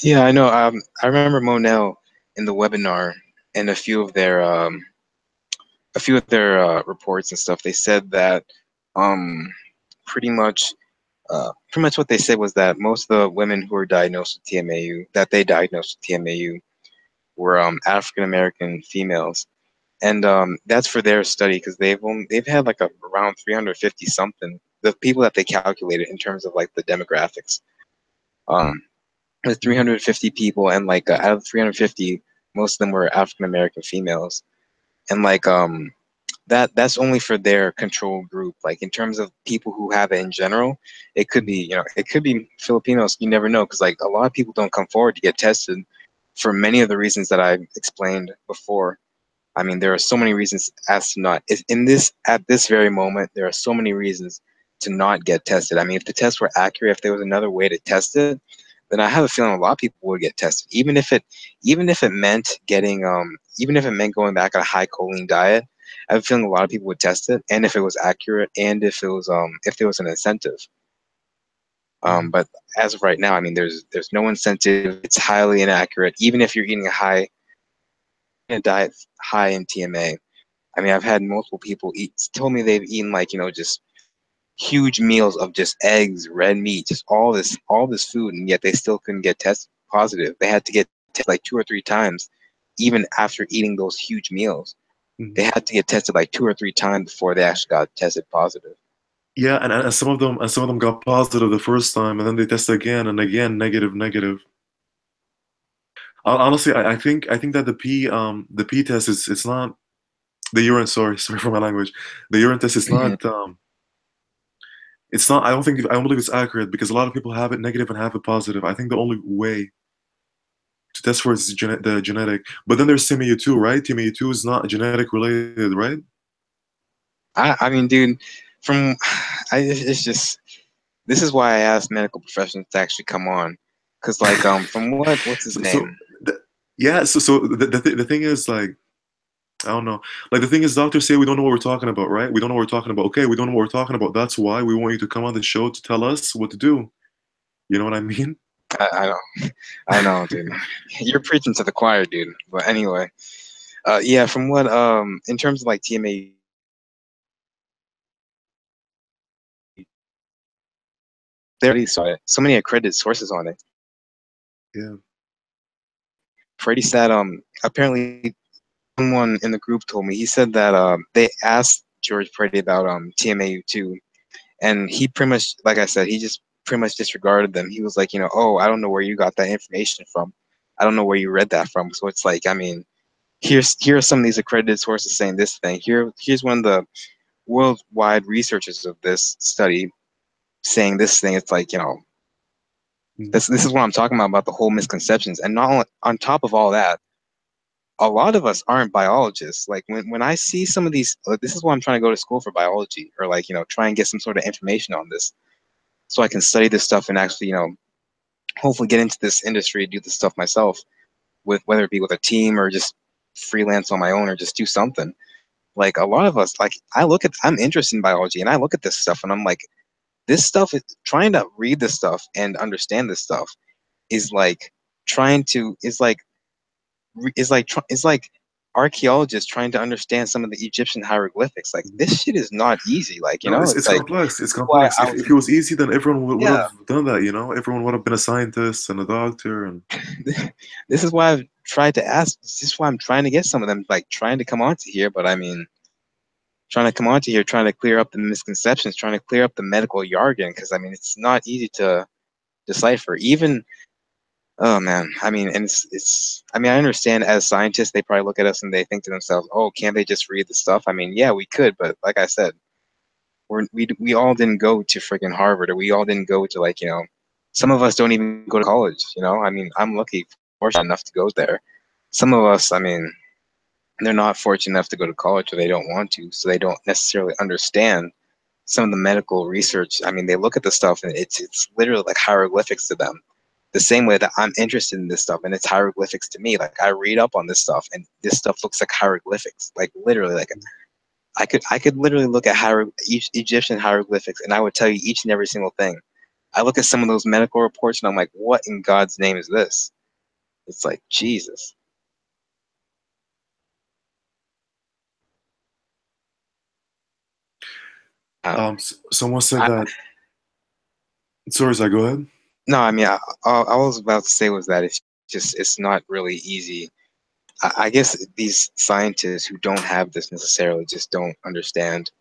Yeah, I know. I remember Monell in the webinar and a few of their reports and stuff. They said that um, pretty much pretty much what they said was that most of the women who were diagnosed with TMAU, that they diagnosed with TMAU, were African American females, and that's for their study because they've had like around 350 something the people that they calculated in terms of like the demographics. There's 350 people, and like out of 350, most of them were African American females, and like that's only for their control group. Like in terms of people who have it in general, it could be it could be Filipinos. You never know because like a lot of people don't come forward to get tested for many of the reasons that I explained before. I mean, there are so many reasons as to not in this at this very moment. There are so many reasons to not get tested. I mean, if the tests were accurate, if there was another way to test it, then I have a feeling a lot of people would get tested, even if it meant getting even if it meant going back on a high choline diet. I have a feeling a lot of people would test it, and if it was accurate, and if there was an incentive. But as of right now, I mean, there's no incentive. It's highly inaccurate. Even if you're eating a diet high in TMA, I mean, I've had multiple people told me they've eaten like, just huge meals of just eggs, red meat, just all this food, and yet they still couldn't get tested positive. They had to get tested like 2 or 3 times, even after eating those huge meals. Mhm. They had to get tested like 2 or 3 times before they actually got tested positive. Yeah, and some of them got positive the first time, and then they test again and again, negative, negative. Honestly, I think that the P test is it's not the urine. Sorry for my language. The urine test is Mhm. not it's not. I don't believe it's accurate because a lot of people have it negative and have it positive. I think the only way to test for it is the genetic. But then there's TMAU two, right? TMAU two is not genetic related, right? I mean, dude, from it's just this is why I asked medical professionals to actually come on, because like from what's his So, so name? yeah. The thing is like I don't know. Like the thing is, doctors say we don't know what we're talking about, right? We don't know what we're talking about. Okay, we don't know what we're talking about. That's why we want you to come on the show to tell us what to do. You know what I mean? I know, I know, dude. You're preaching to the choir, dude. But anyway, yeah, from what in terms of like TMA, they already saw it. So many accredited sources on it. Yeah. Freddie said apparently someone in the group told me, he said that they asked George Freddie about TMAU two, and he pretty much, like I said, he just pretty much disregarded them. He was like, oh, I don't know where you got that information from. I don't know where you read that from. So it's like, I mean, here are some of these accredited sources saying this thing. Here's one of the worldwide researchers of this study saying this thing. It's like, Mhm. this is what I'm talking about the whole misconceptions. And not only, on top of all that, a lot of us aren't biologists. Like when I see some of these, this is why I'm trying to go to school for biology, or like, try and get some sort of information on this so I can study this stuff and actually, hopefully get into this industry, do this stuff myself, with whether it be with a team or just freelance on my own or just do something. Like a lot of us, like I'm interested in biology and I look at this stuff and I'm like, this stuff is trying to read this stuff and understand this stuff is like trying to is like archaeologists trying to understand some of the Egyptian hieroglyphics. Like this shit is not easy. Like No, it's it's like complex. It's why complex. I If was it was easy, then everyone would yeah. have done that. Everyone would have been a scientist and a doctor. And This is why I've tried to ask. This is why I'm trying to get some of them, like trying to come onto here. But I mean, trying to come onto here, trying to clear up the misconceptions, trying to clear up the medical jargon, because I mean, it's not easy to decipher. Even oh man, I mean, and it's. I mean, I understand as scientists, they probably look at us and they think to themselves, "Oh, can't they just read the stuff?" I mean, yeah, we could, but like I said, we all didn't go to freaking Harvard, or we all didn't go to like some of us don't even go to college. I mean, I'm lucky, fortunate enough to go there. Some of us, I mean, they're not fortunate enough to go to college, or they don't want to, so they don't necessarily understand some of the medical research. I mean, they look at the stuff and it's literally like hieroglyphics to them. The same way that I'm interested in this stuff and it's hieroglyphics to me. Like I read up on this stuff and this stuff looks like hieroglyphics. Like literally, like I could literally look at Egyptian hieroglyphics and I would tell you each and every single thing. I look at some of those medical reports and I'm like, what in God's name is this? It's like Jesus. Uh, someone said I, that. Sorry, Zach, go ahead. no, I mean, I was about to say was that it's not really easy. I guess these scientists who don't have this necessarily just don't understand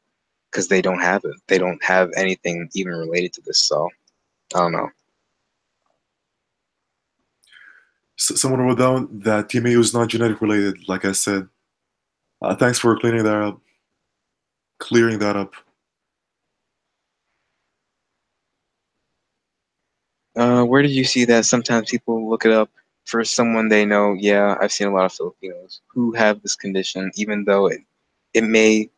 because they don't have it. They don't have anything even related to this. So I don't know. Someone wrote down that TMAU is not genetic related. Like I said, thanks for clearing that up. Clearing that up. Where did you see that? Sometimes people look it up for someone they know. Yeah, I've seen a lot of Filipinos who have this condition, even though it may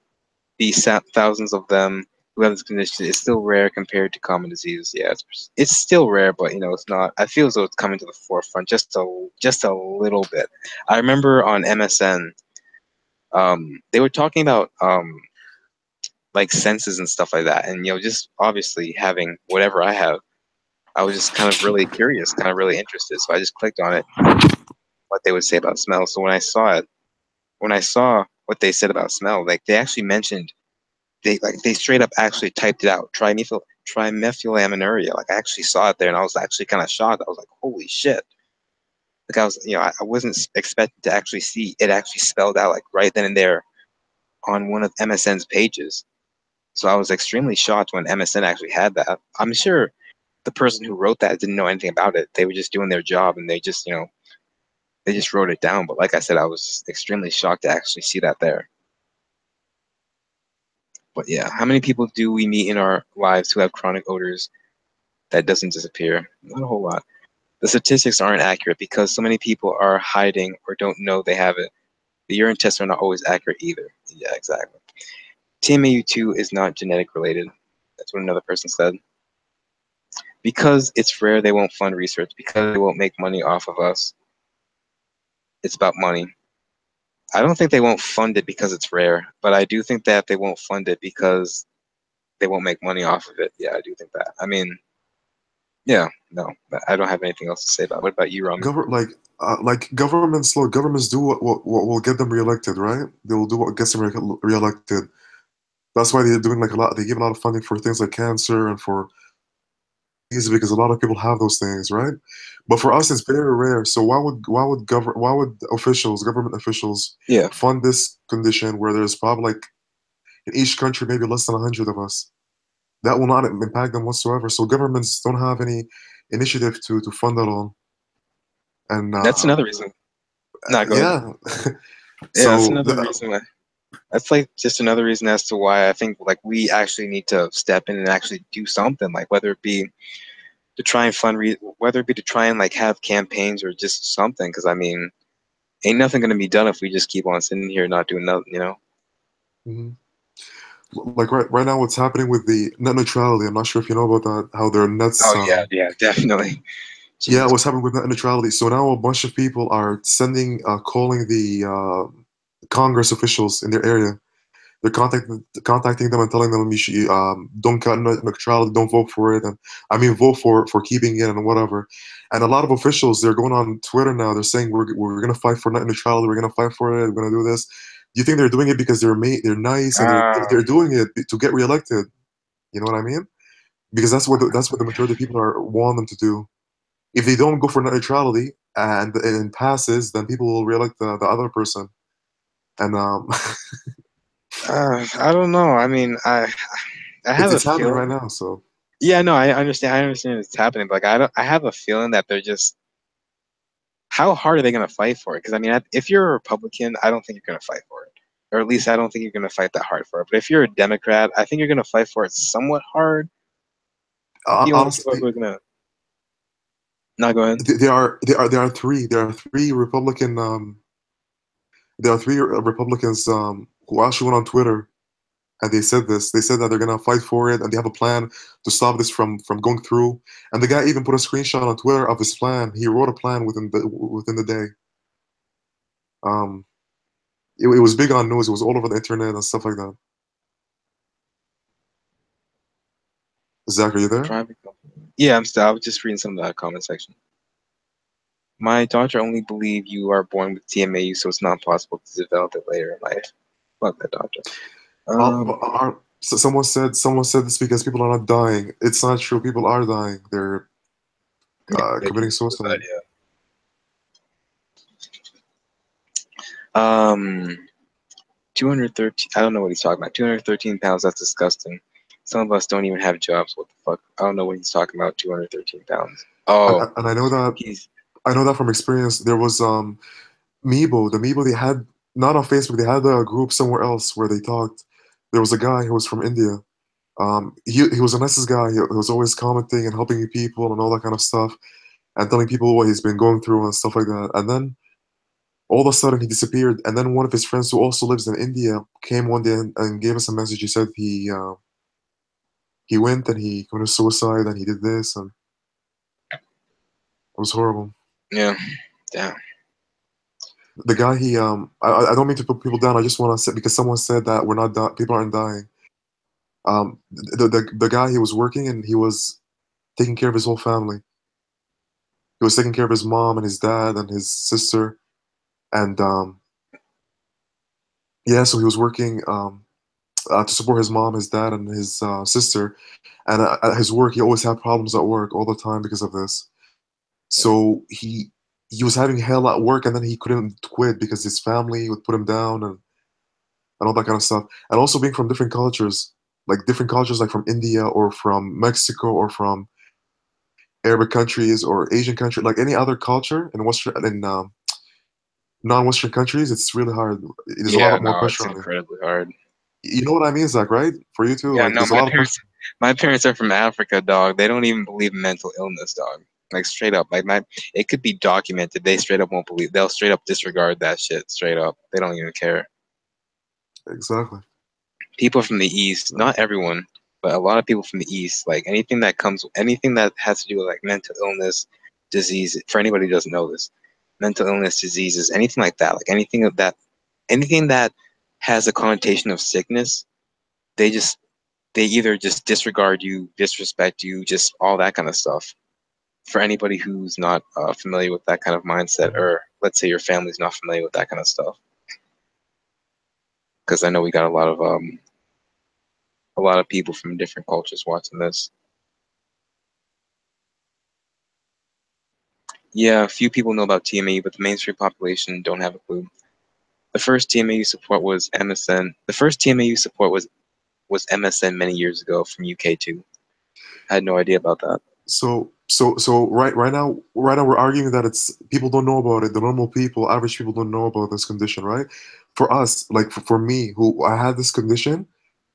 be thousands of them who have this condition. It's still rare compared to common diseases. Yeah, it's still rare, but it's not. I feel as though it's coming to the forefront just a little bit. I remember on MSN, they were talking about like senses and stuff like that, and just obviously having whatever I have, I was just kind of really curious, kind of really interested. So I just clicked on it, what they would say about smell. So when I saw it, when I saw what they said about smell, like they actually mentioned, they straight up actually typed it out, trimethylaminuria. Like I actually saw it there, and I was actually kind of shocked. I was like, holy shit! Like I was, I wasn't expecting to actually see it actually spelled out like right then and there on one of MSN's pages. So I was extremely shocked when MSN actually had that. I'm sure the person who wrote that didn't know anything about it. They were just doing their job, and they just, they just wrote it down. But like I said, I was extremely shocked to actually see that there. But yeah, how many people do we meet in our lives who have chronic odors that doesn't disappear? Not a whole lot. The statistics aren't accurate because so many people are hiding or don't know they have it. The urine tests are not always accurate either. Yeah, exactly. TMAU2 is not genetic related. That's what another person said. Because it's rare, they won't fund research. Because they won't make money off of us. It's about money. I don't think they won't fund it because it's rare, but I do think that they won't fund it because they won't make money off of it. Yeah, I do think that. I mean, yeah, no, I don't have anything else to say about it. What about you, Rami? Governments, look, governments do what will get them reelected, right? They will do what gets them reelected. That's why they're doing like a lot. They give a lot of funding for things like cancer and for these because a lot of people have those things, right? But for us, it's very rare. So why would government officials, Yeah, fund this condition where there's probably like in each country maybe less than 100 of us? That will not impact them whatsoever. So governments don't have any initiative to fund that all. And that's another reason. No, go ahead. yeah, Yeah, that's so another reason why. That's like just another reason as to why I think like we actually need to step in and actually do something, like whether it be to try and whether it be to try and like have campaigns or just something. Because I mean, ain't nothing gonna be done if we just keep on sitting here not doing nothing. mhm. Like right now, what's happening with the net neutrality? I'm not sure if you know about that. How their nets. Oh yeah, yeah, definitely. Yeah, Jesus. what's happening with net neutrality? So now a bunch of people are calling the Congress officials in their area. They're contacting them and telling them you should don't cut net neutrality, don't vote for it, and I mean vote for keeping it and whatever. And a lot of officials, they're going on Twitter now. They're saying we're gonna fight for net neutrality. We're gonna fight for it. We're gonna do this. Do you think they're doing it because they're nice and they're Um, doing it to get reelected? You know what I mean? Because that's what the majority of people are want them to do. If they don't go for net neutrality and it passes, then people will reelect the other person. And I don't know. I mean, I have a it's happening right feeling. now. So Yeah, no, I understand. I understand it's happening. But like, I don't. I have a feeling that they're just. How hard are they going to fight for it? Because I mean, if you're a Republican, I don't think you're going to fight for it, or at least I don't think you're going to fight that hard for it. But if you're a Democrat, I think you're going to fight for it somewhat hard. The only people honestly, who are going to. No, go ahead. there are three Republican there are three Republicans who actually went on Twitter and they said this. They said that they're gonna fight for it and they have a plan to stop this from going through. And the guy even put a screenshot on Twitter of his plan. He wrote a plan within the day. Um, it was big on news. It was all over the internet and stuff like that. Zach, are you there? Private company. Yeah, I'm still. I was just reading some of the comment section. My doctor only believe you are born with TMAU, so it's not possible to develop it later in life. Fuck that doctor. So someone said this because people are not dying. It's not true. People are dying. They're Yeah, they committing commit suicide. suicide. Yeah. 213. I don't know what he's talking about. 213 pounds. That's disgusting. Some of us don't even have jobs. What the fuck? I don't know what he's talking about. 213 pounds. And, Oh, and he's. I know that from experience. There was Meebo. The Meebo they had not on Facebook. They had a group somewhere else where they talked. There was a guy who was from India. He was the nicest guy. He was always commenting and helping people and all that kind of stuff, and telling people what he's been going through and stuff like that. And then all of a sudden he disappeared. And then one of his friends who also lives in India came one day and gave us a message. He said he went and he committed suicide and he did this, and it was horrible. Yeah. Damn. The guy, I don't mean to put people down. I just want to say, because someone said that we're not people aren't dying. The guy, he was working and he was taking care of his whole family. He was taking care of his mom and his dad and his sister, and yeah, so he was working to support his mom, his dad, and his sister. And at his work, he always had problems at work all the time because of this. So he was having hell at work, and then he couldn't quit because his family would put him down, and all that kind of stuff. And also being from different cultures, like from India or from Mexico or from Arabic countries or Asian country, like any other culture in non-Western countries, it's really hard. There's a Yeah, lot more no, it's pressure on you. incredibly hard. You know what I mean, Zach? Right? For you too, Yeah, like no, there's a lot of pressure. my parents are from Africa, dog. They don't even believe in mental illness, dog. Like straight up, like it could be documented. They straight up won't believe. They'll straight up disregard that shit. Straight up, they don't even care. Exactly. People from the East, not everyone, but a lot of people from the East, like anything that has to do with like mental illness, disease. For anybody who doesn't know this, mental illness, diseases, anything like that, like anything that has a connotation of sickness, they either just disregard you, disrespect you, just all that kind of stuff. For anybody who's not familiar with that kind of mindset, or let's say your family's not familiar with that kind of stuff, because I know we got a lot of people from different cultures watching this. Yeah, a few people know about TMAU, but the mainstream population don't have a clue. The first TMAU support was MSN. The first TMAU support was MSN many years ago from UK too. I had no idea about that. So right now we're arguing that it's people don't know about it. The normal people, average people don't know about this condition, right? For us, like for me, who I had this condition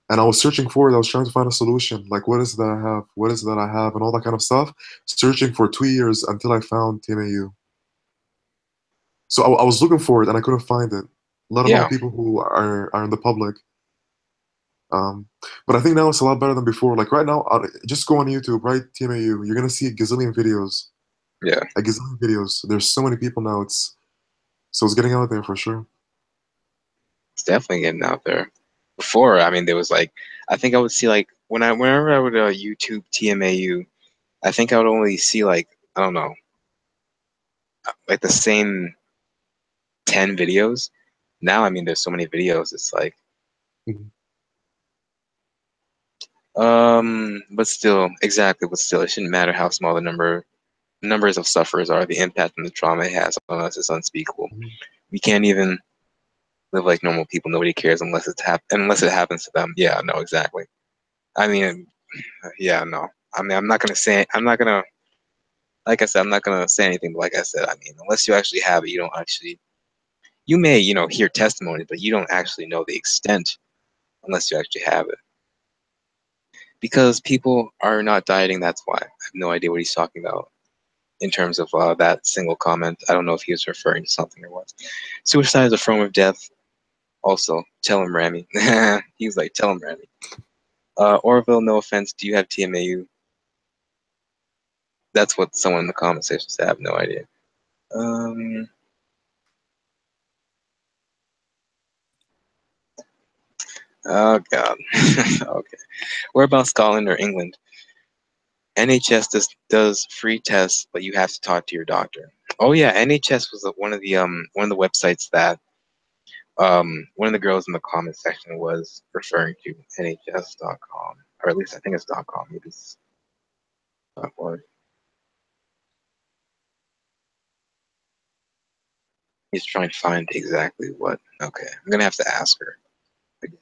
and I was searching for it, I was trying to find a solution. Like, what is it that I have? What is it that I have? And all that kind of stuff. Searching for 2 years until I found TMAU. So I was looking for it and I couldn't find it. Let alone Yeah, people who are in the public. Um, but I think now it's a lot better than before. Like right now, just go on YouTube, right? TMAU. You're gonna see a gazillion videos. yeah. A gazillion videos. There's so many people now. It's getting out there for sure. It's definitely getting out there. Before, I mean, there was like, I think I would see like whenever I would YouTube TMAU, I think I would only see like, I don't know, like the same 10 videos. Now, I mean, there's so many videos. It's like, Mhm. but still, exactly, but still, it shouldn't matter how small the numbers of sufferers are. The impact and the trauma it has on us is unspeakable. Mhm. We can't even live like normal people. Nobody cares unless it happens to them. Yeah, no, exactly. I mean, yeah, no. I mean, I'm not gonna, like I said, I'm not gonna say anything. But like I said, I mean, unless you actually have it, you don't actually. You may, hear testimony, but you don't actually know the extent unless you actually have it. Because people are not dieting. That's why. I have no idea what he's talking about in terms of that single comment. I don't know if he was referring to something or what. Suicide is a form of death. Also, tell him, Rami. He was like, tell him, Rami. Orville, no offense. Do you have TMAU? That's what someone in the comment section said. I have no idea. Um, oh, God. Okay. Where about Scotland or England? NHS does free tests, but you have to talk to your doctor. Oh yeah, NHS was one of the websites that one of the girls in the comment section was referring to NHS.com, or at least I think it's .com, maybe it's .org. He's trying to find exactly what. Okay, I'm gonna have to ask her again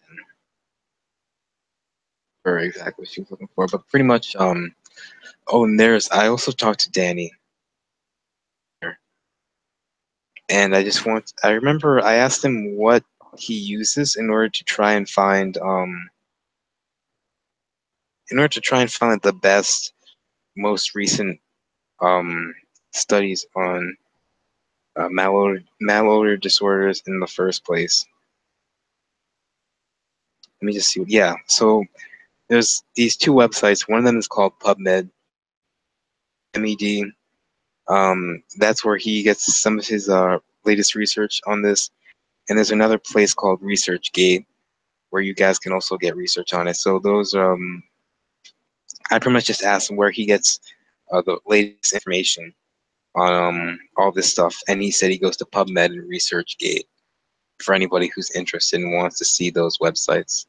for exactly what she was looking for, but pretty much Oh, and I also talked to Danny, and I remember I asked him what he uses in order to try and find the best, most recent um, studies on malodor disorders in the first place. Let me just see. Yeah, so there's these two websites. One of them is called PubMed, MED. That's where he gets some of his latest research on this. And there's another place called ResearchGate where you guys can also get research on it. So those, I pretty much just asked him where he gets the latest information on all this stuff, and he said he goes to PubMed and ResearchGate for anybody who's interested and wants to see those websites.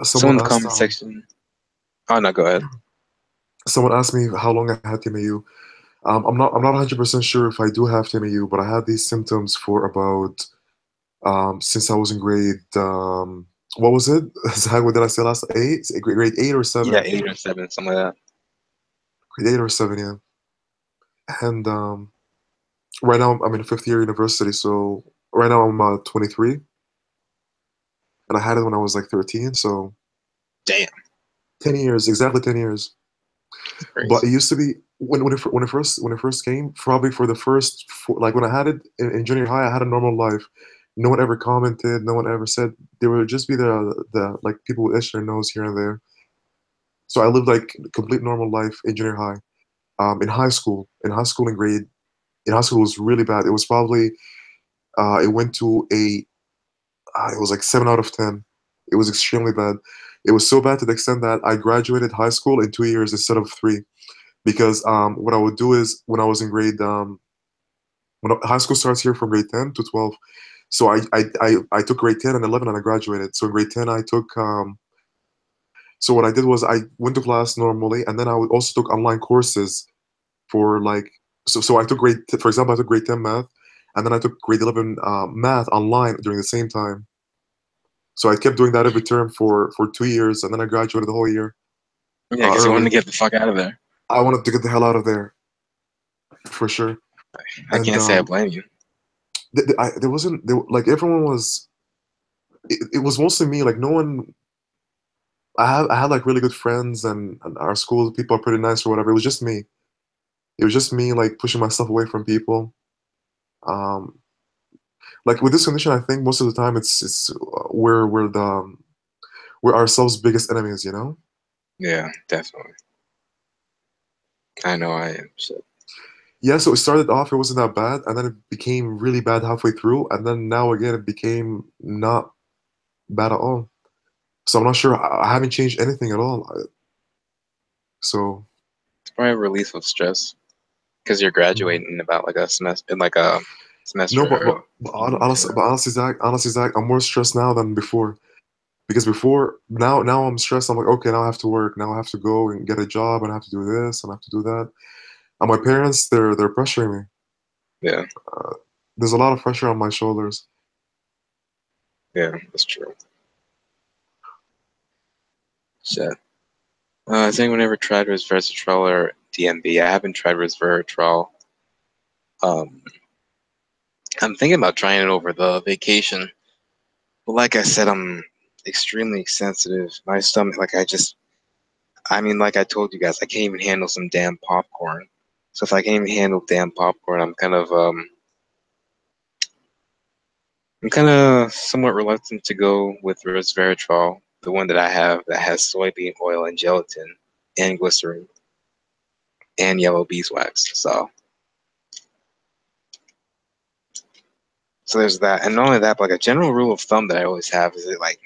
So in Someone the asked comment section, oh no, go ahead. someone asked me how long I had TMAU. I'm not 100% sure if I do have TMAU, but I had these symptoms for about since I was in grade what was it? Zach, what did I say last? Eight? Grade 8 or Yeah, 7? 8 or 7, something like that. Grade 8 or 7, yeah. And right now I'm in fifth year university, so right now I'm 23, and I had it when I was like 13, so Damn, 10 years, exactly 10 years. that's But crazy. it used to be when it first came, probably for the first like when I had it in junior high, I had a normal life. No one ever commented. No one ever said. There would just be the like people with itch their nose here and there. So I lived like complete normal life in junior high. In high school in high school it was really bad. It was probably it went to a it was like 7 out of 10. It was extremely bad. It was so bad to the extent that I graduated high school in 2 years instead of three. Because what I would do is when I was in grade high school starts here from grade 10 to 12, so I took grade 10 and 11 and I graduated. So in grade 10 I took so what I did was I went to class normally, and then I would also took online courses for like so I took for example, I took grade 10 math, and then I took grade 11 math online during the same time. So I kept doing that every term for 2 years, and then I graduated the whole year Yeah, because you wanted to early. get the fuck out of there. I wanted to get the hell out of there for sure. I And can't say I blame you. there wasn't there, like everyone was it was mostly me, like no one. I had like really good friends, and our school people are pretty nice or whatever. It was just me like pushing myself away from people. um like with this condition, I think most of the time it's we're ourselves biggest enemies, you know. Yeah, definitely. I know I am. Shit. Yeah, so it started off, it wasn't that bad, and then it became really bad halfway through, and then now again it became not bad at all. So I'm not sure, I haven't changed anything at all. So It's probably a release of stress because you're mhm. graduating in about like a semester, in like a No, semester or two. honestly, Zach, I'm more stressed now than before. Because before, now I'm stressed. I'm like, okay, now I have to work. Now I have to go and get a job, and I have to do this, and I have to do that. And my parents, they're pressuring me. Yeah, Uh, there's a lot of pressure on my shoulders. yeah, that's true. Shit. Has anyone ever tried resveratrol or DMB? I haven't tried resveratrol. Um, I'm thinking about trying it over the vacation. But like I said, I'm extremely sensitive. My stomach, I mean, like I told you guys, I can't even handle some damn popcorn. So if I can't even handle damn popcorn, I'm kind of somewhat reluctant to go with resveratrol, the one that I have that has soybean oil and gelatin and glycerin and yellow beeswax. So there's that. And not only that, but like a general rule of thumb that I always have is that like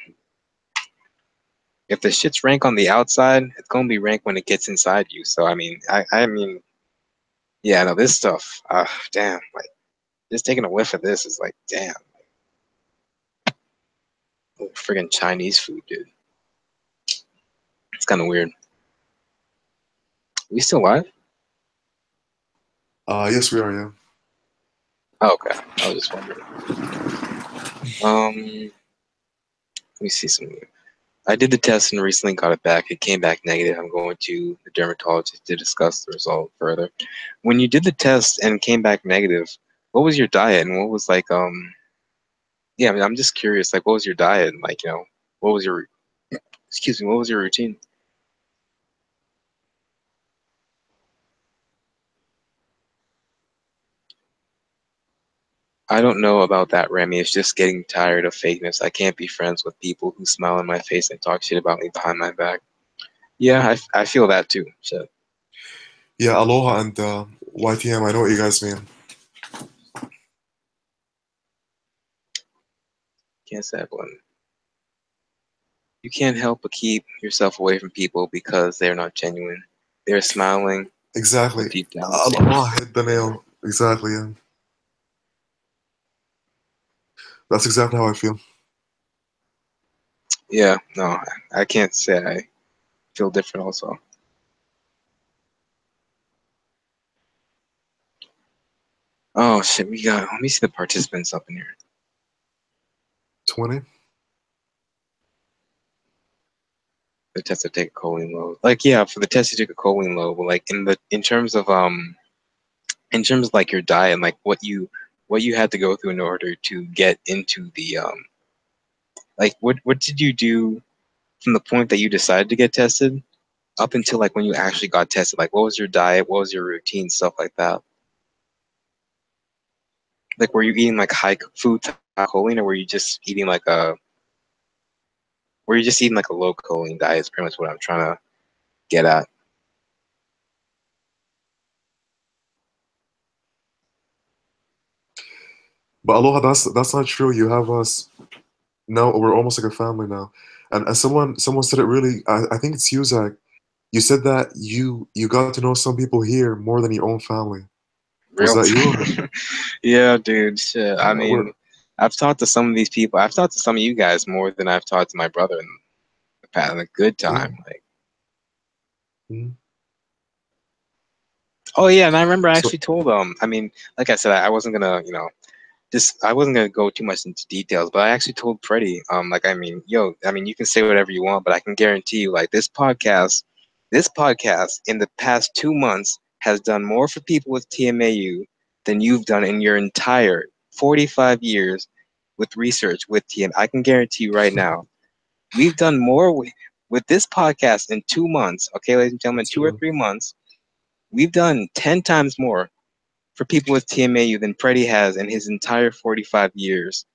if the shit's rank on the outside, it's gonna be rank when it gets inside you. So I mean, yeah, no, this stuff, damn, like just taking a whiff of this is like, damn, friggin' Chinese food, dude. It's kind of weird. We still live? Yes, we are. Yeah. Oh, okay. I was just wondering. Let me see some. I did the test and recently got it back. It came back negative. I'm going to the dermatologist to discuss the result further. When you did the test and came back negative, what was your diet and what was like yeah, I mean, I'm just curious, like what was your diet? And, like, what was your excuse me, what was your routine? I don't know about that, Remy. It's just getting tired of fakeness. I can't be friends with people who smile in my face and talk shit about me behind my back. Yeah, I feel that too. So Yeah, aloha and YTM. I know what you guys mean. can't say that one. You can't help but keep yourself away from people because they're not genuine. They're smiling, Exactly. but deep down it's Aloha false. hit the nail. Exactly. Yeah. That's exactly how I feel. Yeah, no, I can't say I feel different also. Oh shit, let me see the participants up in here. 20. The test to take a choline load. Like yeah, for the test to take a choline load, but like in terms of like your diet and like what you had to go through in order to get into the like what did you do from the point that you decided to get tested up until like when you actually got tested? Like what was your diet? What was your routine? Stuff like that. Like were you eating like high food choline or were you just eating like a low choline diet is pretty much what I'm trying to get at. But aloha, that's not true. You have us now. We're almost like a family now. And someone said it really. I think it's you, Zach. You said that you got to know some people here more than your own family. Was Real. that you? Or, Yeah, dude. Shit. I we're, mean, I've talked to some of these people. I've talked to some of you guys more than I've talked to my brother in the past. In a good yeah. time. Like, Mhm. oh yeah, and I remember I So actually told I mean, like I said, I wasn't gonna, just I wasn't gonna go too much into details, but I actually told Freddie, like I mean, yo, I mean, you can say whatever you want, but I can guarantee you, like this podcast in the past 2 months has done more for people with TMAU than you've done in your entire 45 years with research with TM. I can guarantee you right now, we've done more with this podcast in 2 months. Okay, ladies and gentlemen, that's 2 or 3 months, we've done 10 times more for people with TMAU than Freddie has in his entire 45 years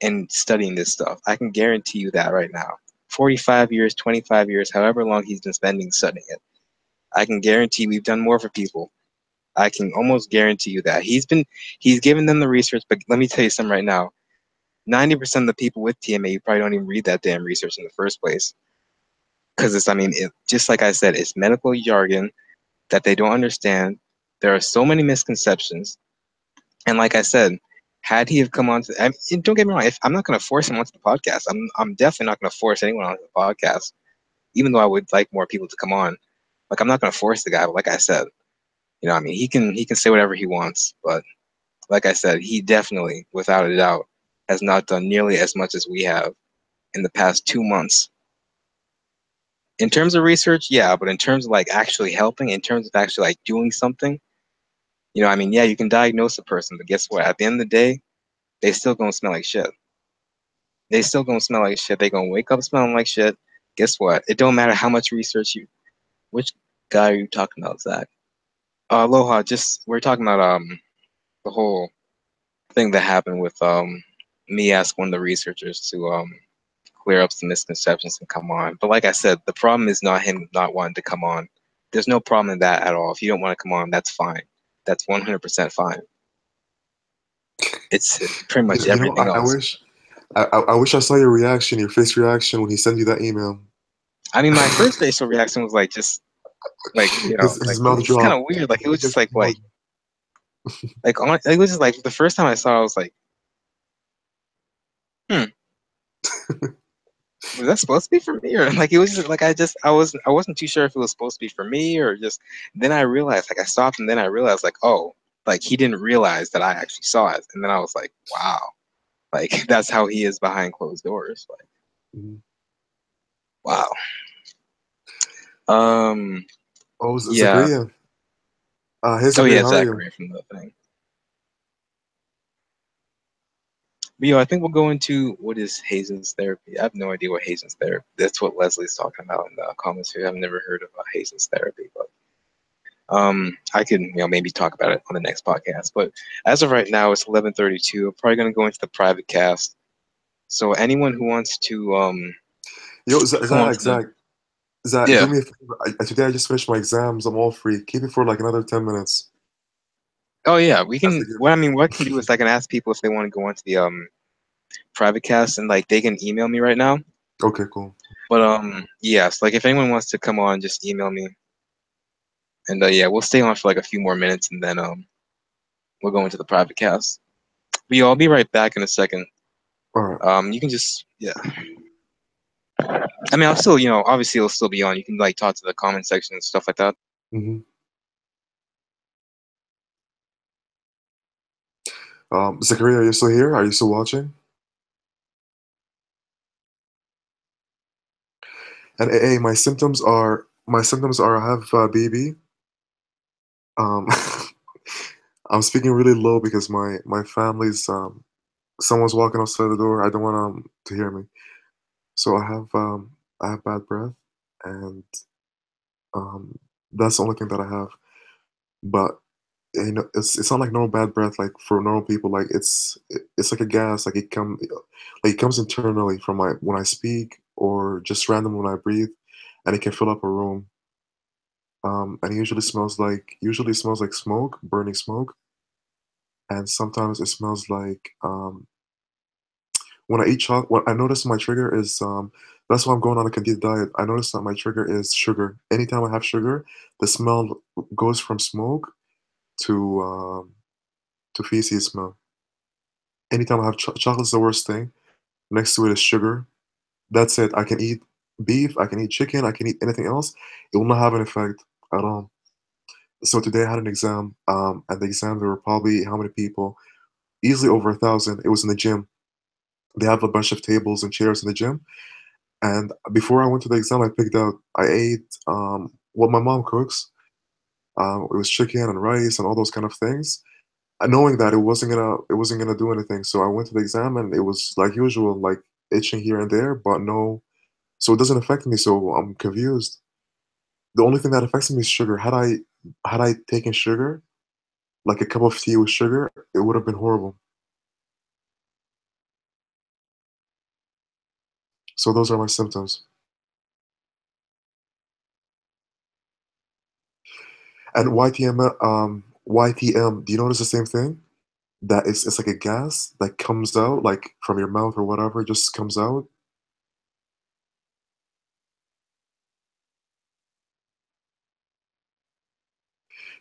in studying this stuff. I can guarantee you that right now. 45 years, 25 years, however long he's been spending studying it. I can guarantee we've done more for people. I can almost guarantee you that. He's given them the research, but let me tell you something right now. 90% of the people with TMAU probably don't even read that damn research in the first place. Because just like I said, it's medical jargon that they don't understand. There are so many misconceptions. And like I said, had he have come on to, don't get me wrong, if I'm not going to force him onto the podcast. I'm definitely not going to force anyone onto the podcast, even though I would like more people to come on. Like I'm not going to force the guy. But like I said, he can say whatever he wants. But like I said, he definitely, without a doubt, has not done nearly as much as we have in the past 2 months. In terms of research, yeah, but in terms of like actually helping, in terms of actually like doing something, yeah, you can diagnose a person, but guess what? At the end of the day, they still gonna smell like shit. They still gonna smell like shit. They gonna wake up smelling like shit. Guess what? It don't matter how much research you. Which guy are you talking about, Zach? Aloha. Just we're talking about the whole thing that happened with me asking one of the researchers to clear up some misconceptions and come on. But like I said, the problem is not him not wanting to come on. There's no problem in that at all. If you don't want to come on, that's fine. That's 100% fine. It's pretty much everything I else. wish I wish I saw your reaction, your face reaction when he sent you that email. I mean, my first facial reaction was like just like His it mouth was just kind dropped. of weird. Like it was just His mouth. it was just like the first time I saw it, I was like, hmm, was that supposed to be for me? Or like it was just like I wasn't too sure if it was supposed to be for me or just then I realized like I stopped and then I realized like, oh, like he didn't realize that I actually saw it. And then I was like, wow, like that's how he is behind closed doors. Like, Mhm. wow. Um Oh, yeah. Zachariah. Hey Oh yeah, Zachariah, how are you? Zachary from the thing. But, I think we'll go into what is Hazen's therapy. I have no idea what Hazen's therapy. That's what Leslie's talking about in the comments here. I've never heard of Hazen's therapy, but I can maybe talk about it on the next podcast. But as of right now, it's 11:32. I'm probably gonna go into the private cast. So anyone who wants to Yo, come on from the Zach, do yeah. me a favor. Today I just finished my exams. I'm all free. Keep it for like another 10 minutes. Oh yeah, we That's a can. good. What I can do is I can ask people if they want to go into the private cast, and like they can email me right now. Okay, cool. But yes, like if anyone wants to come on, just email me, and yeah, we'll stay on for like a few more minutes, and then we'll go into the private cast. But yeah, I'll be right back in a second. All right. You can just yeah. I mean, I'll still obviously it'll still be on. You can like talk to the comment section and stuff like that. Mm-hmm. Zachary, are you still here? Are you still watching? And hey, my symptoms are I have BB. Um, I'm speaking really low because my family's someone's walking outside the door. I don't want to hear me. So I have bad breath, and um, that's the only thing that I have. But it's not like normal bad breath like for normal people. Like it's like a gas. Like it comes internally from my when I speak or just random when I breathe, and it can fill up a room. And it usually smells like smoke, burning smoke, and sometimes it smells like when I eat chocolate. What I notice my trigger is that's why I'm going on a candida diet. I notice that my trigger is sugar. Anytime I have sugar, the smell goes from smoke to to feces smell. Anytime I have chocolate's the worst thing. Next to it is sugar. That's it. I can eat beef. I can eat chicken. I can eat anything else. It will not have an effect at all. So today I had an exam. At the exam there were probably how many people? Easily over 1,000. It was in the gym. They have a bunch of tables and chairs in the gym. And before I went to the exam, I ate what my mom cooks. It was chicken and rice and all those kind of things. Knowing that it wasn't gonna do anything, so I went to the exam and it was like usual, like itching here and there, but no. So it doesn't affect me. So I'm confused. The only thing that affects me is sugar. Had I taken sugar, like a cup of tea with sugar, it would have been horrible. So those are my symptoms. And YTM, do you notice the same thing? That it's like a gas that comes out like from your mouth or whatever, it just comes out.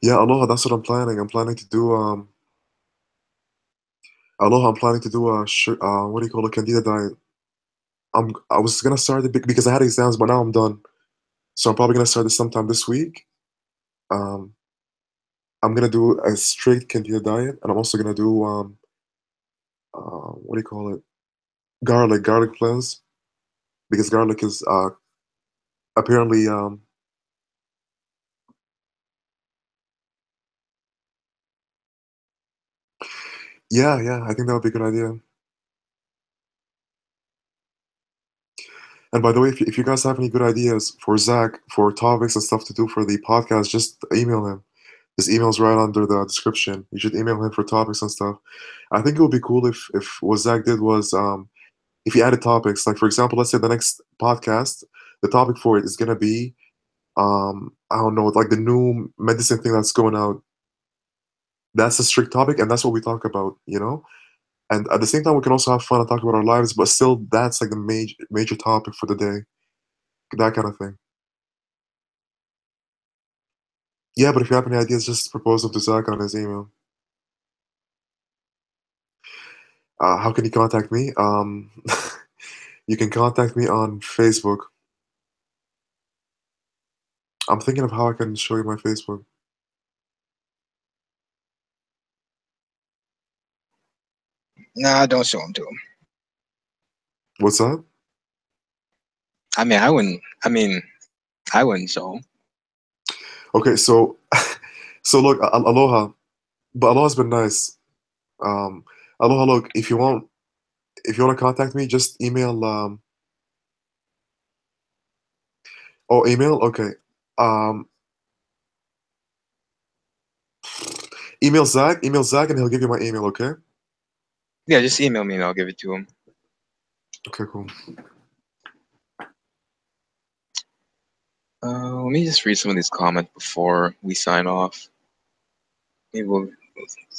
Yeah, aloha, that's what I'm planning. I'm planning to do a what do you call it, candida diet. I was gonna start it because I had exams, but now I'm done. So I'm probably gonna start this sometime this week. Um, I'm gonna do a strict candida diet, and I'm also gonna do what do you call it, garlic cleanse, because garlic is apparently yeah, I think that would be a good idea. And by the way, if you guys have any good ideas for Zach for topics and stuff to do for the podcast, just email him. His email's right under the description. You should email him for topics and stuff. I think it would be cool if what Zach did was if he added topics. Like for example, let's say the next podcast, the topic for it is gonna be I don't know, like the new medicine thing that's going out. That's a strict topic, and that's what we talk about. And at the same time, we can also have fun and talk about our lives, but still, that's like the major topic for the day, that kind of thing. Yeah, but if you have any ideas, just propose them to Zach on his email. How can you contact me? You can contact me on Facebook. I'm thinking of how I can show you my Facebook. Nah, don't show them to him. What's that? I mean, I wouldn't. I mean, I wouldn't show him. Okay, so so look, aloha, but aloha's been nice. Um, aloha, look, if you want to contact me, just email. Oh, email. Okay. Um, Email Zach, and he'll give you my email. Okay. Yeah, just email me and I'll give it to him. Okay, cool. Let me just read some of these comments before we sign off. Maybe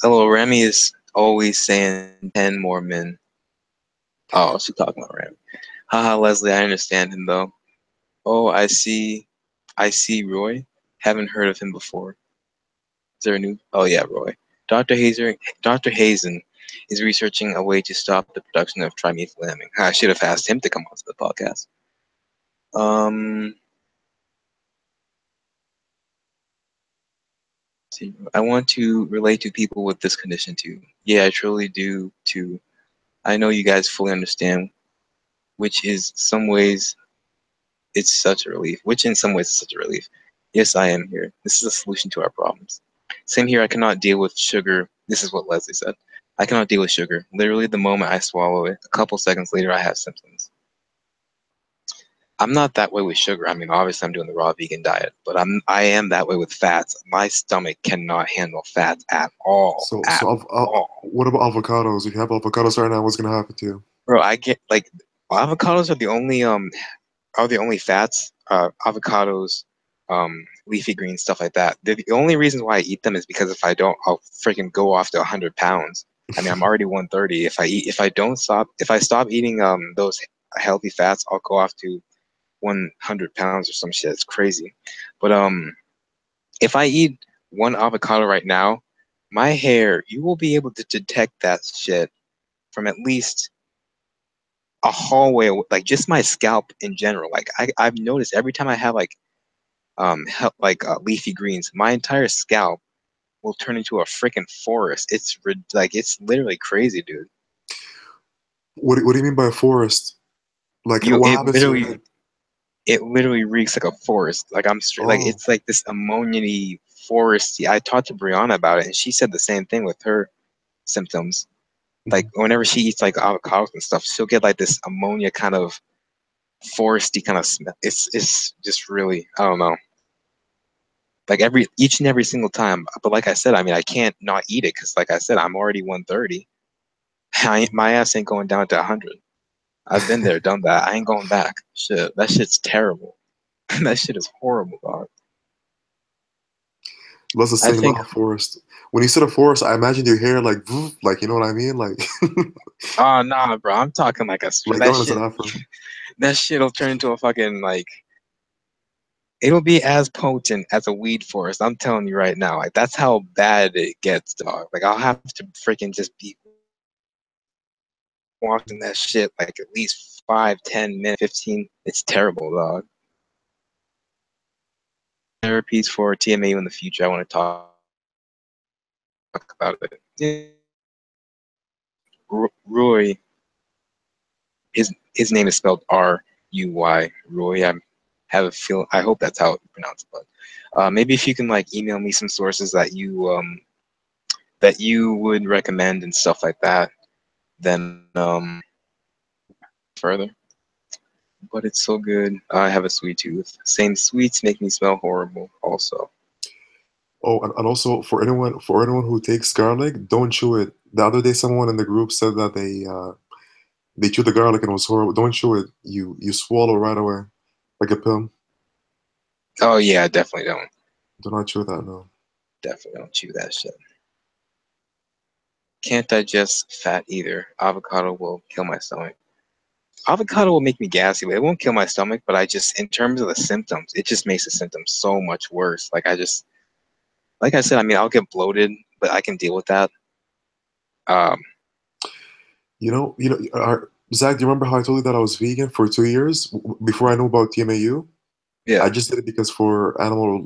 hello, Remy is always saying 10 more men. Oh, she's talking about Remy. Haha, Leslie, I understand him though. Oh, I see Roy. Haven't heard of him before. Is there a new? Oh yeah, Roy. Dr. Hazen is researching a way to stop the production of trimethylamine. I should have asked him to come onto the podcast. See, I want to relate to people with this condition too. Yeah, I truly do too. I know you guys fully understand, which is some ways it's such a relief. Which in some ways is such a relief. Yes, I am here. This is a solution to our problems. Same here. I cannot deal with sugar. This is what Leslie said. I cannot deal with sugar. Literally, the moment I swallow it, a couple seconds later, I have symptoms. I'm not that way with sugar. I mean, obviously, I'm doing the raw vegan diet, but I am that way with fats. My stomach cannot handle fats at all. So, All. what about avocados? If you have avocados right now, what's gonna happen to you? Bro, I get like avocados are the only fats. Avocados, leafy greens, stuff like that. The only reason why I eat them is because if I don't, I'll freaking go off to 100 pounds. I mean, I'm already 130. If I stop eating those healthy fats, I'll go off to 100 pounds or some shit. It's crazy. But if I eat one avocado right now, my hair, you will be able to detect that shit from at least a hallway, like just my scalp in general. Like I've noticed every time I have leafy greens, my entire scalp will turn into a freaking forest. It's it's literally crazy, dude. What do you mean by a forest? Like, You what it happens to your literally head? it literally reeks like a forest. Like I'm straight, like Oh, it's like this ammonia-y foresty. I talked to Brianna about it, and she said the same thing with her symptoms. Like mhm. whenever she eats like avocados and stuff, she'll get like this ammonia kind of foresty kind of smell. It's just really, I don't know. Like each and every single time. But like I said, I mean, I can't not eat it because, like I said, I'm already 130. My ass ain't going down to 100. I've been there, done that. I ain't going back. Shit, that shit's terrible. That shit is horrible, dog. Let's just I say think, about a forest. When you said a forest, I imagined your hair like, like, you know what I mean, like, oh nah, bro. I'm talking like like that going as an shit. afro. That shit'll turn into a fucking like. It'll be as potent as a weed forest. I'm telling you right now. Like that's how bad it gets, dog. Like I'll have to freaking just be watching that shit like at least 5, 10 minutes, 15. It's terrible, dog. Therapies for TMAU in the future. I want to talk about it. Yeah. Roy, his name is spelled Ruy. Roy. I have a feel. I hope that's how it's pronounced. But maybe if you can like email me some sources that you would recommend and stuff like that, then further. But it's so good. I have a sweet tooth. Same sweets make me smell horrible. Also. Oh, and also for anyone who takes garlic, don't chew it. The other day, someone in the group said that they chewed the garlic and it was horrible. Don't chew it. You swallow right away, like a pill. Oh yeah, definitely don't. Do not chew that. No. Definitely don't chew that shit. Can't digest fat either. Avocado will kill my stomach. Avocado will make me gassy, but it won't kill my stomach. But in terms of the symptoms, it just makes the symptoms so much worse. Like I said, I mean, I'll get bloated, but I can deal with that. Um, Zach, do you remember how I told you that I was vegan for 2 years before I knew about TMAU? yeah. I just did it because for animal,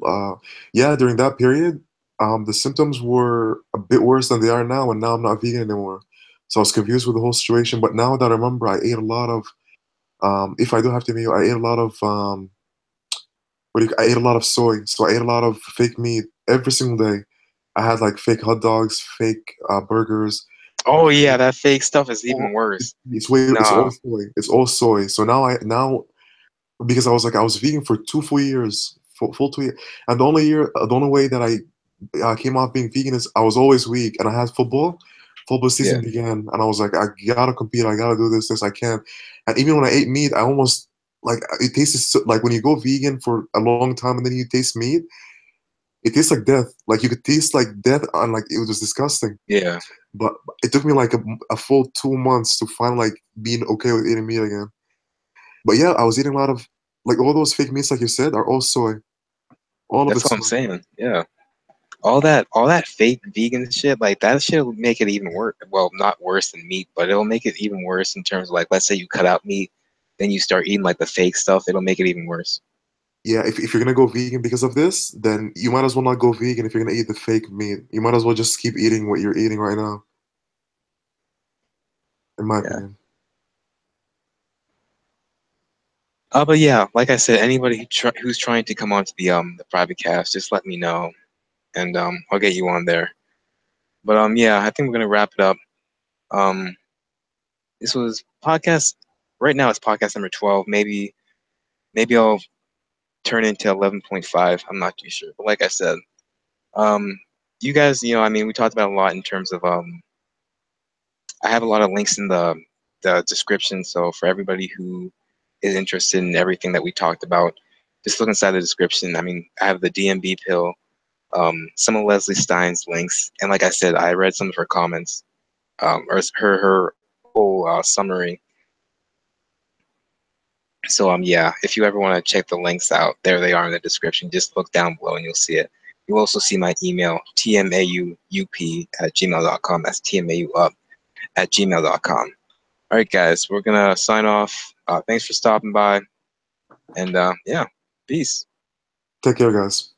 yeah, during that period, the symptoms were a bit worse than they are now, and now I'm not vegan anymore. So I was confused with the whole situation. But now that I remember, I ate a lot of, if I do have TMAU, I ate a lot of, I ate a lot of soy. So I ate a lot of fake meat every single day. I had like fake hot dogs, fake burgers. Oh yeah, Fake, that fake stuff is even all, worse. it's all No. soy. It's all soy. So now because I was vegan for 2 full years, full 2 years, and the only way that I I came off being vegan is I was always weak, and I had football. Football season Yeah. began, and I was like, I gotta compete. I gotta do this. I can't. And even when I ate meat, I almost like it tasted like when you go vegan for a long time and then you taste meat, it tastes like death. Like you could taste like death, and like it was just disgusting. Yeah. But it took me like a full 2 months to find like being okay with eating meat again. But yeah, I was eating a lot of like all those fake meats, like you said, are all soy. All of That's it's what I'm soy. saying. Yeah. All that fake vegan shit, like that shit will make it even worse. Well, not worse than meat, but it'll make it even worse in terms of like, let's say you cut out meat, then you start eating like the fake stuff. It'll make it even worse. Yeah, if you're gonna go vegan because of this, then you might as well not go vegan if you're gonna eat the fake meat. You might as well just keep eating what you're eating right now, in my Yeah. opinion. But yeah, like I said, anybody who's trying to come onto the private cast, just let me know, and I'll get you on there. But yeah, I think we're gonna wrap it up. Um, this was podcast. Right now, it's podcast number 12. Maybe I'll turn into 11.5. I'm not too sure. But like I said, um, you guys, I mean, we talked about a lot in terms of I have a lot of links in the description. So for everybody who is interested in everything that we talked about, just look inside the description. I mean, I have the DMB pill, some of Leslie Stein's links, and like I said, I read some of her comments, or her whole summary. So yeah, if you ever want to check the links out, there they are in the description. Just look down below and you'll see it. You'll also see my email, tmauup@gmail.com. That's tmauup@gmail.com. All right, guys, we're gonna sign off. Thanks for stopping by, and yeah, peace. Take care, guys.